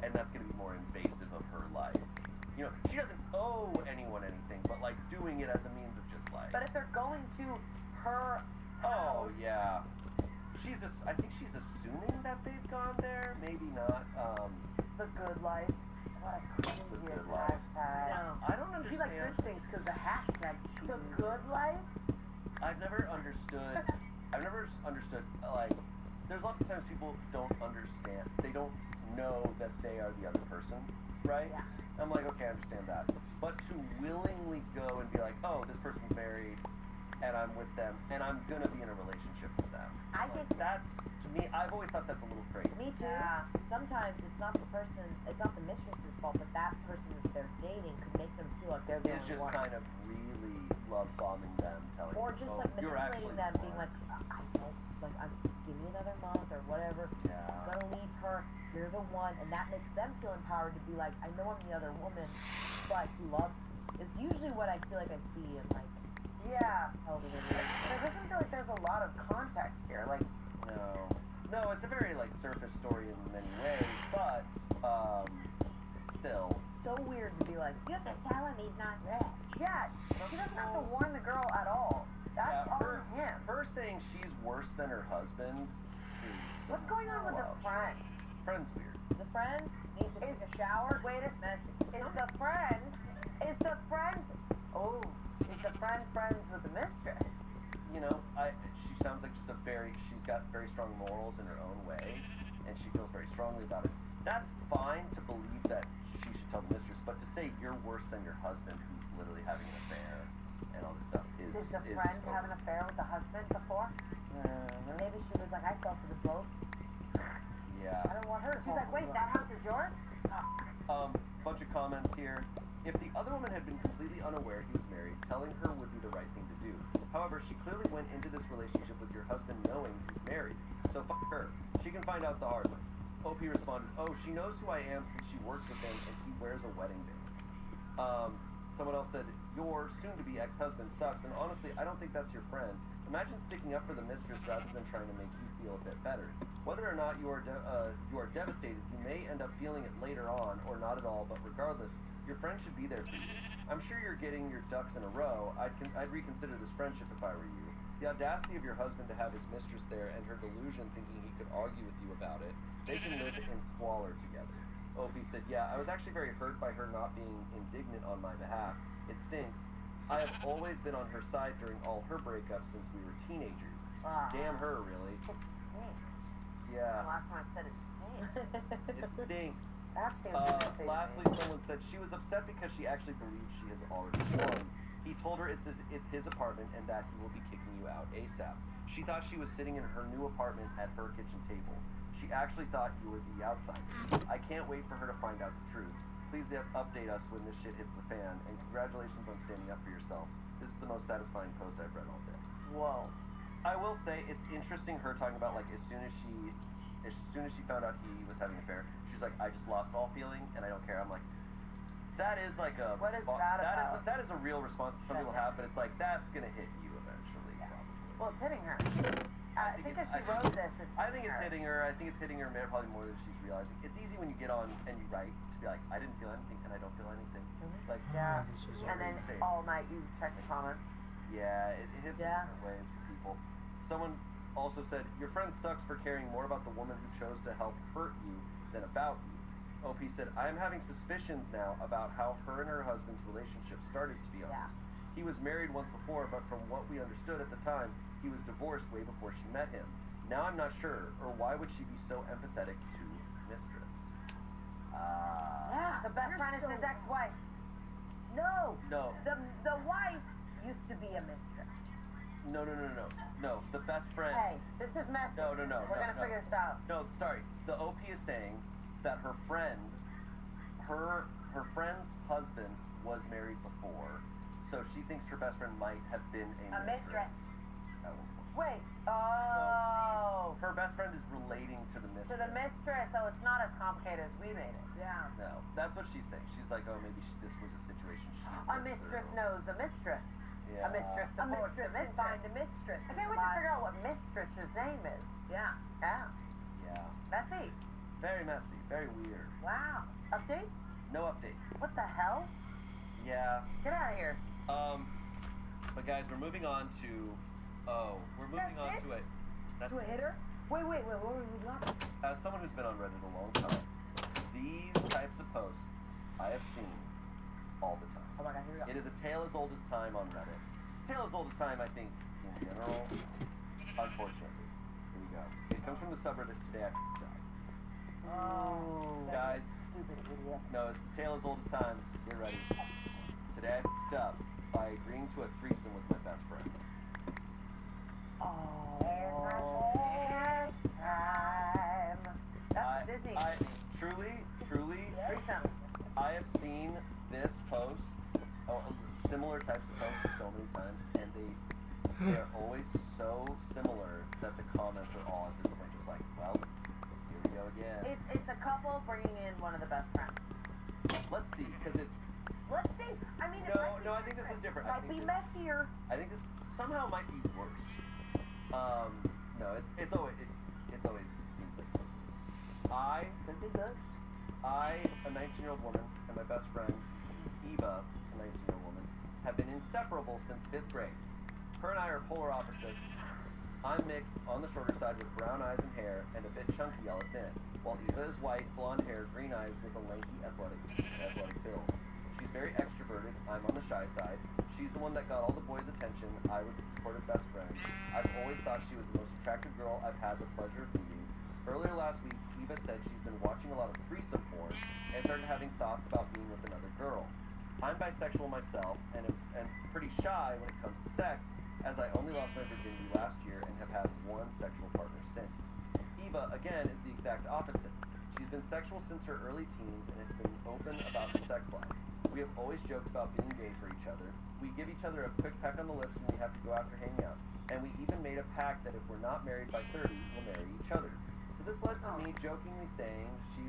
and that's going to be more invasive of her life. You know, she doesn't owe anyone anything, but like doing it as a means of just like. But if they're going to her Oh house, yeah, I think she's assuming that they've gone there. Maybe not. the good life. What a The crazy good is life. hashtag. No. I don't understand. She likes rich things because the hashtag she The uses. good life? I've never understood. Like, there's lots of times people don't understand. They don't know that they are the other person, right? Yeah. I'm like, okay, I understand that. But to willingly go and be like, oh, this person's married, and I'm with them, and I'm gonna be in a relationship with them. I Like, think- that's, to me, I've always thought that's a little crazy. Me too. Yeah. Sometimes it's not the person, it's not the mistress's fault, but that person that they're dating could make them feel like they're the It's only just one. kind of really love bombing them, telling Or them, just oh, like you're manipulating actually them, the being one. like, I don't, like, give me another month or whatever. Yeah. I'm gonna leave her. You're the one, and that makes them feel empowered to be like, I know I'm the other woman, but he loves me. Is usually what I feel like I see in like Yeah. television. It doesn't feel like there's a lot of context here. Like, No, it's a very like surface story in many ways, but still, So weird to be like, you have to tell him he's not rich. yeah, she doesn't have to warn the girl at all. That's on him. Her saying she's worse than her husband is What's going on with the well, friend? Friend's weird. The friend needs to take a shower. Wait a Messy. Is the friend friends with the mistress? You know, she sounds like she's got very strong morals in her own way, and she feels very strongly about it. That's fine to believe that she should tell the mistress, but to say you're worse than your husband who's literally having an affair and all this stuff Did is. the friend have an affair with the husband before? And maybe she was like, I fell for the boat. Yeah. I don't want her to She's fall like, for wait, the that house is yours? Bunch of comments here. If the other woman had been completely unaware he was married, telling her would be the right thing to do. However, she clearly went into this relationship with your husband knowing he's married. So fuck her. She can find out the hard way. OP responded, oh, she knows who I am since she works with him and he wears a wedding ring. Someone else said, your soon-to-be ex-husband sucks, and honestly, I don't think that's your friend. Imagine sticking up for the mistress rather than trying to make you feel a bit better. Whether or not you are devastated, you may end up feeling it later on, or not at all, but regardless, your friend should be there for you. I'm sure you're getting your ducks in a row. I'd reconsider this friendship if I were you. The audacity of your husband to have his mistress there and her delusion thinking he could argue with you about it. They can live in squalor together. Opie said, yeah, I was actually very hurt by her not being indignant on my behalf. It stinks. I have always been on her side during all her breakups since we were teenagers. Damn her, really. It stinks. The Yeah, last time I said it stinks. it stinks. That seems messy. Lastly, someone said she was upset because she actually believes she has already won. He told her it's his apartment and that he will be kicking you out ASAP. She thought she was sitting in her new apartment at her kitchen table. She actually thought you were the outsider. I can't wait for her to find out the truth. Please update us when this shit hits the fan, and congratulations on standing up for yourself. This is the most satisfying post I've read all day. Whoa. I will say it's interesting her talking about like as soon as she found out he was having an affair, she's like, I just lost all feeling and I don't care. I'm like, that is like a What is that about? that is a real response that some people have, but it's like that's gonna hit you eventually, probably. Well, it's hitting her. I think as she wrote this, it's I think it's her. hitting her. I think it's hitting her probably more than she's realizing. It's easy when you get on and you write to be like, I didn't feel anything and I don't feel anything. It's like, Yeah. This is And then insane. all night you check the comments. Yeah, it hits in Yeah. different ways for people. Someone also said, your friend sucks for caring more about the woman who chose to help hurt you than about you. OP said, I am having suspicions now about how her and her husband's relationship started, to be honest. He was married once before, but from what we understood at the time, he was divorced way before she met him. Now I'm not sure, or why would she be so empathetic to Mistress? The best You're friend is so his ex-wife. No. No. The wife used to be a mistress. No, the best friend. Hey, this is messy. No. We're gonna figure this out. No, sorry. The OP is saying that her friend, her friend's husband was married before, so she thinks her best friend might have been a mistress. At one point. Wait. Oh. Her best friend is relating to the To mistress. the mistress, so it's not as complicated as we made it. Yeah. No, that's what she's saying. She's like, oh, maybe this was a situation she A went mistress through. knows a mistress. Yeah. A mistress A supports mistress a can mistress. find a mistress. I can't wait to figure out what mistress's name is. Yeah. Yeah. Yeah. Messy. Very messy. Very weird. Wow. Update? No update. What the hell? Yeah. Get out of here. But guys, we're moving on to. Oh, we're moving That's on it? to it. That's To a hitter? Wait, what were we moving on to? As someone who's been on Reddit a long time, these types of posts I have seen all the time. Oh my god, here we go. It is a tale as old as time on Reddit. It's a tale as old as time, I think, in general. Unfortunately. Here we go. It comes from the subreddit Today I Died. Oh, Guys. Stupid idiot. No, it's a tale as old as time. Get ready. Today I f***ed up by agreeing to a threesome with my best friend. Last time. That's Disney. I truly, Threesomes. I have seen this post, similar types of posts so many times, and they're always so similar that the comments are all at this point just like, well, here we go again. It's a couple bringing in one of the best friends. Let's see, because it's, Let's see. I mean, it No, might be no, I think this is different. I Might think be this- messier. I think this somehow might be worse. No, it's always seems like close. Could be good. I, a 19-year-old woman, and my best friend, Eva, a 19-year-old woman, have been inseparable since 5th grade. Her and I are polar opposites. I'm mixed on the shorter side with brown eyes and hair and a bit chunky, I'll admit, while Eva is white, blonde hair, green eyes with a lanky, athletic build. She's very extroverted, I'm on the shy side. She's the one that got all the boys' attention, I was the supportive best friend. I've always thought she was the most attractive girl I've had the pleasure of meeting. Earlier last week, Eva said she's been watching a lot of threesome porn and started having thoughts about being with another girl. I'm bisexual myself and pretty shy when it comes to sex, as I only lost my virginity last year and have had one sexual partner since. Eva, again, is the exact opposite. She's been sexual since her early teens and has been open about her sex life. We have always joked about being gay for each other. We give each other a quick peck on the lips when we have to go after hanging out. And we even made a pact that if we're not married by 30, we'll marry each other. So this led to me jokingly saying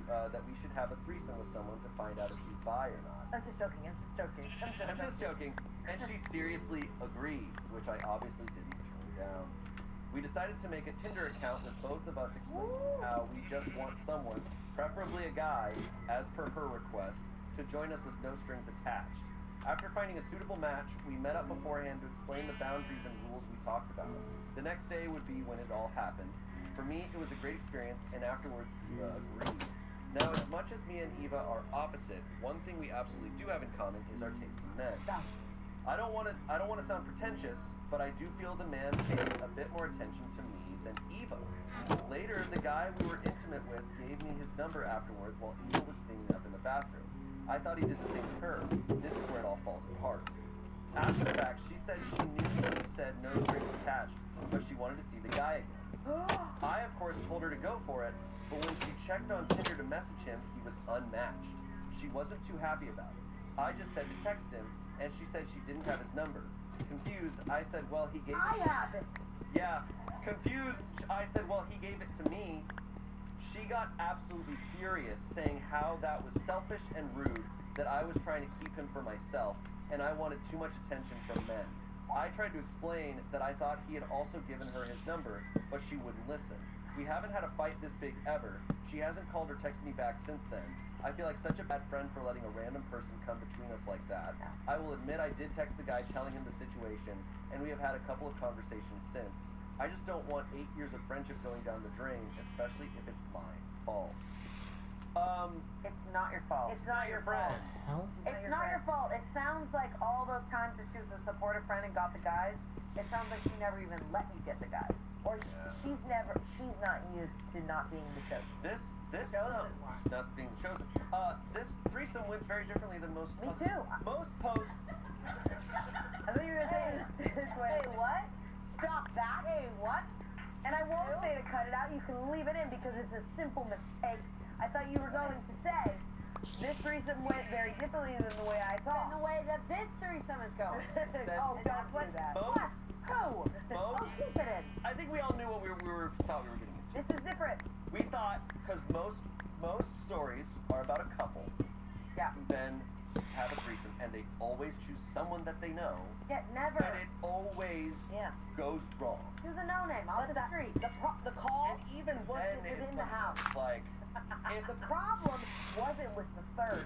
that we should have a threesome with someone to find out if she's bi or not. I'm just joking. I'm just joking. And she seriously agreed, which I obviously didn't turn down. We decided to make a Tinder account with both of us explaining how we just want someone, preferably a guy, as per her request, to join us with no strings attached. After finding a suitable match, we met up beforehand to explain the boundaries and rules we talked about. The next day would be when it all happened. For me, it was a great experience, and afterwards, Eva agreed. Now, as much as me and Eva are opposite, one thing we absolutely do have in common is our taste in men. I don't want to sound pretentious, but I do feel the man paid a bit more attention to me than Eva. Later, the guy we were intimate with gave me his number afterwards while Eva was cleaning up in the bathroom. I thought he did the same with her. This is where it all falls apart. After the fact, she said she knew she said no strings attached, but she wanted to see the guy again. I, of course, told her to go for it, but when she checked on Tinder to message him, he was unmatched. She wasn't too happy about it. I just said to text him, and she said she didn't have his number. Confused, I said, well, he gave it I have it. Yeah, confused, I said, well, he gave it to me. She got absolutely furious, saying how that was selfish and rude, that I was trying to keep him for myself, and I wanted too much attention from men. I tried to explain that I thought he had also given her his number, but she wouldn't listen. We haven't had a fight this big ever. She hasn't called or texted me back since then. I feel like such a bad friend for letting a random person come between us like that. I will admit I did text the guy telling him the situation, and we have had a couple of conversations since. I just don't want 8 years of friendship going down the drain, especially if it's my fault. It's not your fault. It's not your What fault. the hell? It's not your fault. It sounds like all those times that she was a supportive friend and got the guys, it sounds like she never even let you get the guys. Or she's not used to not being the chosen. This Chosen one. not being chosen. This threesome went very differently than most. Me too. Most posts. I thought you were gonna say this way. Hey, what? Stop that. Hey, what? And I won't say to cut it out. You can leave it in because it's a simple mistake. I thought you were going to say this threesome went very differently than the way I In thought. the way that this threesome is going. Oh, And don't that's do that. Both? What? Who? Both? Oh, keep it in. I think we all knew what we thought we were getting into. This is different. We thought because most stories are about a couple Yeah. who then have a threesome and they always choose someone that they know, Yeah, never. and it always Yeah. goes wrong. She was a no-name off But the street. the call And even was then, it's within the house. Like The it's problem wasn't with the third.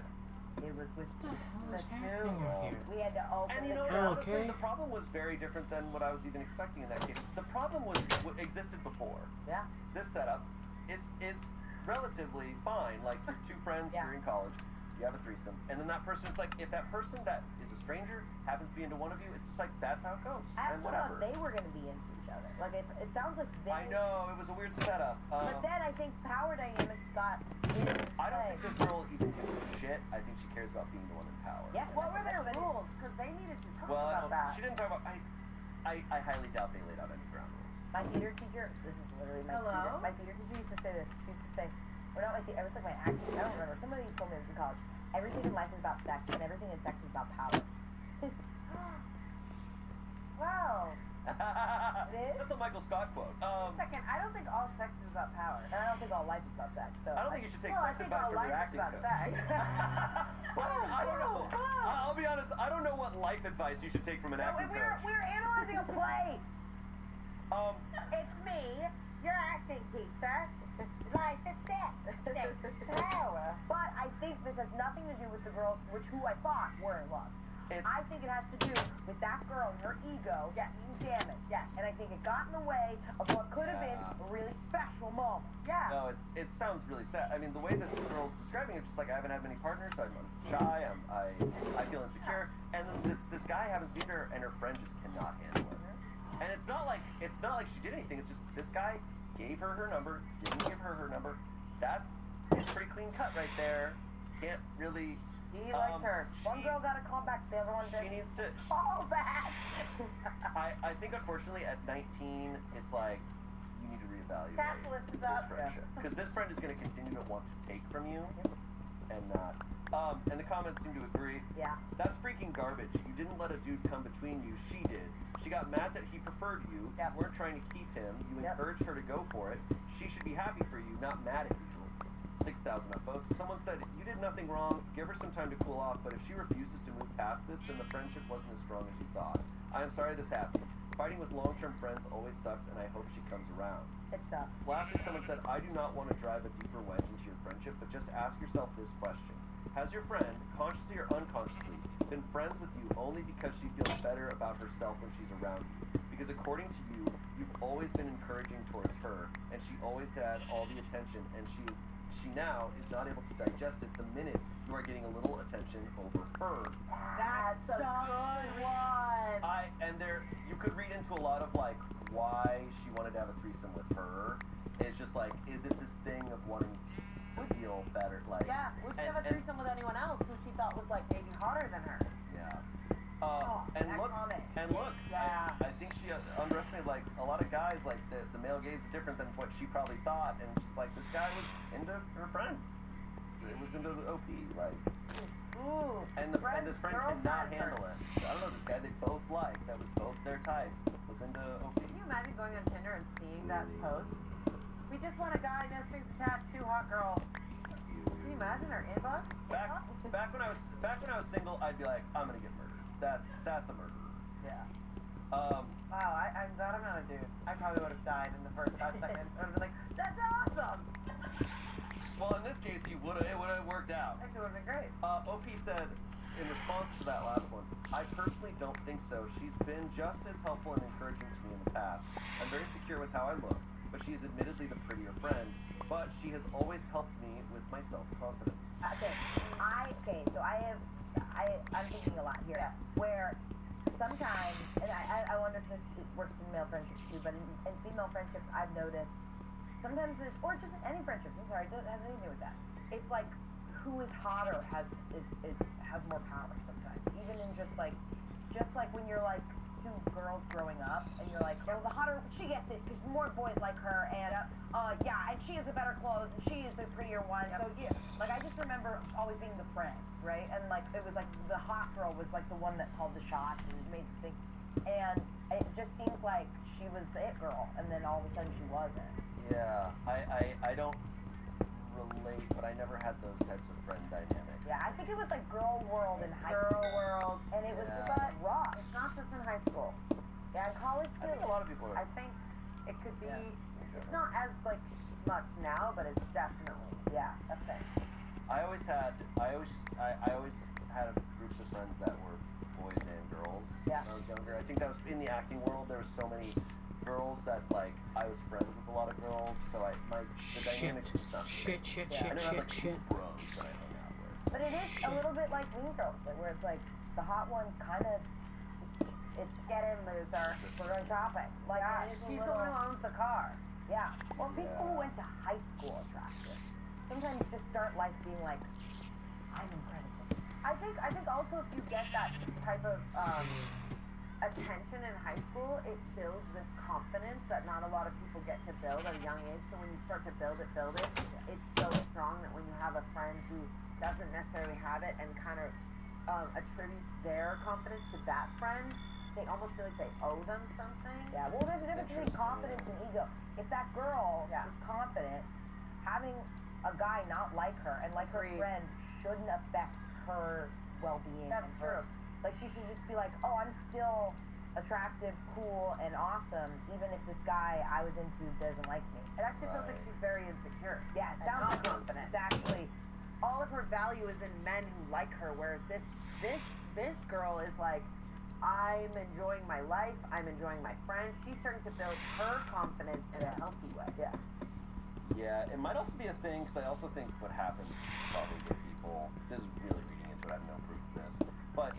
It was with What the hell the is two. happening right here? We had to open And you the know, door. honestly, Okay. the problem was very different than what I was even expecting in that case. The problem was what existed before. Yeah. This setup is relatively fine. Like you're two friends, Yeah. you're in college, you have a threesome, and then that person, it's like if that person that is a stranger happens to be into one of you, it's just like that's how it goes. I And also thought whatever. they were going to be into each other. Like it sounds like they. I know it was a weird setup. But then I think power dynamics got into I don't play. think this girl even gives a shit. I think she cares about being the one in power. Yes. What were their But- rules? Because they needed to talk Well, about that. she didn't talk about. I highly doubt they laid out any ground rules. My theater teacher, this is literally my Hello? theater. My theater teacher used to say this. She used to say, well, not my theater, it was like my acting. I don't remember. Somebody told me this in college. Everything in life is about sex, and everything in sex is about power. Wow. is? That's a Michael Scott quote. Second, I don't think all sex is about power. And I don't think all life is about sex. So I don't think you should take Well, I sex think advice all from your life is acting about coach. sex. Well, I don't know. Whoa. I'll be honest. I don't know what life advice you should take from an acting coach. we're analyzing a play. It's me, your acting teacher. Life is sex. Power. But I think this has nothing to do with the girls, who I thought were in love. It's- I think it has to do with that girl and her ego Yes. being damaged. Yes. And I think it got in the way of what could have been Yeah. a really special moment. Yeah. No, it sounds really sad. I mean, the way this girl's describing it, just like I haven't had many partners. I'm shy. I feel insecure. And then this guy happens to be her, and her friend just cannot handle it. And it's not like she did anything. It's just this guy gave her number, didn't give her number. It's pretty clean cut right there. Can't really. He liked her. One girl got a call back, the other one She didn't. needs to. Call back. I think unfortunately at 19, it's like you need to reevaluate Capitalist is this up. friendship because this friend is going to continue to want to take from you, and not. And the comments seem to agree. Yeah. That's freaking garbage. You didn't let a dude come between you. She did. She got mad that he preferred you. Yep. You weren't trying to keep him. You Yep. encouraged her to go for it. She should be happy for you, not mad at you. 6,000 upvotes. Someone said, you did nothing wrong. Give her some time to cool off, but if she refuses to move past this, then the friendship wasn't as strong as you thought. I am sorry this happened. Fighting with long-term friends always sucks, and I hope she comes around. It sucks. Lastly, someone said, I do not want to drive a deeper wedge into your friendship, but just ask yourself this question. Has your friend, consciously or unconsciously, been friends with you only because she feels better about herself when she's around you? Because according to you, you've always been encouraging towards her, and she always had all the attention, and she now is not able to digest it the minute you are getting a little attention over her. That's a good one. You could read into a lot of like why she wanted to have a threesome with her. It's just like, is it this thing of wanting to feel better? Like, Yeah. Would she have a threesome with anyone else who she thought was like maybe hotter than her? Yeah. that Look, comment. and look, Yeah. I think she underestimated like a lot of guys. Like the male gaze is different than what she probably thought, and she's like, this guy was into her friend. It was into the OP, like, Ooh. and this friend cannot handle it. I don't know, this guy they both liked, that was both their type, was into OP. Can you imagine going on Tinder and seeing that post? We just want a guy, no strings attached, 2 hot girls. Can you imagine their inbox? Back when I was single, I'd be like, I'm gonna get murdered. That's a murderer. Yeah. Um, Wow, I'm glad I'm not a dude. I probably would have died in the first 5 seconds. I would have been like, that's awesome! well, in this case, it would have worked out. Actually, would have been great. OP said, in response to that last one, I personally don't think so. She's been just as helpful and encouraging to me in the past. I'm very secure with how I look, but she is admittedly the prettier friend. but she has always helped me with my self-confidence. So I'm thinking a lot here. Yes. Where sometimes, and I wonder if this works in male friendships too, but in female friendships, I've noticed sometimes there's, or just any friendships. I'm sorry, it has anything to do with that. It's like who is hotter has more power sometimes. Even in just like when you're like two girls growing up, and you're like, oh, the hotter, she gets it because more boys like her, and and she has the better clothes, and she is the prettier one. So yeah, like I just remember always being the friend, right? And like it was like the hot girl was like the one that called the shots and made the thing, and it just seems like she was the it girl, and then all of a sudden she wasn't. Yeah, I don't relate, but I never had those types of friend dynamics. Yeah, I think it was like Girl World in high Girl school. World. And it was just Yeah. like rough. It's not just in high school. Yeah, in college I too. think a lot of people are. I think it could be. Yeah. It's not as like much now, but it's definitely. Yeah, that's it. I always had groups of friends that were boys and girls Yeah. when I was younger. I think that was in the acting world. There was so many girls that like I was friends with a lot of girls, so the dynamics was not Shit. I never had like two bros that I hung out with. But it is a little bit like Mean Girls, like, where it's like the hot one kind of, it's Get in, loser. we're going shopping. Like, Yeah, it is a she's the little, one who owns the car. yeah. Or people Yeah. who went to high school attractive. Sometimes just start life being like, I'm incredible. I think also if you get that type of attention in high school, it builds this confidence that not a lot of people get to build at a young age. So when you start to build it, it's so strong that when you have a friend who doesn't necessarily have it and kind of attributes their confidence to that friend, they almost feel like they owe them something. Yeah, well, there's a difference between Interesting, confidence and ego. If that girl Yeah. is confident, having a guy not like her and like her Agreed. friend shouldn't affect her well-being. That's and her, true. Like, she should just be like, oh, I'm still attractive, cool, and awesome, even if this guy I was into doesn't like me. It actually feels like Right. she's very insecure. Yeah, it and sounds not like confident. it's actually, All of her value is in men who like her, whereas this girl is like, I'm enjoying my life, I'm enjoying my friends. She's starting to build her confidence in a healthy way. yeah. Yeah, it might also be a thing because I also think what happens probably with people. This is really reading into it. I have no proof of this, but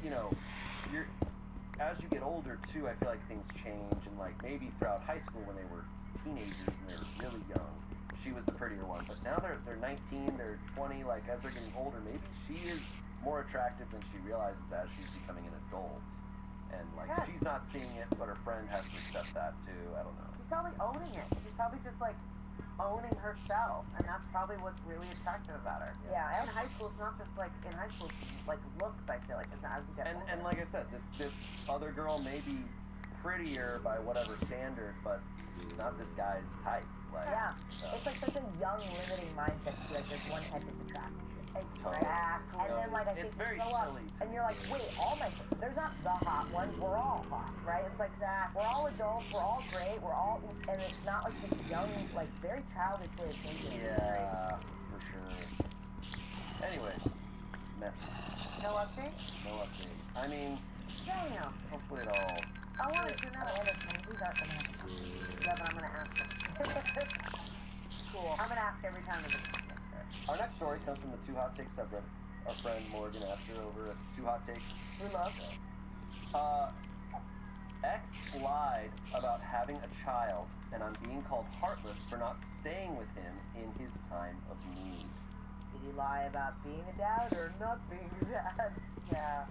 as you get older too, I feel like things change, and like maybe throughout high school when they were teenagers and they were really young, she was the prettier one. But now they're 19, they're 20. Like as they're getting older, maybe she is more attractive than she realizes as she's becoming an adult. And like Yes. she's not seeing it, but her friend has to accept that too. I don't know. She's probably owning it. She's probably just like owning herself, and that's probably what's really attractive about her. Yeah, In high school, it's not just like in high school, it's like looks. I feel like it's as you get older. And like I said, this other girl may be prettier by whatever standard, but she's not this guy's type. Like, Yeah. so. It's like such a young, limiting mindset to be like, there's one type of attraction. Exactly. And then, like, I think It's very you grow up, silly to and you're like, wait, all my friends, there's not the hot one, we're all hot, right? It's like that, we're all adults, we're all great, and it's not like this young, like, very childish way of thinking. Yeah, for sure. Anyways, messy. No update? No update. I mean, Daniel. hopefully it all. I wanted to I know. wonder if some of these aren't gonna happen. Yeah, but I'm gonna ask him. Cool. I'm gonna ask every time we get Our next story comes from the Two Hot Takes subreddit. Our friend Morgan asked her over at Two Hot Takes. We love it. X lied about having a child, and I'm being called heartless for not staying with him in his time of need. Did he lie about being a dad or not being a dad? Yeah.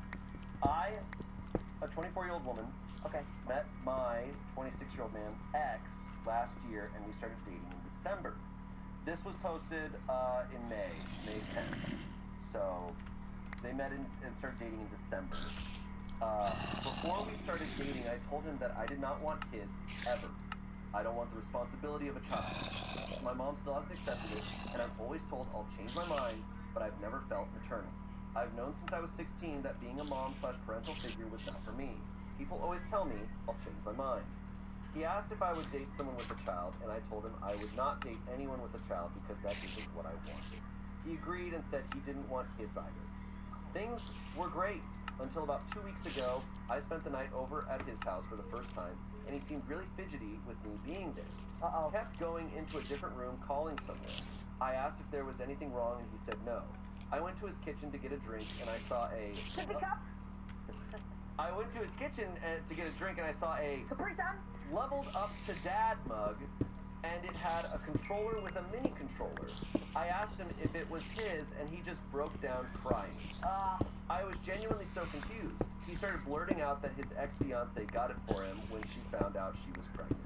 I, a 24-year-old woman, Okay. met my 26-year-old man, X, last year, and we started dating in December. This was posted in May 10th. So they met and started dating in December. Before we started dating, I told him that I did not want kids, ever. I don't want the responsibility of a child. My mom still hasn't accepted it, and I'm always told I'll change my mind, but I've never felt maternal. I've known since I was 16 that being a mom/parental figure was not for me. People always tell me I'll change my mind. He asked if I would date someone with a child, and I told him I would not date anyone with a child because that isn't what I wanted. He agreed and said he didn't want kids either. Things were great until about 2 weeks ago. I spent the night over at his house for the first time, and he seemed really fidgety with me being there. Uh-oh. Kept going into a different room calling someone. I asked if there was anything wrong and he said no. I went to his kitchen to get a drink and I saw a... Sippy cup? I went to his kitchen to get a drink and I saw a Capri Sun? leveled up to dad mug, and it had a controller with a mini controller. I asked him if it was his and he just broke down crying. I was genuinely so confused. He started blurting out that his ex-fiance got it for him when she found out she was pregnant.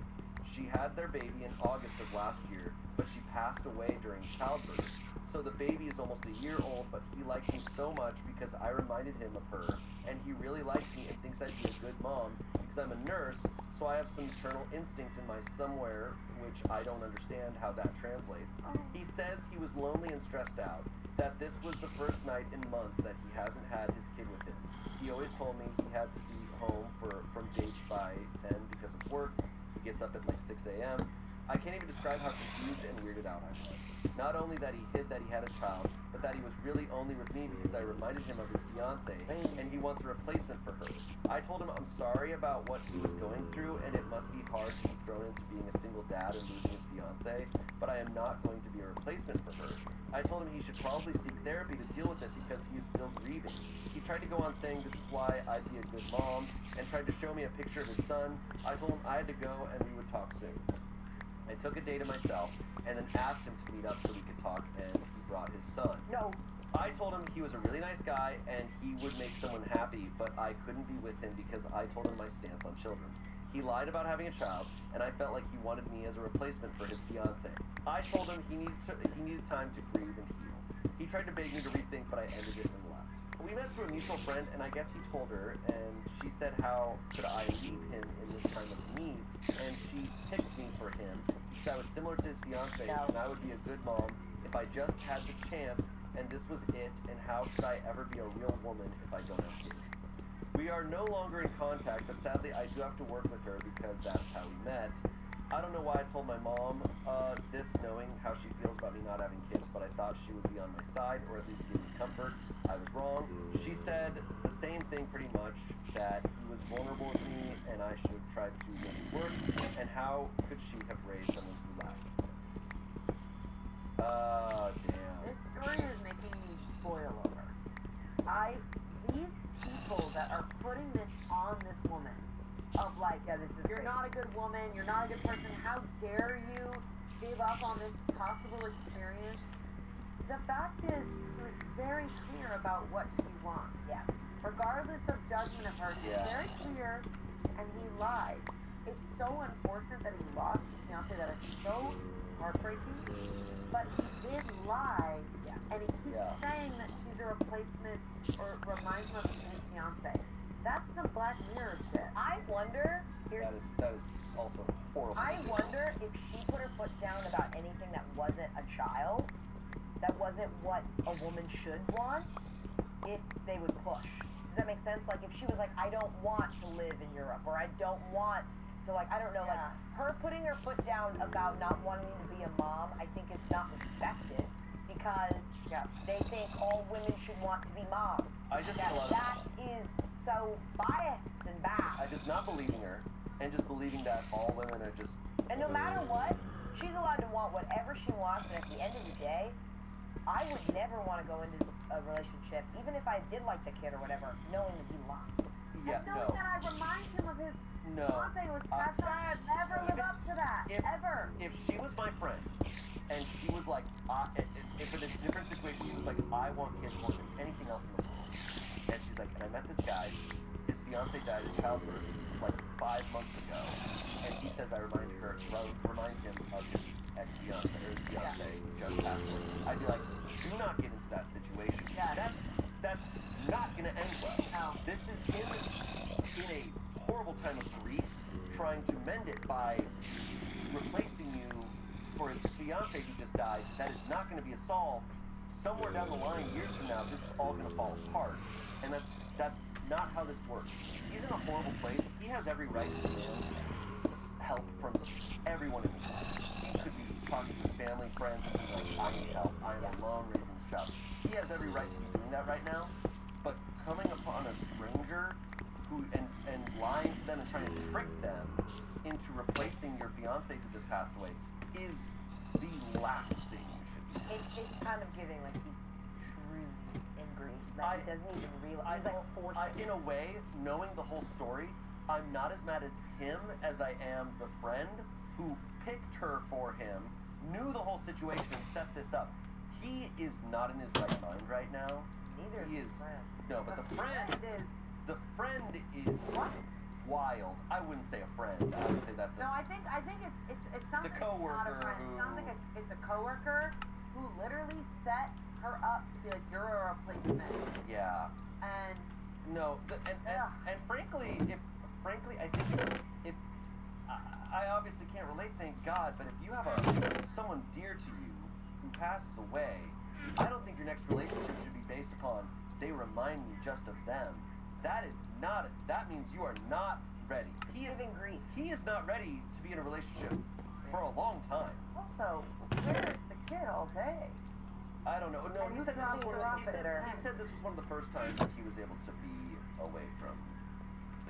She had their baby in August of last year, but she passed away during childbirth. So the baby is almost a year old, but he likes me so much because I reminded him of her, and he really likes me and thinks I'd be a good mom because I'm a nurse, so I have some maternal instinct in my somewhere, which I don't understand how that translates. He says he was lonely and stressed out, that this was the first night in months that he hasn't had his kid with him. He always told me he had to be home from dates by 10 because of work. He gets up at like 6 a.m. I can't even describe how confused and weirded out I was. Not only that he hid that he had a child, but that he was really only with me because I reminded him of his fiance, and he wants a replacement for her. I told him I'm sorry about what he was going through, and it must be hard to be thrown into being a single dad and losing his fiance, but I am not going to be a replacement for her. I told him he should probably seek therapy to deal with it because he is still grieving. He tried to go on saying this is why I'd be a good mom, and tried to show me a picture of his son. I told him I had to go and we would talk soon. I took a day to myself and then asked him to meet up so we could talk, and he brought his son. No. I told him he was a really nice guy and he would make someone happy, but I couldn't be with him because I told him my stance on children. He lied about having a child, and I felt like he wanted me as a replacement for his fiance. I told him he needed time to grieve and heal. He tried to beg me to rethink, but I ended it and left. We met through a mutual friend, and I guess he told her, and she said how could I leave him in this time of need, and she picked me for him because I was similar to his fiance, and I would be a good mom if I just had the chance, and this was it, and how could I ever be a real woman if I don't have kids? We are no longer in contact, but sadly I do have to work with her because that's how we met. I don't know why I told my mom this, knowing how she feels about me not having kids, but I thought she would be on my side, or at least give me comfort. I was wrong. She said the same thing pretty much, that he was vulnerable with me and I should try to make it work, and how could she have raised someone who lacked? Damn. This story is making me boil over. These people that are putting this on this woman, of like, Yeah, this is you're great. not a good woman, you're not a good person, how dare you give up on this possible experience? The fact is, she was very clear about what she wants. Yeah. Regardless of judgment of her, she's Yeah. very clear, and he lied. It's so unfortunate that he lost his fiance. That is so heartbreaking. But he did lie, and he keeps saying that she's a replacement or reminds him of his fiance. That's some Black Mirror shit. I wonder, here's, That is also horrible. I wonder if she put her foot down about anything that wasn't a child, that wasn't what a woman should want, if they would push. Does that make sense? Like if she was like, I don't want to live in Europe, or I don't want to, like, I don't know, like her putting her foot down about not wanting to be a mom, I think is not respected, because they think all women should want to be moms. I just feel out of- That is so biased and bad. I just not believing her, and just believing that all women are just... And no matter what, she's allowed to want whatever she wants, and at the end of the day, I would never want to go into a relationship, even if I did like the kid or whatever, knowing that he lied. Yeah, And knowing no. that I remind him of his No. fiance who was passed away, never live up to that. Ever. If she was my friend, and she was like, if in a different situation, she was like, I want kids more than anything else in the world. And she's like, and I met this guy, his fiance died in childbirth like 5 months ago, and he says I remind him of his ex-fiance, or his fiance just passed away. I'd be like, do not get into that situation. That's not gonna end well. No. This is him in a horrible time of grief, trying to mend it by replacing you for his fiance who just died. That is not going to be a solve. Somewhere down the line, years from now, this is all going to fall apart, and that's not how this works. He's in a horrible place. He has every right to demand help from everyone in his life. He could be talking to his family, friends, and being like, I need help. I am alone raising this child. He has every right to be doing that right now, but coming upon a stranger who and lying to them and trying to trick them into replacing your fiance who just passed away, kind of giving like he's really angry that he doesn't even realize. He's like forcing. in a way, knowing the whole story, I'm not as mad at him as I am the friend who picked her for him, knew the whole situation and set this up. He is not in his right mind right now. Neither He is is his friend. no, but the friend is is what? wild. I wouldn't say a friend. I would say that's No, I think it sounds It's a like coworker it's not a friend. who- It sounds like it's a coworker who literally set her up to be like, you're a replacement. yeah. And No, Ugh. and frankly, I think if I obviously can't relate, thank God, but if you have someone dear to you who passes away, I don't think your next relationship should be based upon they remind you just of them. That means you are not ready. He is Giving grief. He is not ready to be in a relationship for a long time. also, where's the kid all day? I don't know. No, And he who said this drops was her one off of the, at her? he said this was one of the first times that he was able to be away from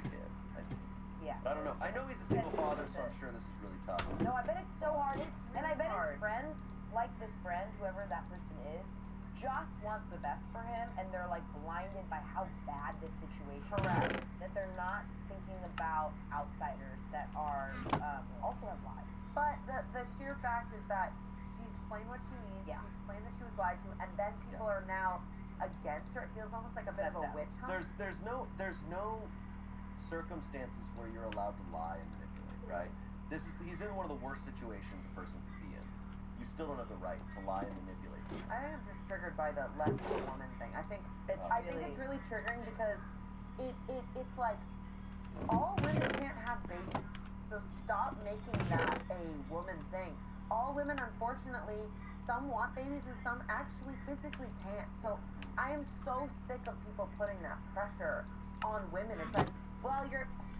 the kid. I think. Yeah. But I don't know. I know he's a single father, so I'm sure this is really tough. No, I bet it's so hard. And I bet hard. his friends, like this friend, whoever that person is, just wants the best for him, and they're like blinded by how bad this situation Correct. is. That they're not thinking about outsiders that are also have lives. But the sheer fact is that she explained what she needs. Yeah. She explained that she was lied to, and then people are now against her. It feels almost like a bit of a Messed up. witch hunt. There's no circumstances where you're allowed to lie and manipulate, right? He's in one of the worst situations a person could be in. You still don't have the right to lie and manipulate someone. I think I'm just triggered by the less of a woman thing. I think it's really triggering because it's like all women can't have babies. So stop making that a woman thing. All women, unfortunately, some want babies and some actually physically can't. So I am so sick of people putting that pressure on women. It's like, well,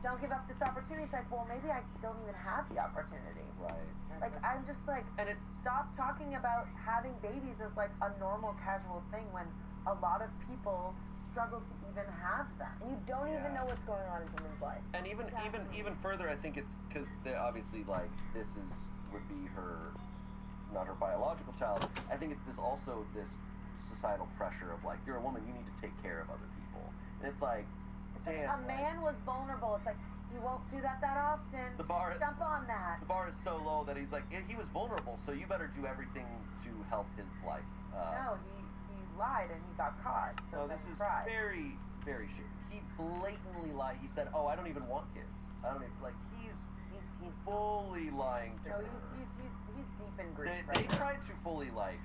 don't give up this opportunity. It's like, well, maybe I don't even have the opportunity. Right. Like, I'm just like, And it's stop talking about having babies as like a normal, casual thing when a lot of people struggle to even have them. And you don't even Yeah. know what's going on in someone's life. And even further, I think it's because obviously like this would be her, not her biological child. I think it's this societal pressure of like, you're a woman, you need to take care of other people, and it's like, It's like damn, a man was vulnerable. It's like, he won't do that often. The bar Jump on that. is so low that he's like, he was vulnerable, so you better do everything to help his life. No, he lied and he got caught. So No, then this he is cried. very, very shitty. He blatantly lied. He said, "Oh, I don't even want kids. I don't even like." He's fully lying to No, her. he's deep in grief. They right now. tried to fully like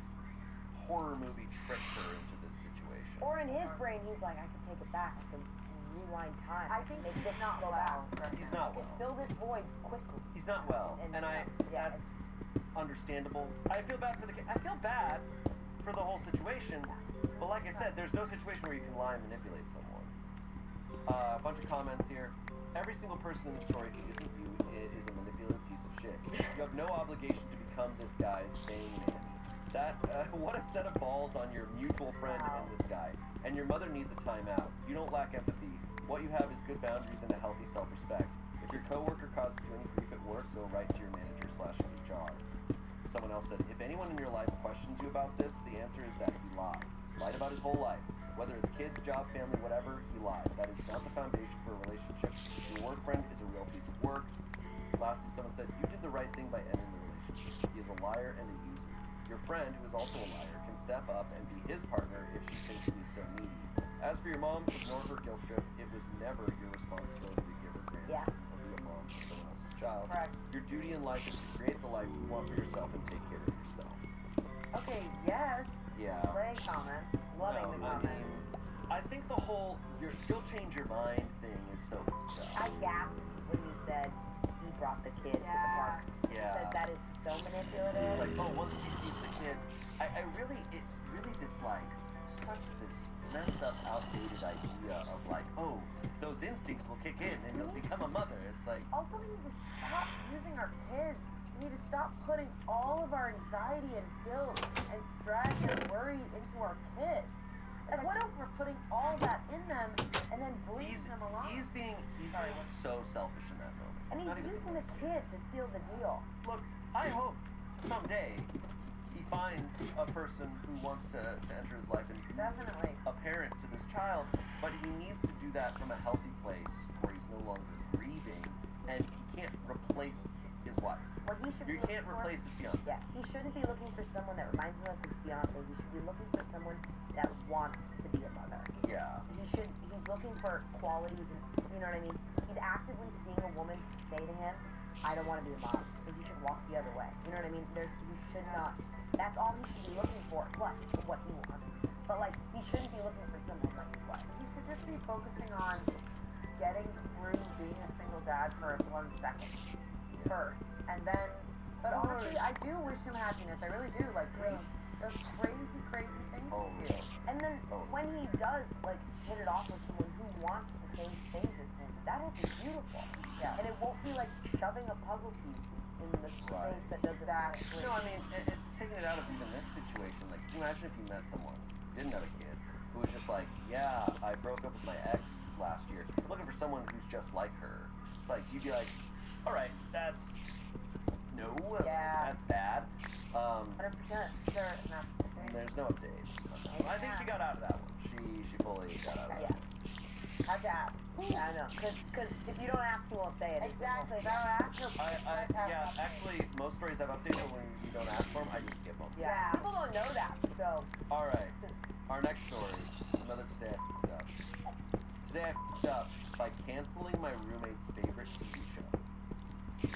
horror movie trick her into this situation. Or in his brain, he's like, I can take it back. I can rewind time. I think make he's this not go well. back. Right He's now. not well. Fill this void quickly. He's not well, and yeah, that's understandable. I feel bad for the kid. I feel bad for the whole situation, but like I said, there's no situation where you can lie and manipulate someone. A bunch of comments here. Every single person in the story who isn't you is a manipulative piece of shit. You have no obligation to become this guy's main man. What a set of balls on your mutual friend and this guy. And your mother needs a timeout. You don't lack empathy. What you have is good boundaries and a healthy self-respect. If your coworker causes you any grief at work, go right to your manager/HR. Someone else said, if anyone in your life questions you about this, the answer is that he lied. Lied about his whole life. Whether it's kids, job, family, whatever, he lied. That is not the foundation for a relationship. Your work friend is a real piece of work. Lastly, someone said, you did the right thing by ending the relationship. He is a liar and a user. Your friend, who is also a liar, can step up and be his partner if she thinks he's so needy. As for your mom, ignore her guilt trip. It was never your responsibility to give her granted or be a mom for someone else's child. Correct. Your duty in life is to create the life you want for yourself and take care of yourself. Okay, yes. Yeah. Slay comments. Loving the No, I comments. mean, I think the whole you'll change your mind thing is so fucked up. I gasped when you said he brought the kid to the park. Yeah. Because that is so manipulative. Like, oh, once she sees the kid, it's really this like such this messed up, outdated idea of like, oh, those instincts will kick in and you'll become a mother. It's like, Also, we need to stop using our kids. We need to stop putting all of our anxiety and guilt and stress and worry into our kids. Like, what if we're putting all that in them and then bringing them along? he's being so selfish in that moment. And It's he's not even- using the kid to seal the deal. Look, I hope someday he finds a person who wants to enter his life and be Definitely. a parent to this child, but he needs to do that from a healthy place where he's no longer grieving, and he can't replace his wife. What he should You be can't looking for, replace his fiance. yeah, he shouldn't be looking for someone that reminds him of his fiance. He should be looking for someone that wants to be a mother. Yeah. He's looking for qualities, and you know what I mean? He's actively seeing a woman say to him, I don't want to be a mom, so he should walk the other way. You know what I mean? He should not, that's all he should be looking for, plus what he wants. But like, he shouldn't be looking for someone like his wife. You should just be focusing on getting through being a single dad for 1 second first, and then. But honestly, I do wish him happiness. I really do. Like, grief does crazy, crazy things to you. And then when he does like hit it off with someone who wants the same things as him, that'll be beautiful. Yeah. And it won't be like shoving a puzzle piece in the space that doesn't actually. No, I mean, taking it out of even this situation, like, can you imagine if you met someone who didn't have a kid, who was just like, yeah, I broke up with my ex last year, looking for someone who's just like her. It's like, you'd be like, all right, that's, no, Yeah. that's bad. 100%. Sure. No. And there's no update. I think she got out of that one. She fully got out of that. Yeah. Have to ask. Yeah, I know. Because if you don't ask, you won't say it. Exactly. If I don't ask her, Yeah, actually, most stories have updates, but when you don't ask for them, I just skip them. Yeah. People don't know that. So. All right, our next story, another Today I F***ed Up. Today I f***ed up by canceling my roommate's favorite TV show.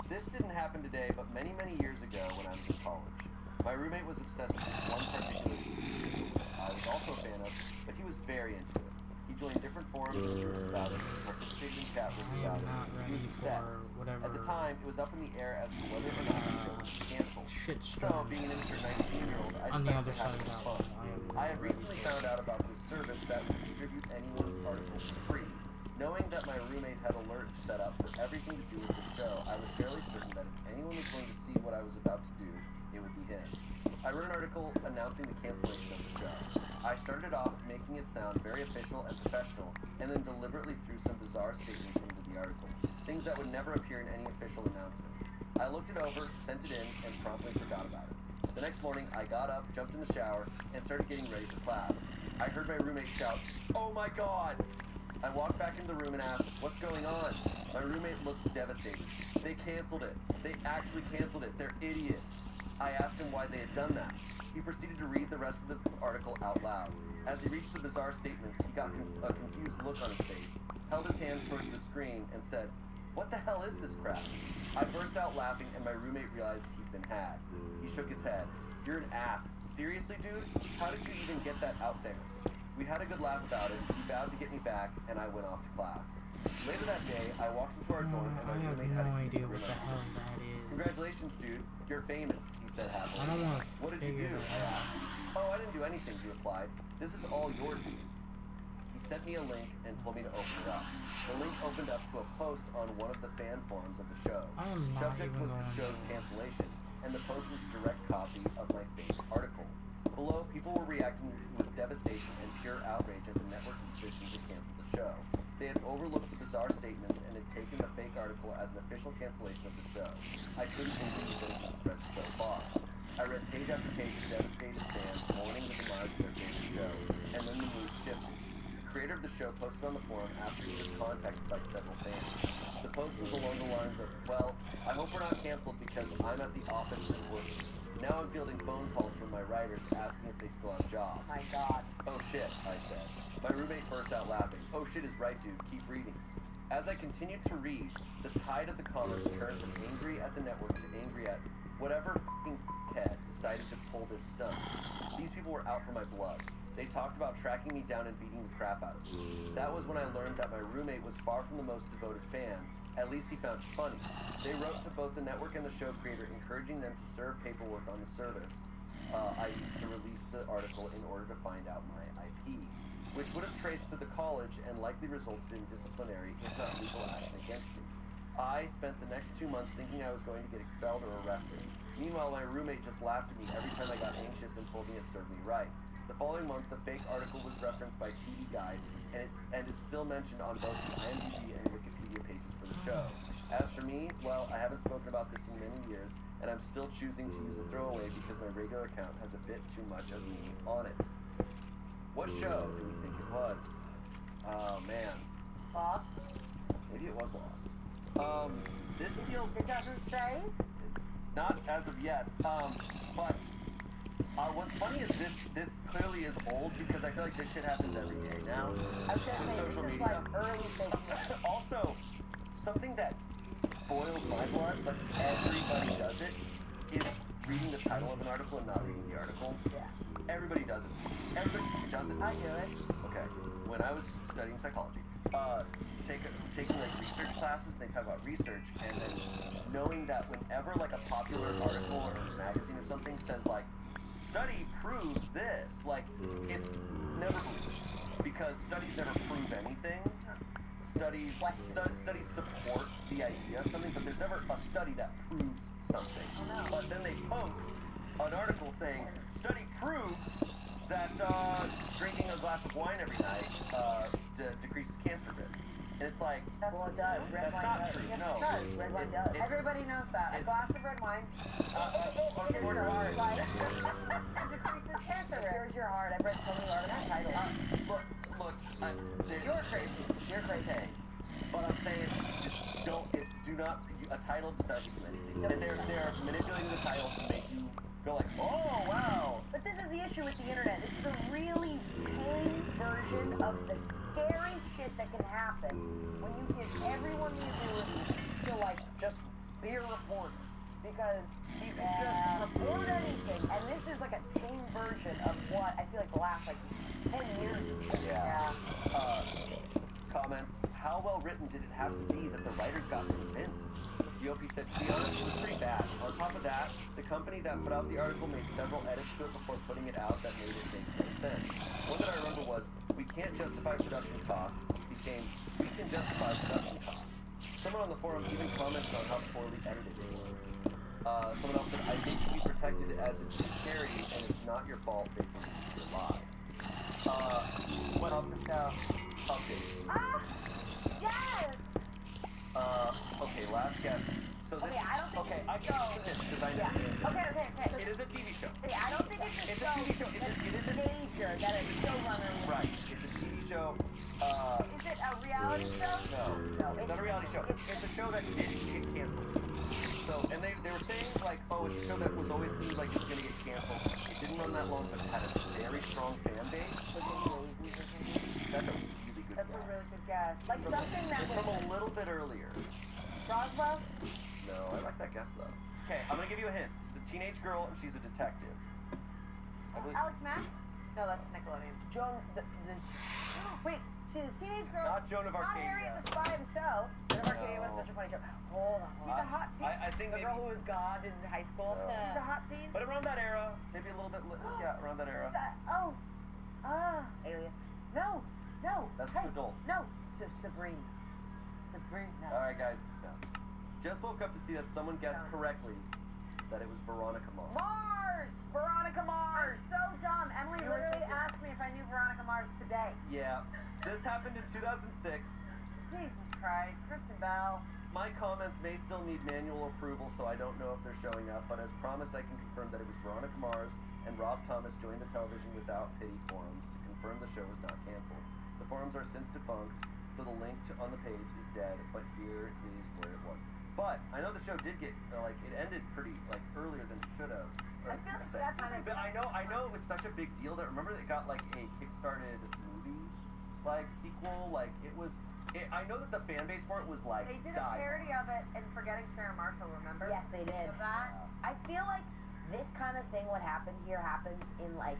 This didn't happen today, but many, many years ago when I was in college, my roommate was obsessed with this one particular TV show I was also a fan of, but he was very into it. He joined different forums and groups about it, participated in chat rooms I am about it. not He ready was for obsessed. whatever At the time, it was up in the air as to whether or not the show would be canceled. shit So, storm being an immature 19-year-old, I on the decided other to side have of some that fun. one. I had recently found out about this service that would distribute anyone's articles for free. Knowing that my roommate had alerts set up for everything to do with the show, I was fairly certain that if anyone was going to see what I was about to do, it would be him. I wrote an article announcing the cancellation of the show. I started off making it sound very official and professional, and then deliberately threw some bizarre statements into the article, things that would never appear in any official announcement. I looked it over, sent it in, and promptly forgot about it. The next morning, I got up, jumped in the shower, and started getting ready for class. I heard my roommate shout, "Oh my God!" I walked back into the room and asked, "What's going on?" My roommate looked devastated. They canceled it. They actually canceled it. They're idiots. I asked him why they had done that. He proceeded to read the rest of the article out loud. As he reached the bizarre statements, he got a confused look on his face, held his hands towards the screen, and said, "What the hell is this crap?" I burst out laughing, and my roommate realized he'd been had. He shook his head. "You're an ass. Seriously, dude? How did you even get that out there?" We had a good laugh about it. He vowed to get me back, and I went off to class. Later that day, I walked into our dorm, and I my have roommate had no a huge idea what grin the on his hell face. that is. "Congratulations, dude. You're famous," he said happily. I don't want to "What did you figure do?" it I out. asked. "Oh, I didn't do anything," he replied. "This is all your doing." He sent me a link and told me to open it up. The link opened up to a post on one of the fan forums of the show. I am The not subject even was the going show's to. cancellation, and the post was a direct copy of my fake article. Below, people were reacting with devastation and pure outrage at the network's decision to cancel the show. They had overlooked the bizarre statements and had taken the fake article as an official cancellation of the show. I couldn't believe that it had spread so far. I read page after page of devastated fans mourning the demise of their favorite show, and then the mood shifted. The creator of the show posted on the forum after he was contacted by several fans. The post was along the lines of, "Well, I hope we're not canceled because I'm at the office and working. Now I'm fielding phone calls from my writers asking if they still have jobs." My God. "Oh shit," I said. My roommate burst out laughing. "Oh shit is right, dude. Keep reading." As I continued to read, the tide of the comments turned from angry at the network to angry at whatever f***ing head decided to pull this stunt. These people were out for my blood. They talked about tracking me down and beating the crap out of me. That was when I learned that my roommate was far from the most devoted fan. At least he found it funny. They wrote to both the network and the show creator, encouraging them to serve paperwork on the service I used to release the article in order to find out my IP, which would have traced to the college and likely resulted in disciplinary, if not legal, action against me. I spent the next 2 months thinking I was going to get expelled or arrested. Meanwhile, my roommate just laughed at me every time I got anxious and told me it served me right. The following month, the fake article was referenced by TV Guide, and is still mentioned on both the IMDb and Wikipedia pages for the show. As for me, well, I haven't spoken about this in many years, and I'm still choosing to use a throwaway because my regular account has a bit too much of me on it. What show do we think it was? Oh, man. Lost? Maybe it was Lost. This feels... It doesn't say? Not as of yet, but what's funny is this clearly is old because I feel like this shit happens every day now. I was gonna say, Social this is media. like early fake news. Also, something that boils my blood, but everybody does it, is reading the title of an article and not reading the article. Yeah. Everybody does it. Everybody does it. I do it. Okay. When I was studying psychology, taking like research classes, they talk about research, and then knowing that whenever like a popular article or magazine or something says like study proves this, like it's never because studies never prove anything. Studies support the idea of something, but there's never a study that proves something. But then they post an article saying study proves that drinking a glass of wine every night decreases cancer risk. And it's like, Well, it does. Red that's wine not does. true. Yes, No. it does. Red wine does. Everybody knows that. A it's- glass of red wine, it is your heart. Like, it decreases cancer risk. Here's your heart. I've read so many articles. Title. Look, You're crazy. You're crazy. okay. But I'm saying, just don't, do not, a title does not mean anything. And they're manipulating the title to make you go like, oh, wow. But this is the issue with the internet. This is a really tame version of the scary shit that can happen when you give everyone the ability to like just be a reporter. Because you can just report anything. And this is like a tame version of what I feel like the last like 10 years. Yeah. Comments. How well written did it have to be that the writers got convinced? Yopi said, to be honest, it was pretty bad. On top of that, the company that put out the article made several edits to it before putting it out that made it make no sense. One that I remember was, we can't justify production costs, became, we can justify production costs. Someone on the forum even commented on how poorly edited it was. Someone else said, I think to be protected as it's scary and it's not your fault, they believe your lie. What else the show? Update. Ah! Yes! Okay, last guess. So this Okay, I don't think okay, it's I can so. answer this because I know Yeah. the answer. Okay. It is a TV show. Okay, I don't think it's It's a a show. TV show. It is a major that a showrunner would. right. It's a TV show. Is it a reality show? No, No, it's not a reality show. It's a show that did get canceled. So, and they were saying like, oh, it's a show that was always seemed like it was gonna get canceled. It didn't run that long, but it had a very strong fan base. That's a really good That's guess. a really good guess. Like something that It's would. from a little bit earlier. Roswell? No, I like that guess though. Okay, I'm gonna give you a hint. It's a teenage girl and she's a detective. I believe. Alex Mack? No, that's Nickelodeon. Joan. Wait, she's a teenage girl. Not Joan of Not Arcadia. Harriet the Spy, the show. Joan of Arcadia was No. such a funny show. Hold on. She's the hot teen. I think The maybe. girl who was God in high school. No. She's the hot teen. But around that era, maybe a little bit. Yeah, around that era. Alias. No. That's hey, adult. No. Sabrina. Sabrina. All right, guys. No. Just woke up to see that someone guessed No. correctly that it was Veronica Mars. Mars! Veronica Mars! So dumb. Emily You were literally thinking- asked me if I knew Veronica Mars today. Yeah, this happened in 2006. Jesus Christ. Kristen Bell. My comments may still need manual approval, so I don't know if they're showing up, but as promised, I can confirm that it was Veronica Mars and Rob Thomas joined the Television Without Pity forums to confirm the show was not canceled. The forums are since defunct, so the link on the page is dead, but here is where it was. But I know the show did get, it ended pretty, earlier than it should have. I feel like that's what they But I know it was such a big deal that, remember, it got, a kickstarted movie, sequel, I know that the fan base for it was, They did a died. parody of it in Forgetting Sarah Marshall, remember? Yes, they did. Of that? I feel like this kind of thing, what happened here, happens in like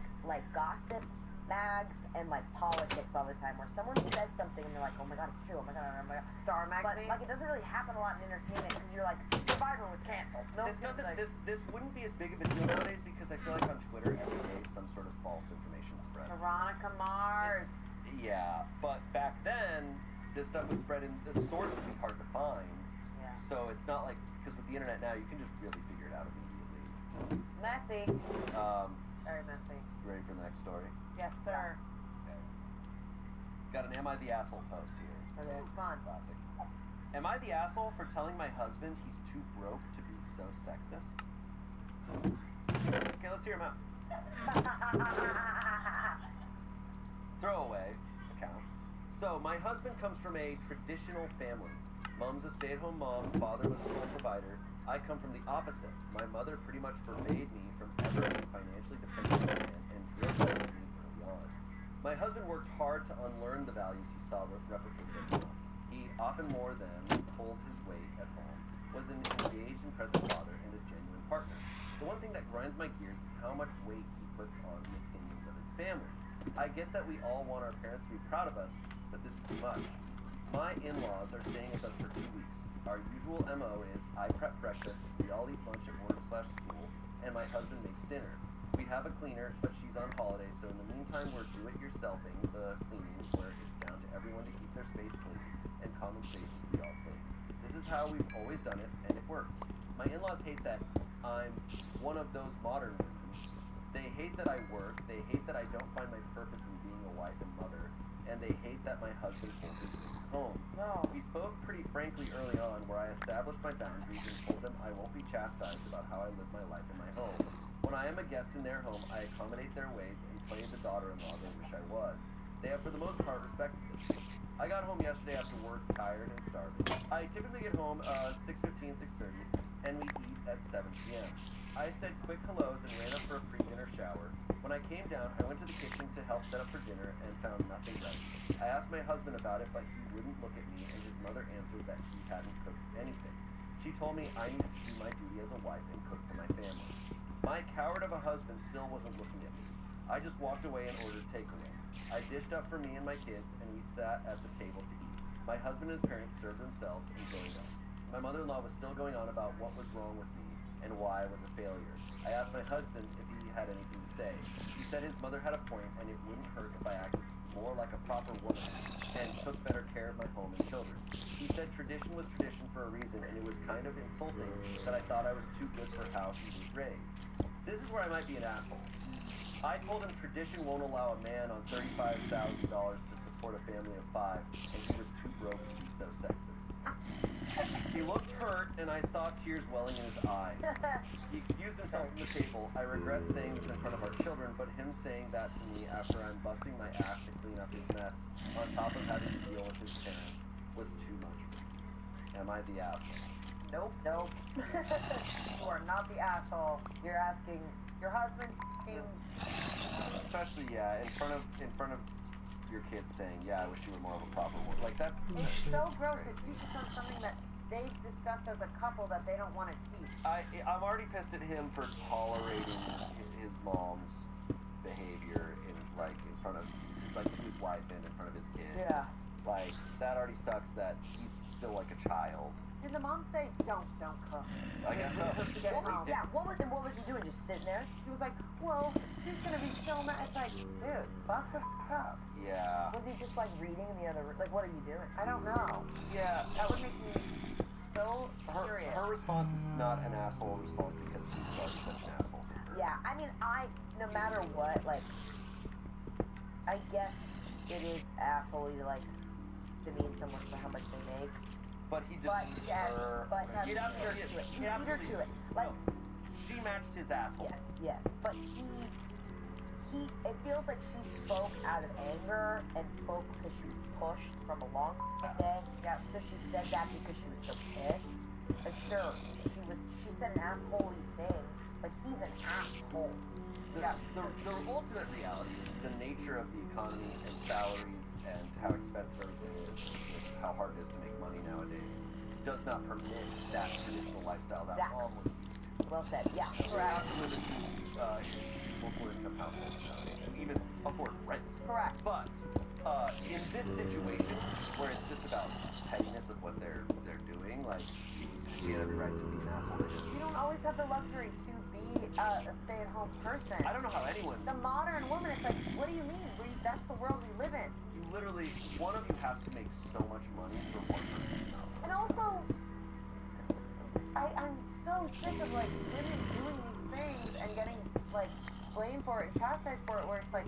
gossip mags and politics all the time, where someone says something and they're like, oh my god, it's true, oh my god, oh my god. Star But Magazine? it doesn't really happen a lot in entertainment because you're like, Survivor was canceled. No, This doesn't. This wouldn't be as big of a deal nowadays because I feel like on Twitter every day some sort of false information spreads. Veronica Mars. Yeah, but back then this stuff would spread, and the source would be hard to find. Yeah. So it's not like, because with the internet now you can just really figure it out immediately. Messy. Very messy. You ready for the next story? Yes, sir. Okay. Got an Am I the Asshole post here. Okay. Fun. Classic. Am I the asshole for telling my husband he's too broke to be so sexist? Okay, let's hear him out. Throwaway account. So, my husband comes from a traditional family. Mom's a stay-at-home mom, father was a sole provider. I come from the opposite. My mother pretty much forbade me from ever being financially dependent on a man and drilled that into me early on. My husband worked hard to unlearn the values he saw replicated at home. He, often more than pulled his weight at home, was an engaged and present father and a genuine partner. The one thing that grinds my gears is how much weight he puts on the opinions of his family. I get that we all want our parents to be proud of us, but this is too much. My in-laws are staying with us for 2 weeks. Our usual MO is I prep breakfast, we all eat lunch at work/school, and my husband makes dinner. We have a cleaner, but she's on holiday, so in the meantime we're do-it-yourselfing the cleaning, where it's down to everyone to keep their space clean, and common spaces to be all clean. This is how we've always done it, and it works. My in-laws hate that I'm one of those modern women. They hate that I work, they hate that I don't find my purpose in being a wife and mother, and they hate that my husband holds his weight at home. No. We spoke pretty frankly early on, where I established my boundaries and told them I won't be chastised about how I live my life in my home. When I am a guest in their home, I accommodate their ways and play the daughter-in-law they wish I was. They have, for the most part, respected this. I got home yesterday after work, tired and starving. I typically get home 6:15, 6:30, and we eat at 7 p.m. I said quick hellos and ran up for a pre-dinner shower. When I came down, I went to the kitchen to help set up for dinner and found nothing ready. I asked my husband about it, but he wouldn't look at me, and his mother answered that he hadn't cooked anything. She told me I needed to do my duty as a wife and cook for my family. My coward of a husband still wasn't looking at me. I just walked away and ordered takeaway. I dished up for me and my kids, and we sat at the table to eat. My husband and his parents served themselves and joined us. My mother-in-law was still going on about what was wrong with me and why I was a failure. I asked my husband if he had anything to say. He said his mother had a point and it wouldn't hurt if I acted more like a proper woman and took better care of my home and children. He said tradition was tradition for a reason, and it was kind of insulting that I thought I was too good for how he was raised. This is where I might be an asshole. I told him tradition won't allow a man on $35,000 to support a family of 5, and he was too broke to be so sexist. He looked hurt, and I saw tears welling in his eyes. He excused himself from the table. I regret saying this in front of our children, but him saying that to me after I'm busting my ass to clean up his mess, on top of having to deal with his parents, was too much for me. Am I the asshole? Nope. You are not the asshole. You're asking your husband Especially, yeah, in front of your kids saying, yeah, I wish you were more of a proper woman. Like, that's It's so gross. crazy. It teaches them something that they've discussed as a couple that they don't want to teach. I'm already pissed at him for tolerating his mom's behavior in front of, like, to his wife and in front of his kid. Yeah. Like, that already sucks that he's still like a child. Did the mom say, don't cook? I guess so. Until she gets home. Yeah, what was he doing? Just sitting there? He was like, well, she's gonna be so mad. It's like, dude, buck the up. Yeah. Was he just like reading in the other room? Like, what are you doing? I don't know. Yeah. That would make me so curious. Her response is not an asshole response because he was already such an asshole to her. Yeah, I mean, no matter what, like, I guess it is assholey to, like, demean someone for how much they make. But he did But, yes, but It beat her absolutely to it. is. You beat her to it. Like, No. She matched his asshole. yes, but it feels like she spoke out of anger and spoke because she was pushed from a long day. Yeah, because she said that because she was so pissed. Like, sure, she said an assholey thing, but he's an asshole. The ultimate reality is the nature of the economy and salaries and how expensive everything is, and how hard it is to make money nowadays, does not permit that traditional lifestyle that Exactly. mom was used to. Well said. Yeah, We're correct. not limited to multiple income households nowadays to even afford rent. Correct. But in this situation, where it's just about pettiness of what they're doing, like, he had every right to be an asshole. You don't always have the luxury to be a stay-at-home person. I don't know how anyone. The modern woman, it's like, what do you mean? That's the world we live in. You literally, one of you has to make so much money for one person to know. And also, I'm so sick of, like, women doing these things and getting, like, blamed for it and chastised for it, where it's like,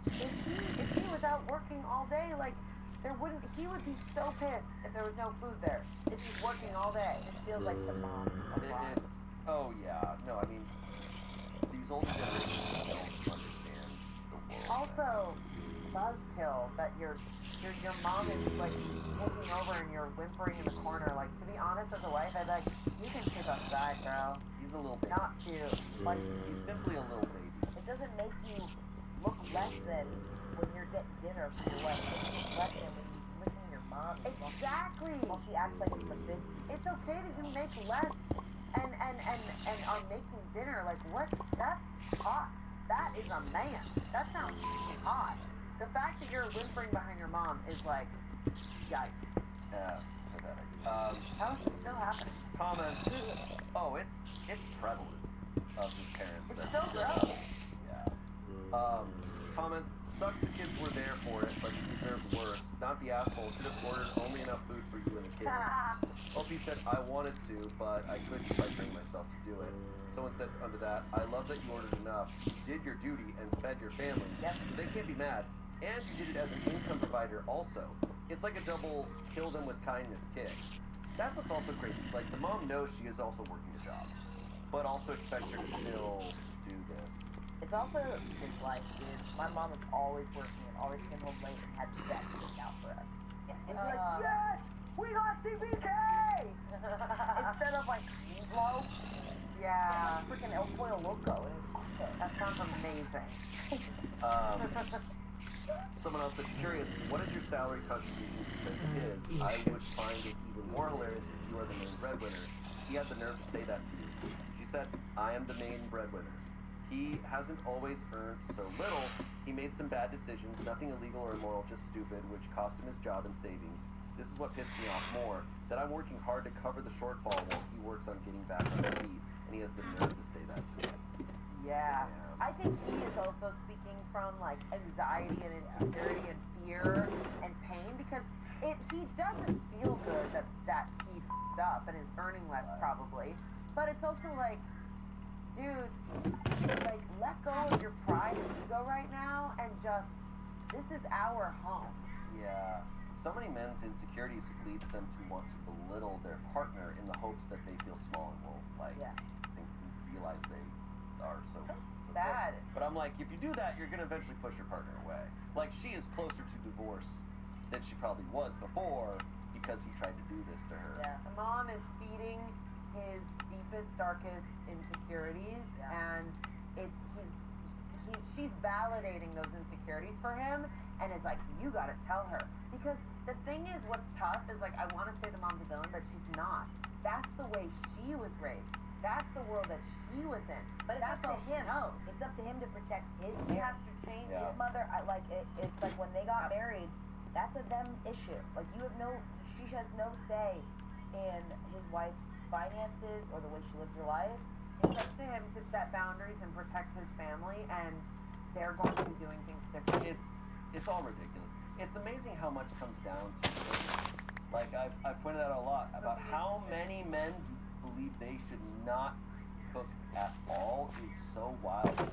if he was out working all day, like, he would be so pissed if there was no food there. It's just working all day. This feels like the mom. Oh yeah, no, I mean, these older generations don't understand the world. Also, buzzkill that your mom is like taking over and you're whimpering in the corner. Like, to be honest, as a wife, I'd be like, you can sleep outside, girl. He's a little baby. Not cute. Like, He's simply a little baby. it doesn't make you look less than when you're getting dinner for your wife. It makes you less than when you listen to your mom. Exactly. While she acts like it's the 50s. It's okay that you make less and are making dinner. Like, what? That's hot. That is a man. That sounds hot. The fact that you're whimpering behind your mom is like, yikes. Yeah, pathetic. How is this still happening? Comment. Oh, it's prevalent of his parents. It's that- so gross. Yeah. Comments. Sucks the kids were there for it, but you deserved worse. Not the asshole. Should have ordered only enough food for you and the kids. Opie said, I wanted to, but I couldn't quite bring myself to do it. Someone said under that, I love that you ordered enough. You did your duty and fed your family. Yep. So they can't be mad. And you did it as an income provider also. It's like a double kill them with kindness kick. That's what's also crazy. Like, the mom knows she is also working a job, but also expects her to still do this. It's also a sick life, dude. My mom was always working and always came home late and had the best cook out for us. And we'd be like, yes, we got CPK! Instead of like meatloaf, Yeah. freaking El Pollo Loco. It was awesome. That sounds amazing. Someone else said, curious, what is your salary contribution compared to his? I would find it even more hilarious if you are the main breadwinner. He had the nerve to say that to you. She said, I am the main breadwinner. He hasn't always earned so little. He made some bad decisions, nothing illegal or immoral, just stupid, which cost him his job and savings. This is what pissed me off more, that I'm working hard to cover the shortfall while he works on getting back on his feet, and he has the nerve to say that to me. Yeah. Damn. I think he is also speaking from like anxiety and insecurity and fear and pain because he doesn't feel good that he f***ed up and is earning less probably. But it's also like, dude, like let go of your pride and ego right now and just, this is our home. Yeah. So many men's insecurities leads them to want to belittle their partner in the hopes that they feel small and will Yeah. realize they are so Sad. But I'm like, if you do that, you're gonna eventually push your partner away. Like, she is closer to divorce than she probably was before because he tried to do this to her. Yeah. The mom is feeding his deepest, darkest insecurities, and she's validating those insecurities for him, and is like, you gotta tell her. Because the thing is, what's tough is like, I want to say the mom's a villain, but she's not. That's the way she was raised. That's the world that she was in. But it's That's up all to she him. knows. It's up to him to protect his He marriage. has to change. Yeah. His mother, it's like when they got married, that's a them issue. Like she has no say in his wife's finances or the way she lives her life. It's up to him to set boundaries and protect his family, and they're going to be doing things differently. It's all ridiculous. It's amazing how much comes down to cooking. Like, I've pointed out a lot about how many men believe they should not cook at all is so wild to me.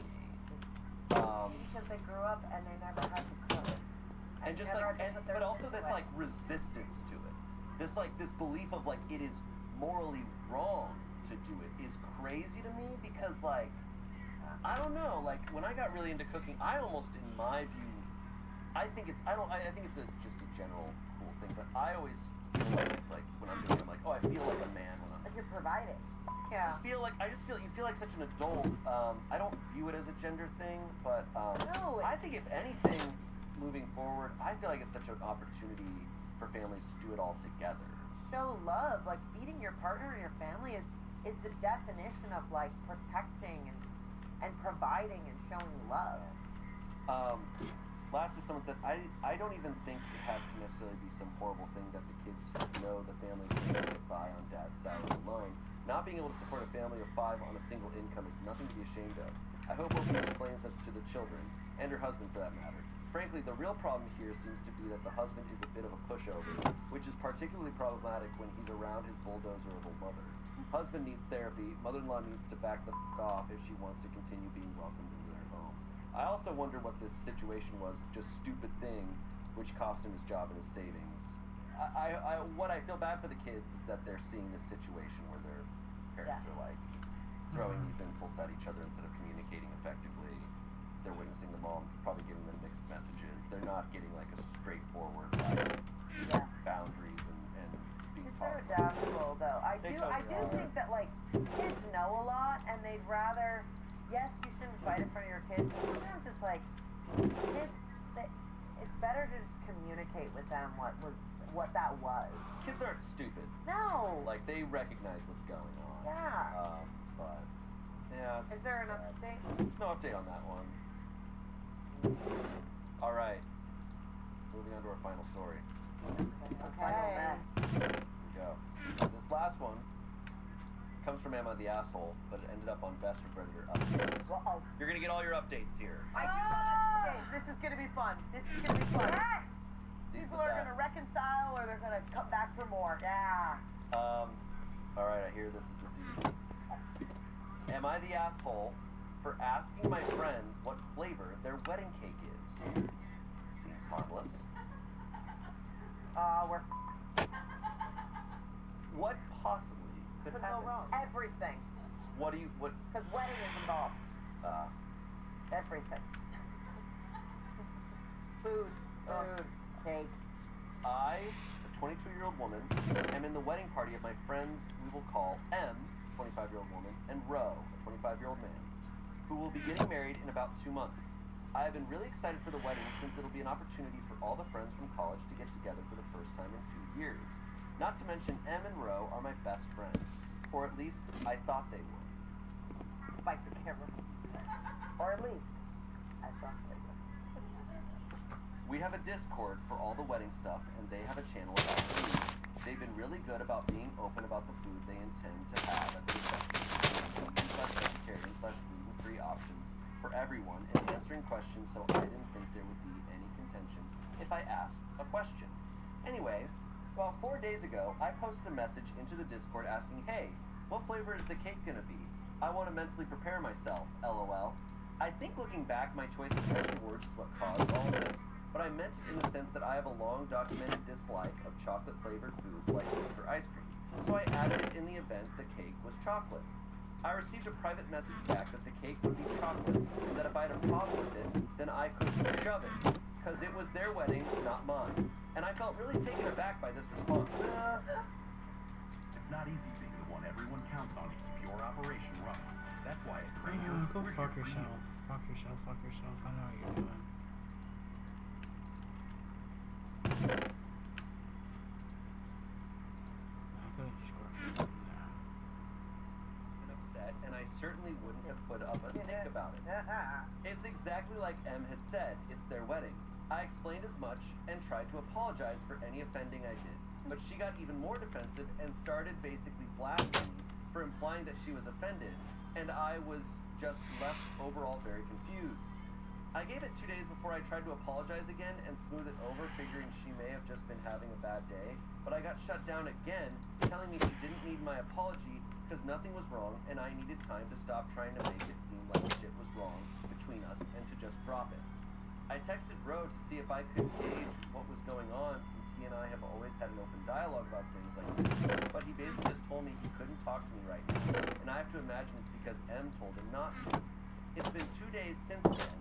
Because they grew up and they never had to cook. And just never like, had to put their but also kids this away. like resistance to it. This belief of like it is morally wrong to do it is crazy to me because like, I don't know, like when I got really into cooking, I almost, in my view, I think it's just a general cool thing, but I always feel like it's like when I'm doing it, I'm like, oh, I feel like a man when I'm Like you're providing. Yeah. I just feel you feel like such an adult. I don't view it as a gender thing, but No, I think if anything, moving forward, I feel like it's such an opportunity for families to do it all together. Show love. Like feeding your partner and your family is the definition of like protecting and providing and showing love. Lastly, someone said, I don't even think it has to necessarily be some horrible thing that the kids know the family can get by on dad's salary alone. Not being able to support a family of 5 on a single income is nothing to be ashamed of. I hope Opie explains that to the children, and her husband for that matter. Frankly, the real problem here seems to be that the husband is a bit of a pushover, which is particularly problematic when he's around his bulldozer of a mother. Husband needs therapy, mother-in-law needs to back the off if she wants to continue being welcomed into their home. I also wonder what this situation was, just stupid thing, which cost him his job and his savings. What I feel bad for the kids is that they're seeing this situation where their parents are like throwing these insults at each other instead of communicating effectively. They're witnessing the mom probably giving them mixed messages. They're not getting like a straightforward boundaries and being Kids taught. are adaptable, though. I They do totally are. think that like kids know a lot, and they'd rather. Yes, you shouldn't fight in front of your kids, but sometimes it's like it's better to just communicate with them what that was. Kids aren't stupid. No. Like they recognize what's going on. Yeah. But yeah. Is there an update? No update on that one. All right. Moving on to our final story. Okay. Here we go. This last one comes from Emma the Asshole, but it ended up on Best of Predator Updates. Uh-oh. You're gonna get all your updates here. Okay, this is gonna be fun. This is gonna be fun. Yes. These People the are best. gonna reconcile, or they're gonna come back for more. Yeah. All right, I hear this is a doozy. Am I the asshole for asking my friends what flavor their wedding cake is? Seems harmless. We're f***ed. What possibly could Could go happen? wrong. Everything. What do you, what, Because wedding is involved. Everything. Food. Cake. I, a 22-year-old woman, am in the wedding party of my friends we will call M, 25-year-old woman, and Ro, a 25-year-old man, who will be getting married in about 2 months. I have been really excited for the wedding since it'll be an opportunity for all the friends from college to get together for the first time in 2 years. Not to mention M and Ro are my best friends, or at least I thought they were. Spike the camera. Or at least, I thought they would. We have a Discord for all the wedding stuff, and they have a channel about food. They've been really good about being open about the food they intend to have at the reception, vegetarian/gluten-free options for everyone, and answering questions, so I didn't think there would be any contention if I asked a question. Anyway, about 4 days ago, I posted a message into the Discord asking, hey, what flavor is the cake gonna be? I want to mentally prepare myself, lol. I think looking back, my choice of extra words is what caused all of this, but I meant it in the sense that I have a long documented dislike of chocolate-flavored foods like cake or ice cream, so I added it in the event the cake was chocolate. I received a private message back that the cake would be chocolate, and that if I had a problem with it, then I could shove it, because it was their wedding, not mine. And I felt really taken aback by this response. It's not easy being the one everyone counts on to keep your operation running. That's why at Granger, Go we're fuck here for you. yourself. Fuck yourself. Fuck yourself. I know what you're doing. I could have just grabbed it from there. And upset, and I certainly wouldn't have put up a stink about it. It's exactly like M had said, it's their wedding. I explained as much and tried to apologize for any offending I did, but she got even more defensive and started basically blasting me for implying that she was offended, and I was just left overall very confused. I gave it 2 days before I tried to apologize again and smooth it over, figuring she may have just been having a bad day, but I got shut down again, telling me she didn't need my apology because nothing was wrong and I needed time to stop trying to make it seem like shit was wrong between us and to just drop it. I texted Ro to see if I could gauge what was going on since he and I have always had an open dialogue about things like this, but he basically just told me he couldn't talk to me right now, and I have to imagine it's because M told him not to. It's been 2 days since then,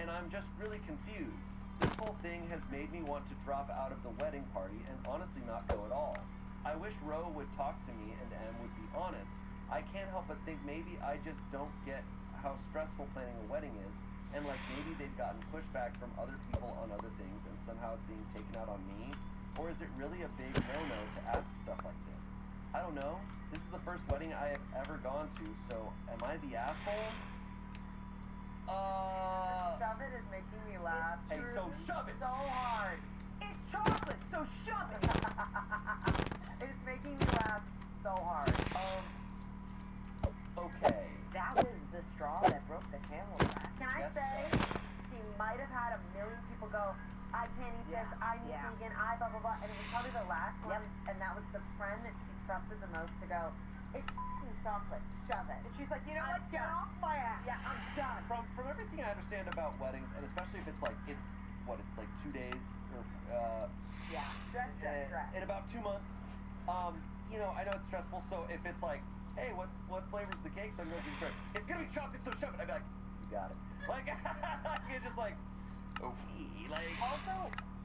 and I'm just really confused. This whole thing has made me want to drop out of the wedding party and honestly not go at all. I wish Ro would talk to me and M would be honest. I can't help but think maybe I just don't get how stressful planning a wedding is, and like maybe they've gotten pushback from other people on other things and somehow it's being taken out on me? Or is it really a big no-no to ask stuff like this? I don't know. This is the first wedding I have ever gone to, so am I the asshole? Shove it is making me laugh. Hey, so shove it! So hard. It's chocolate, so shove it! It's making me laugh so hard. Okay. That was the straw that broke the camel's back. Can I Yes, say, she might have had a million people go, I can't eat this, I need vegan, I blah, blah, blah. And it was probably the last one, and that was the friend that she trusted the most to go, It's fucking chocolate. Shove it. And she's like, you know I'm what? Get done. off my ass. Yeah, I'm done. From everything I understand about weddings, and especially if it's like it's like 2 days or Yeah, stress. in about 2 months. You know, I know it's stressful. So if it's like, hey, what flavor's the cake? So I'm going to be it's gonna be chocolate, so shove it. I'd be like, you got it. Like it's just like, okay, like. Also,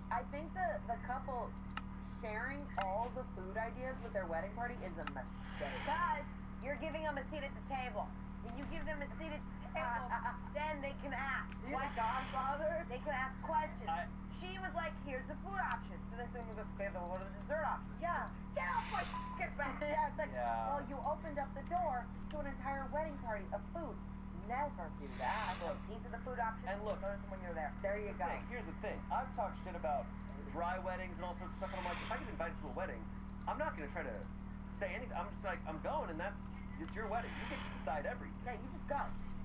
I think the couple sharing all the food ideas with their wedding party is a mistake. Guys, you're giving them a seat at the table. When you give them a seat at the table, then they can ask You're the questions. godfather? They can ask questions. She was like, here's the food options. So then someone goes, okay, then what are the dessert options? Yeah. Get off my fucking back. Yeah, it's like, Yeah. well, you opened up the door to an entire wedding party of food. Never do that. Look, These are the food options. and look, Notice them when you're there. There you go. Here's the thing. I've talked shit about dry weddings and all sorts of stuff, and I'm like, if I get invited to a wedding, I'm not gonna try to say anything. I'm just like, I'm going, and it's your wedding. You get to decide everything. Yeah, you just go.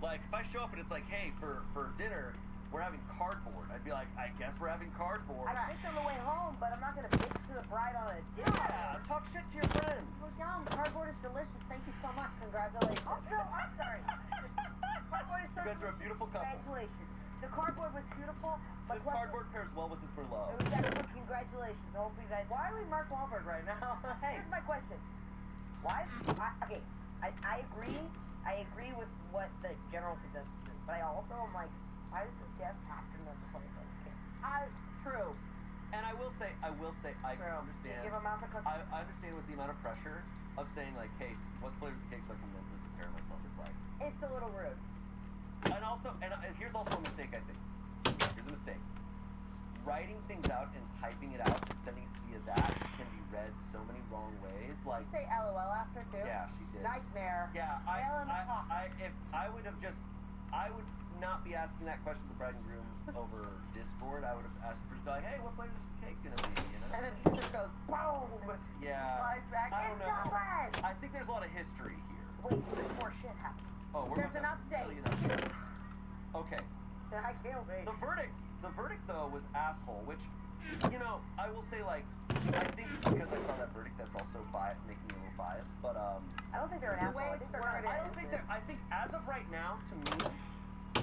Like, if I show up and it's like, hey, for dinner, we're having cardboard, I'd be like, I guess we're having cardboard. I bitch on the way home, but I'm not gonna bitch to the bride on a dinner. Yeah, talk shit to your friends. Well, yum, cardboard is delicious. Thank you so much. Congratulations. Also, I'm sorry. Cardboard is so You guys are a beautiful couple. Congratulations. The cardboard was beautiful, but This plus- cardboard pairs well with this Merlot. It was excellent. Congratulations. I hope you guys. Why are we Mark Wahlberg right now? Hey, here's my question. Why? I agree. I agree with what the general consensus is, but I also am like, why is this guest asking them to play things? True. And I will say, I True. understand. Give a mouse a cookie. I understand with the amount of pressure of saying like, hey, what flavor's the cake so I can mentally prepare myself. It's like, It's a little rude. and also, and here's also a mistake I think. Here's a mistake. Writing things out and typing it out and sending it via that can be read so many wrong ways. Like, Did you say LOL after too? yeah, she did. Nightmare. Yeah, Nail in the coffin. if I would have just, I would not be asking that question to the bride and groom over Discord. I would have asked her to be like, hey, what flavor is the cake gonna be? You know? And then she just goes boom. Yeah. Flies back. I It's don't know. chocolate. I think there's a lot of history here. Wait, there's more shit happening. Oh, we're There's an about to update. tell you that. Okay. I can't wait. The verdict though was asshole, which, you know, I will say like, I think because I saw that verdict, that's also making me a little biased. But I don't think they're an The asshole. way I it's think they're worded. not. I don't think that. I think as of right now, to me,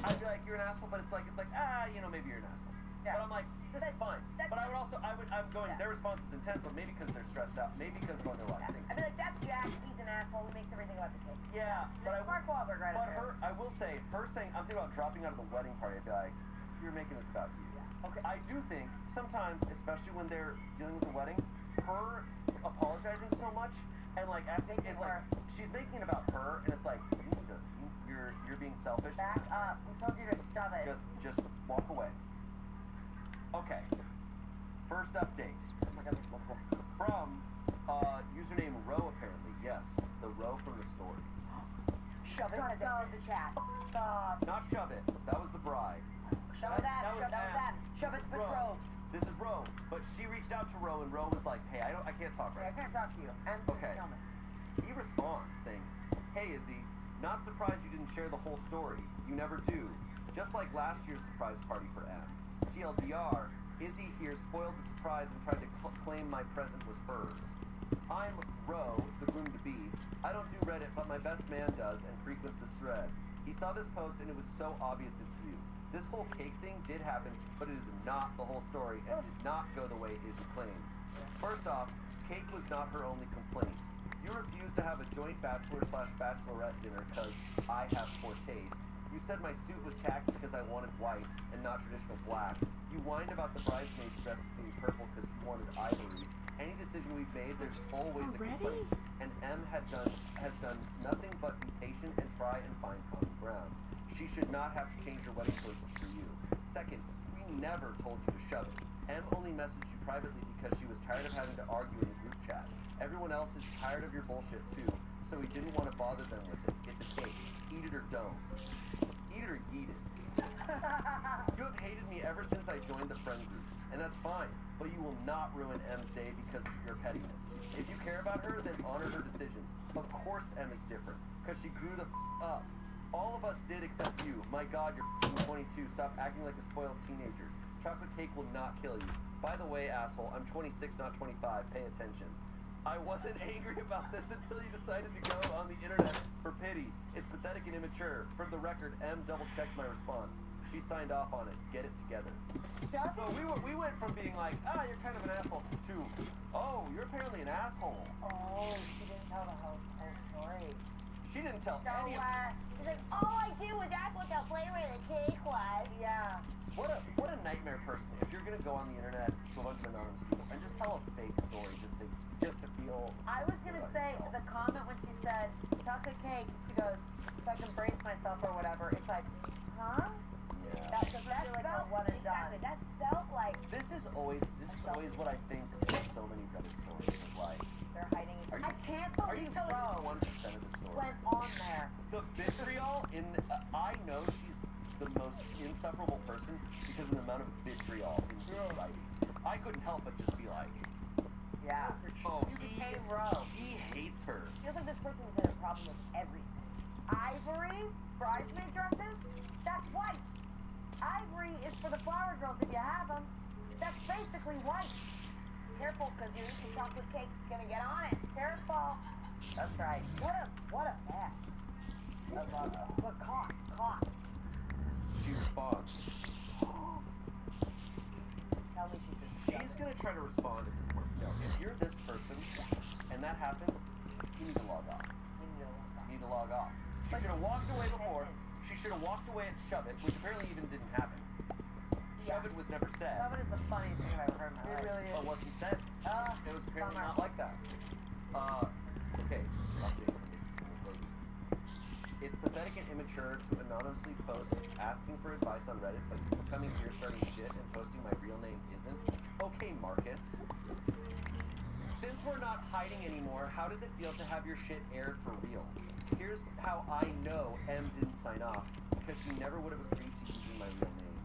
I'd be like, you're an asshole. But it's like you know, maybe you're an asshole. Yeah. But I'm like, this is fine. But I would also, I'm going. Their response is intense, but maybe because they're stressed out, maybe because of other life things. I feel like that's Jack. He's an asshole who makes everything about the cake. Yeah, but It's Mark Wahlberg right But up there. I will say, her saying, I'm thinking about dropping out of the wedding party. I'd be like, you're making this about you. Okay. I do think sometimes, especially when they're dealing with the wedding, her apologizing so much and like asking is like she's making it about her, and it's like you're being selfish. Back up. We told you to shove it. Just walk away. Okay. First update. Oh my God, there's multiple. From username Row apparently. Yes, the Row from the story. Shove it has entered the chat. Not shove it. That was the bride. Shove it That was them. Shove This it's is Row. betrothed. This is Row, but she reached out to Row, and Row was like, "Hey, I can't talk I right can't talk to you. And Okay. Tell me. now." He responds saying, "Hey Izzy, not surprised you didn't share the whole story. You never do. Just like last year's surprise party for M. TLDR, Izzy here spoiled the surprise and tried to claim my present was hers. I'm Row, the groom-to-be. I don't do Reddit, but my best man does and frequents this thread. He saw this post and it was so obvious it's you. This whole cake thing did happen, but it is not the whole story and did not go the way Izzy claims. First off, cake was not her only complaint. You refused to have a joint bachelor/bachelorette dinner because I have poor taste. You said my suit was tacky because I wanted white and not traditional black. You whined about the bridesmaids' dresses being purple because you wanted ivory. Any decision we've made, there's always a complaint. And M has done nothing but be patient and try and find common ground. She should not have to change her wedding choices for you. Second, we never told you to shove it. M only messaged you privately because she was tired of having to argue in the group chat. Everyone else is tired of your bullshit too, so we didn't want to bother them with it. It's a cake. Eat it or don't. Eat it or yeet it. You have hated me ever since I joined the friend group, and that's fine, but you will not ruin M's day because of your pettiness. If you care about her, then honor her decisions. Of course M is different, because she grew the up. All of us did except you. My God, you're 22. Stop acting like a spoiled teenager. Chocolate cake will not kill you. By the way, asshole, I'm 26, not 25. Pay attention. I wasn't angry about this until you decided to go on the internet for pity. It's pathetic and immature. For the record, M double-checked my response. She signed off on it. Get it together. Shut So we went from being like, you're kind of an asshole, to, oh, you're apparently an asshole. Oh, she didn't tell the whole story. She didn't tell So, any of she's like, all I did was ask what the flavor of the cake was. Yeah. What a nightmare person. If you're gonna go on the internet to a bunch of anonymous people and just tell a fake story just to feel. I was gonna say the comment when she said chocolate cake, she goes, so I can brace myself or whatever. It's like, huh? Yeah. That doesn't feel like a one and done. Exactly. That felt like This is always what I think of so many Reddit stories of like. they're hiding it. Are you, I can't are you believe telling Bro 1% of the story? went on there. The vitriol in I know she's the most insufferable person because of the amount of vitriol in his writing. I couldn't help but just be like, Yeah. oh, You became Roe. he hates her. Feels like this person was having a problem with everything. Ivory bridesmaid dresses, that's white. Ivory is for the flower girls if you have them. That's basically white. Careful, because you eat the chocolate cake, it's gonna get on it. Careful. That's right. What a mess. But caught. She responds. Tell me she's She's gonna try to respond at this point. No, if you're this person and that happens, you need to log off. You need to log off. She should have walked away before. She should have walked away and Shove It, which apparently even didn't happen. Shove It was never said. Shove It is the funniest thing I've ever heard in my life. It really But wasn't said. It was apparently bummer. not like that. Okay, update on this lady. It's pathetic and immature to anonymously post asking for advice on Reddit, but you coming here starting shit and posting my real name isn't. Okay, Marcus. Since we're not hiding anymore, how does it feel to have your shit aired for real? Here's how I know M didn't sign off, because she never would have agreed to using my real name.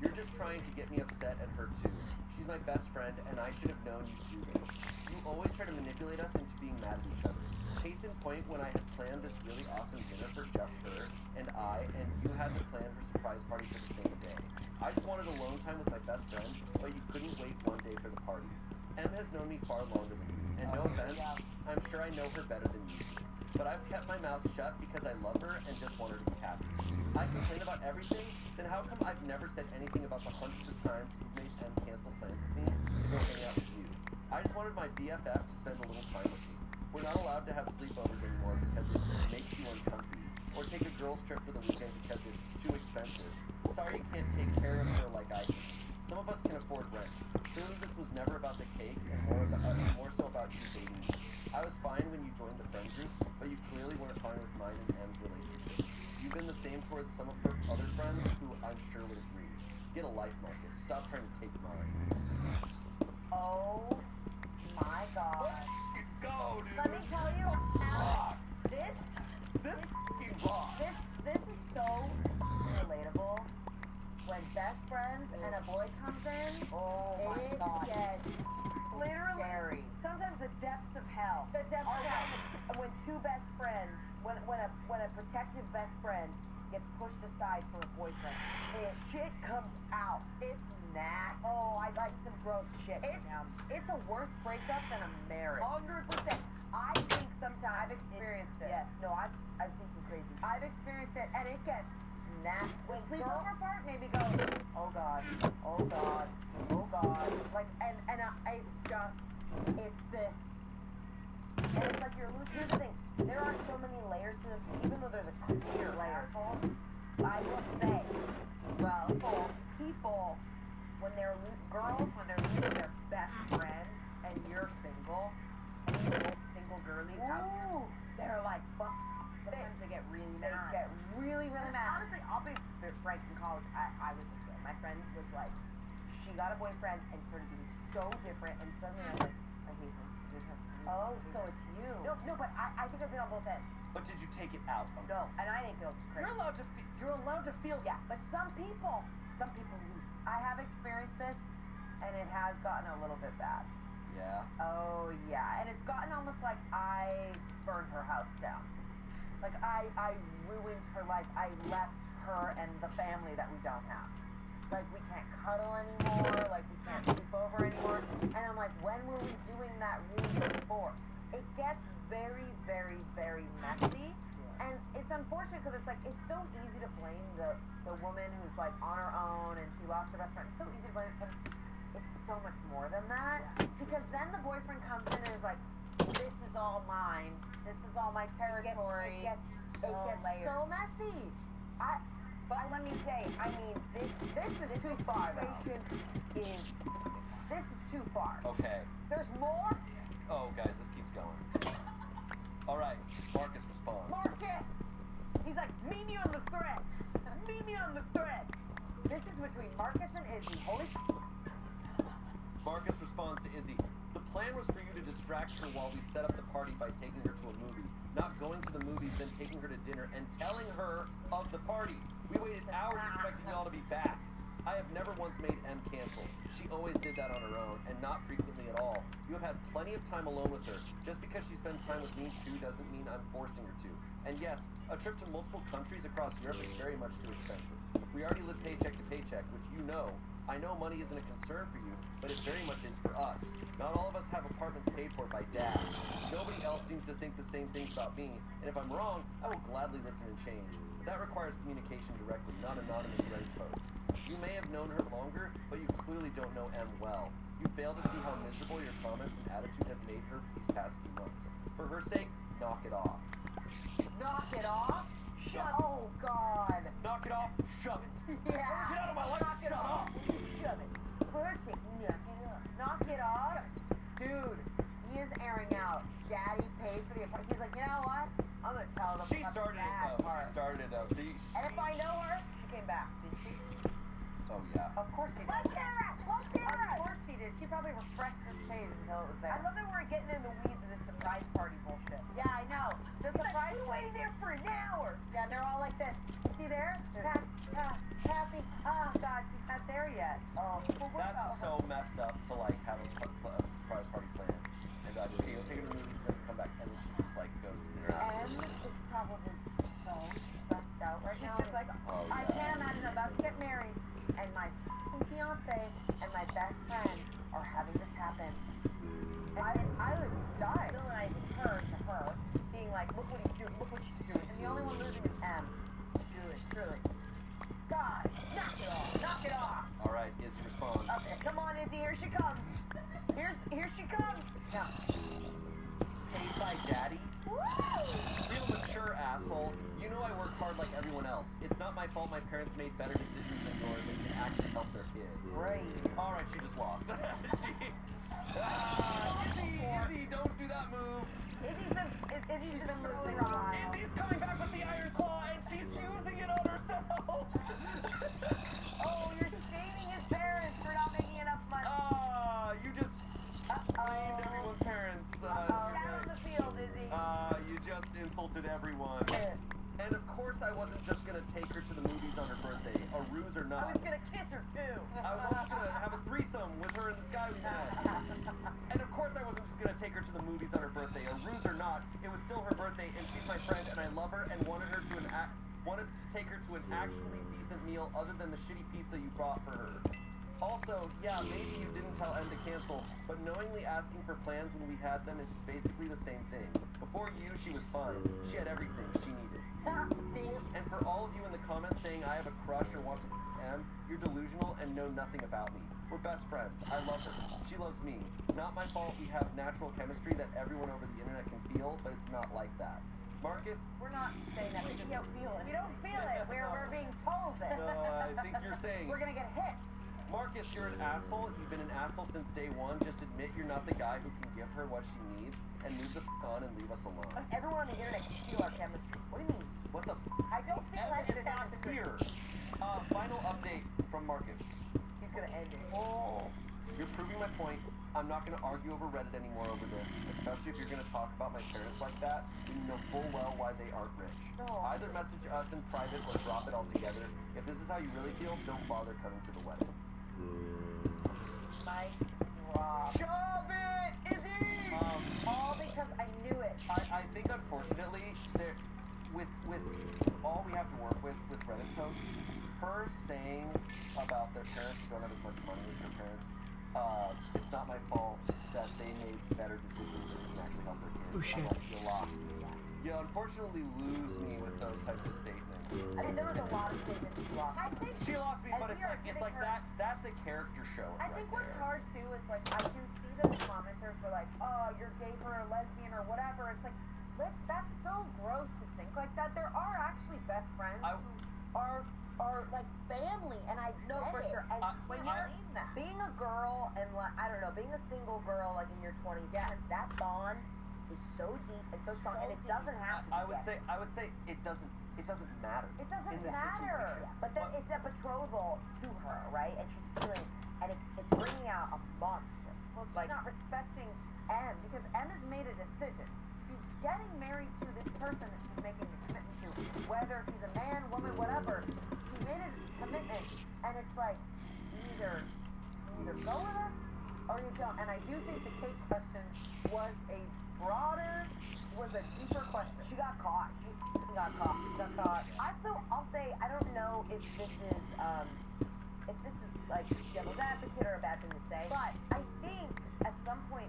You're just trying to get me upset and her too. She's my best friend, and I should have known you'd do this. You always try to manipulate us into being mad at each other. Case in point, when I had planned this really awesome dinner for just her and you had to plan her surprise party for the same day. I just wanted alone time with my best friend, but you couldn't wait one day for the party. M has known me far longer than you, and no offense, I'm sure I know her better than you do. But I've kept my mouth shut because I love her and just want her to be happy. I complain about everything, then how come I've never said anything about the hundreds of times you've made M cancel plans with me to go hang out with you? I just wanted my BFF to spend a little time with me. We're not allowed to have sleepovers anymore because it makes you uncomfy, or take a girls trip for the weekend because it's too expensive. Sorry you can't take care of her like I can. Some of us can afford rent. Clearly this was never about the cake and more so about you dating me. I was fine when you joined the friend group, but you clearly weren't fine with mine and M's relationship. You've been the same towards some of her other friends who I'm sure would agree. Get a life, Marcus. Stop trying to take mine. Oh my god. Go, dude. Let me tell you, Alex, this fucking rocks. This is so relatable. When best friends and a boy comes in, it gets literally scary. Sometimes the depths of hell. The depths of hell. When two best friends, when a protective best friend gets pushed aside for a boyfriend, shit comes out. It's nasty. Oh, I like some gross shit. It's a worse breakup than a marriage. 100%. I think sometimes I've experienced it. Yes. No, I've seen some crazy shit. I've experienced it, and it gets nasty. When sleepover part maybe goes, oh god, oh god, oh god. Like, and it's just, it's this. And it's like you're losing. Here's the thing. There are so many layers to this, even though there's a clear layers. I will say, well, people, when they're girls, when they're losing their best friend, and you're single, and you get single girlies out here, they're like, fuck. Sometimes they get really mad. They get really, really mad. Honestly, I'll be frank. In college, I was this way. My friend was like, she got a boyfriend and started being so different, and suddenly I was like, I hate her. Oh, so it's you. No, but I think I've been on both ends. But did you take it out on No, and I didn't feel crazy. You're allowed to feel. Yeah, but some people lose. I have experienced this, and it has gotten a little bit bad. Yeah. Oh yeah, and it's gotten almost like I burned her house down. Like I ruined her life. I left her and the family that we don't have. like we can't cuddle anymore, like we can't sleep over anymore. And I'm like, when were we doing that really before? It gets very, very, very messy. And it's unfortunate because it's like, it's so easy to blame the woman who's like on her own and she lost her best friend. It's so easy to blame it, but it's so much more than that. Because then the boyfriend comes in and is like, this is all mine. This is all my territory. It gets so layered. so messy. But let me say, I mean, this is too far, though. situation is. This is too far. Okay. There's more? Oh, guys, this keeps going. All right, Marcus responds. Marcus! He's like, meet me on the thread. Meet me on the thread. This is between Marcus and Izzy. Holy Marcus responds to Izzy. The plan was for you to distract her while we set up the party by taking her to a movie. Not going to the movies, then taking her to dinner and telling her of the party. We waited hours expecting y'all to be back. I have never once made M cancel. She always did that on her own, and not frequently at all. You have had plenty of time alone with her. Just because she spends time with me too doesn't mean I'm forcing her to. And yes, a trip to multiple countries across Europe is very much too expensive. We already live paycheck to paycheck, which you know. I know money isn't a concern for you, but it very much is for us. Not all of us have apartments paid for by Dad. Nobody else seems to think the same things about me, and if I'm wrong, I will gladly listen and change. But that requires communication directly, not anonymous Reddit posts. You may have known her longer, but you clearly don't know M well. You fail to see how miserable your comments and attitude have made her these past few months. For her sake, knock it off. Knock it off? Shut Oh, God. Knock it off, shove it. Yeah. Get out of my life, Knock it shut off. up. Shove it. Perfect. Knock it up. Knock it off? Dude, he is airing out. Daddy paid for the apartment. He's like, you know what? I'm going to tell them She started it, part. She started it, And if I know her, she came back, did she? Oh, yeah. Of course she did. Let's hear it. Let's hear Of it. course she did. She probably refreshed this page until it was there. I love that we're getting in the weeds of this surprise party bullshit. Yeah, I know. The surprise We're waiting there for an hour. Yeah, they're all like this. Is she there? Kathy. Oh, God, she's not there yet. Oh, well, what about That's so messed up to, like, have a surprise party plan. And be like, okay, you'll take her to the movies, then come back, and then she just, like, goes to dinner. M is probably so stressed out right now. She's just like, Oh, I yeah. can't imagine I'm about to get married, and my f***ing fiance and my best friend are having this happen. I would die. villainizing her to her, being like, look what he's doing, look what she's doing. And the only one losing is M. Truly. God, knock it off, knock it off. All right, Izzy responds. Okay, come on, Izzy, here she comes. Here she comes. No. Paid by Daddy? Woo! Real mature asshole. You know I work hard like everyone else. It's not my fault my parents made better decisions than yours and can actually help their kids. Great. All right, she just lost. Izzy, don't do that move. Izzy's been losing losing her mind. Izzy's coming back with the iron claw and she's using it on herself. Oh, you're shaming his parents for not making enough money. You just blamed everyone's parents. Down on the field, Izzy. You just insulted everyone. And of course I wasn't just gonna take her to the movies on her birthday, a ruse or I not. was gonna kiss her too. I was also gonna have a threesome with her and this guy we met. And of course I wasn't just gonna take her to the movies on her birthday, a ruse or not. It was still her birthday and she's my friend and I love her and wanted to take her to an actually decent meal other than the shitty pizza you brought for her. Also, yeah, maybe you didn't tell M to cancel, but knowingly asking for plans when we had them is basically the same thing. Before you, she was fine. She had everything she needed. And for all of you in the comments saying I have a crush or want to M, you're delusional and know nothing about me. We're best friends. I love her. She loves me. Not my fault we have natural chemistry that everyone over the internet can feel, but it's not like that. Marcus? We're not saying that because You don't feel it. we don't feel it. We're being told that. No, I think you're saying... We're gonna get hit. Marcus, you're an asshole. You've been an asshole since day one. Just admit you're not the guy who can give her what she needs and move the on and leave us alone. Everyone on the internet can feel our chemistry. What do you mean? What the I don't feel Evan like is not here. Final update from Marcus. He's gonna end it. Oh, you're proving my point. I'm not going to argue over Reddit anymore over this, especially if you're going to talk about my parents like that. You know full well why they aren't rich. No. Either message us in private or drop it altogether. If this is how you really feel, don't bother coming to the wedding. Mike drop. Shove it, Izzy! All because I knew it. I think unfortunately, with all we have to work with Reddit posts, her saying about their parents don't have as much money as her parents, it's not my fault that they made better decisions that can actually help their kids. Oh, shit. You lost me. You unfortunately lose me with those types of statements. I mean, there was a lot of statements she lost. I think She lost me, And but we it's are like giving her- that. That's a character show. I right think what's there. hard too is like I can see that the commenters were like, "Oh, you're gay for a lesbian or whatever." It's like, that's so gross to think like that. There are actually best friends I- who are like family, and I know No, for for sure. And when you're that. Being a girl and like I don't know, being a single girl like in your 20s, Yes. that bond is so deep and so strong, So and it deep. doesn't have to. I be would gay. say it doesn't matter. it doesn't in this matter. situation. But then it's a betrothal to her, right? And she's feeling, and it's bringing out a monster. Well, she's Like- not respecting M because M has made a decision. She's getting married to this person that she's making a commitment to, whether he's a man, woman, whatever. She made a commitment, and it's like you either go with us or you don't. And I do think the Kate question was a deeper question. She got caught. She got caught. I'll say I don't know if this is like devil's advocate or a bad thing to say, but I think at some point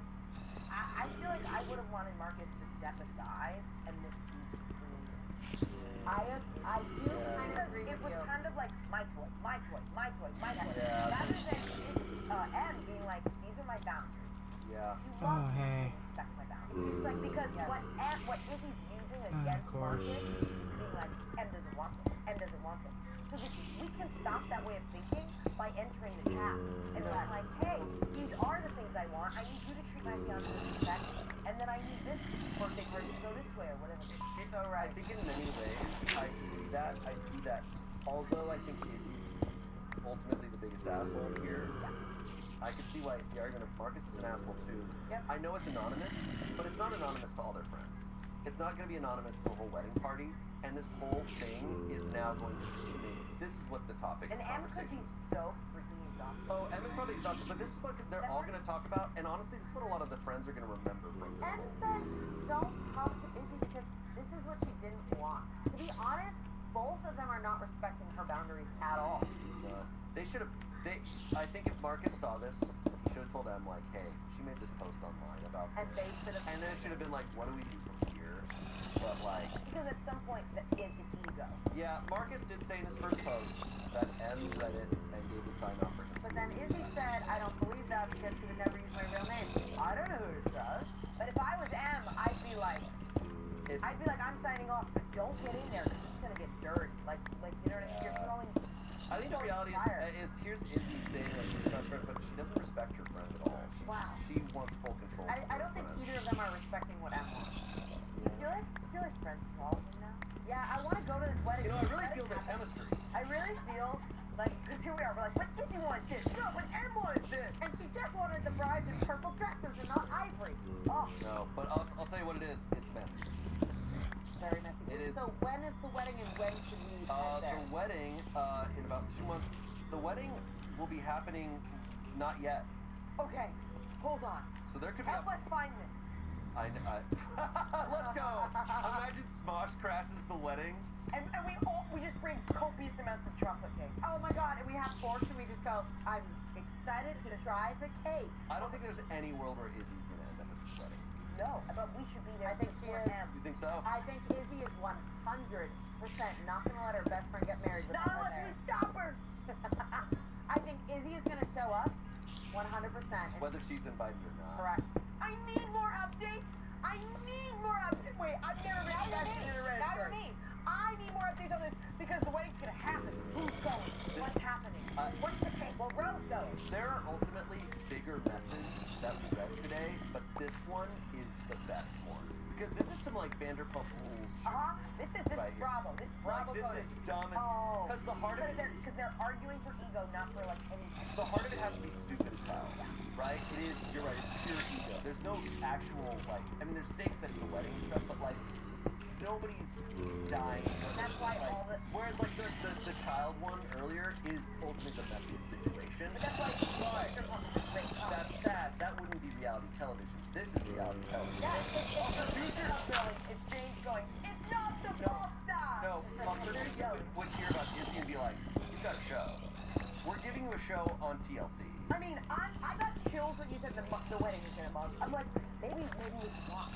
I feel like I would have wanted Marcus to step aside and this be between them. I do kind of agree It with was you. kind of like my toy, my toy, my toy, my toy. Yeah. Rather than M being like, these are my boundaries. Yeah. You Oh, love me, hey. respect my boundaries. It's like because what Izzy's using of against course. Marcus is being like, M doesn't want this, M doesn't want this. Because we can stop that way of thinking by entering the chat and being like, hey, these are the things I want. I need you to treat my fiance with respect, and then I need this birthday party to go this way or whatever. So I right. think in many ways, I see that. Although I think Izzy's ultimately the biggest asshole here, I can see why the argument of Marcus is an asshole too. Yep. I know it's anonymous, but it's not anonymous to all their friends. It's not going to be anonymous to a whole wedding party, and this whole thing is now going to be. This is what the topic And of M could conversation be is. so freaking exhausted. Oh, Em is probably exhausted, but this is what they're all going to talk about, and honestly, this is what a lot of the friends are going to remember from this. M said, don't talk to Izzy because this is what she didn't want. To be honest, both of them are not respecting her boundaries at all. They should have. I think if Marcus saw this, he should have told them like, "Hey, she made this post online about." And this." they should have. And then it should have been like, "What do we do from here?" But like, Because at some point, that is the ego. yeah, Marcus did say in his first post that M read it and gave the sign off for him. But then Izzy said, I don't believe that because she would never use my real name. I don't know who it does. But if I was M, I'd be like, I'm signing off, but don't get in there because it's gonna get dirty. Like you know what I mean? You're throwing. I think the reality is here's Izzy saying like she's best friend, but she doesn't respect her friend at all. She wants full control. I don't think either of them are respecting what M wants. You feel like friends with all of them now? Yeah, I want to go to this wedding. You know, I really Let it feel their happen. chemistry. I really feel like, because here we are, we're like, but Izzy wanted this, no, but M wanted this. And she just wanted the brides in purple dresses and not ivory. Oh, No, but I'll tell you what it is. It's messy. very messy. It is. So when is the wedding and when should we head there? The wedding in about 2 months. The wedding will be happening not yet. Okay, hold on. So there could be. Help us find this. Let's go. Imagine Smosh crashes the wedding. And we just bring copious amounts of chocolate cake. Oh my god, and we have forks and we just go, I'm excited to try the cake. I don't think there's any world where Izzy's gonna end up at this wedding. No, but we should be there. I think to she support is. M. You think so? I think Izzy is 100% not going to let her best friend get married without Not her unless there. we stop her. I think Izzy is going to show up 100%. And Whether she's invited or not. correct. I need more updates. I need more updates. Wait, I've never been invested in a red Now you're shirt. me. I need more updates on this because the wedding's gonna happen. Who's going? What's happening? What's the cake? Well, Rose goes. There are ultimately bigger messages that we read today, but this one is the best one. Because this is some like Vanderpump Rules. This is Right here. Bravo. This is Bravo. Like, this is dumb. Oh. Because the heart of it, Because they're arguing for ego, not for like anything. the heart of it has to be stupid as hell, right? It is. You're right. It's pure ego. There's no actual like. I mean, there's stakes that it's a wedding and stuff, but like nobody's dying. That's why like, all the. Whereas like the child one earlier is ultimately the messiest situation. But that's why. Right. Great. That's sad. That wouldn't be reality television. This is reality television. Yeah, it's future going. It's James going. It's not the Ball Star. No, producers would hear about Izzy and be like, "You TLC. I mean, I got chills when you said the wedding is gonna mug. I'm like, maybe we should watch.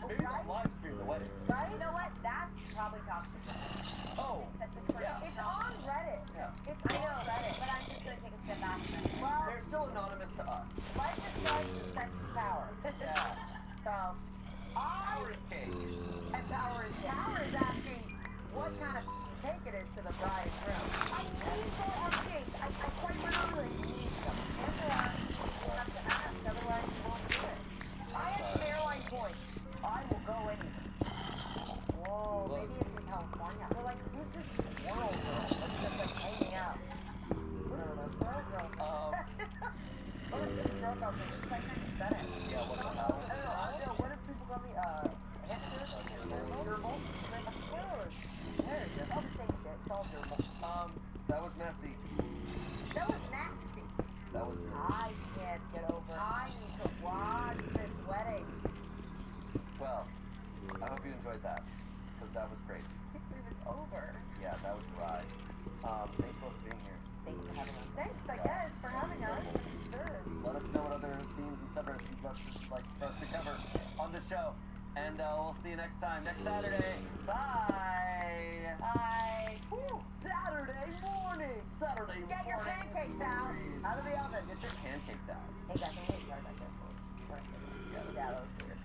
Maybe Right? we'll live stream the wedding. Right? You know what? That's probably toxic. Oh, yeah. It's on Reddit. Yeah. It's on Reddit. But I'm just gonna take a step back. Well, They're still anonymous to us. life is life and sex is power. So, Power is king. and power is asking what kind of cake it is to the bride and groom. I need more updates. I quite literally need them. Angela, you have to ask, otherwise you won't do it. I have an airline point. I will go anywhere. Whoa, Look. maybe it's in California. They're like, who's this squirrel girl that's just like hanging out? What is this squirrel girl? What is this squirrel girl thing? It's like said it. Yeah, what the I hell? don't know. What if people call me hipster? Gerbil? Like a squirrel. There it is. All the same shit. It's all gerbil. That was messy. That was nasty. That was I can't get over. I need to watch this wedding. Well, I hope you enjoyed that, because that was great. I can't believe it's over. Yeah, that was a ride. Thanks both for being here. Thank you for having us. Thanks, I guess, for having us. Sure. Let us know what other themes and subreddits you'd love for us to cover on the show. And we'll see you next time, next Saturday. Bye! Bye. Saturday morning. Saturday morning. Get your pancakes out. Out of the oven. Get your pancakes out. Hey guys, I'm really sorry about this. Yeah, that was weird.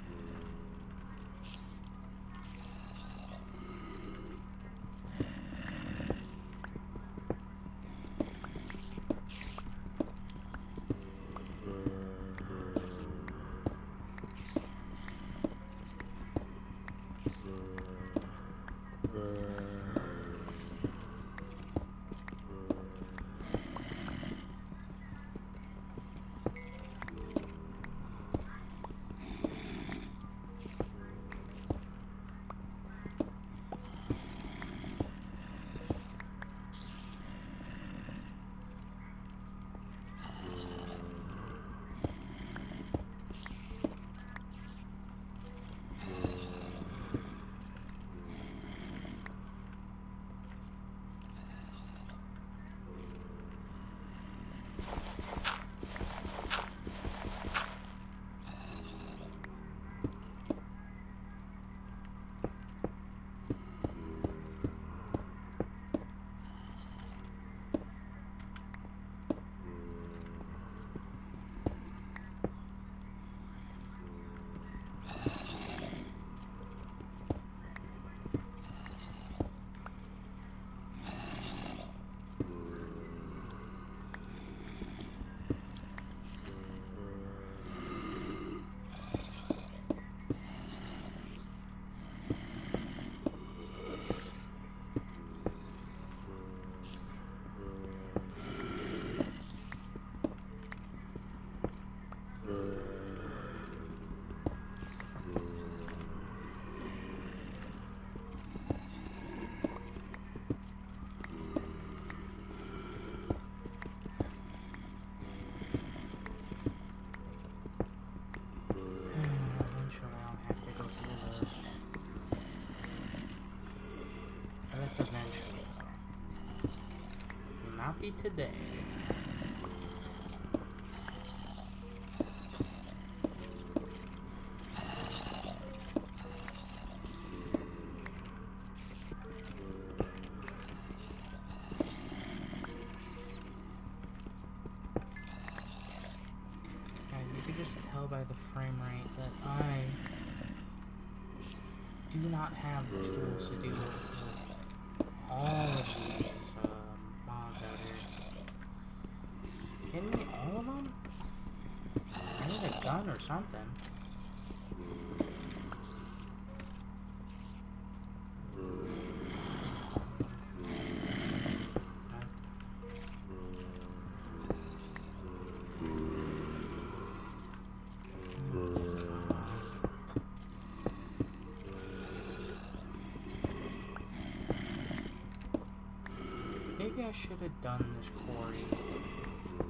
Eventually I'll have to go through this. But that's eventually. Will not be today. Guys, you can just tell by the frame rate that I do not have the tools to deal with all of these mods out here. Kidding me? All of them? I need a gun or something. Maybe I should have done this quarry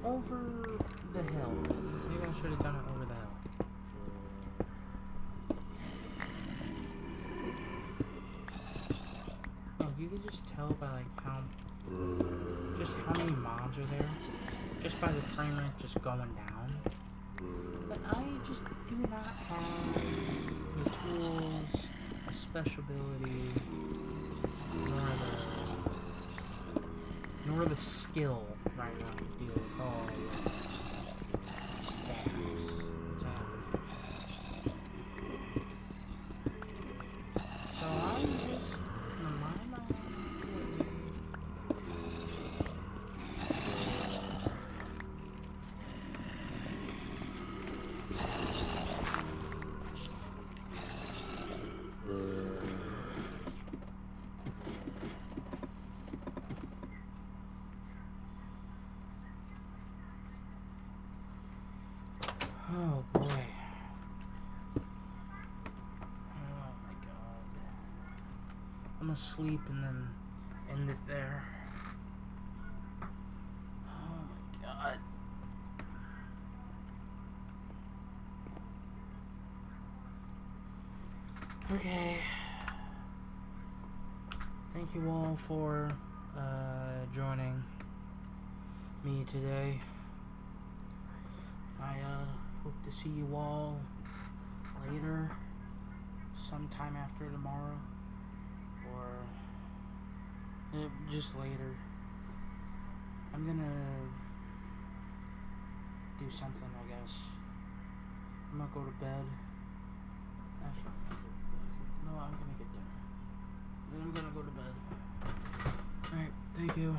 over the hill. Maybe I should have done it over the hill. No, you can just tell by like how many mobs are there. just by the frame rate just going down. But I just do not have the tools, a special ability, nor the skill right now to deal with all that. So I'm just gonna mind my own way. Oh boy. Oh my god. I'm gonna sleep and then end it there. Oh my god. Okay. Thank you all for joining me today. I hope to see you all later, sometime after tomorrow, or just later. I'm gonna do something, I guess. I'm gonna go to bed. Actually, no, I'm gonna get there. Then I'm gonna go to bed. Alright, thank you.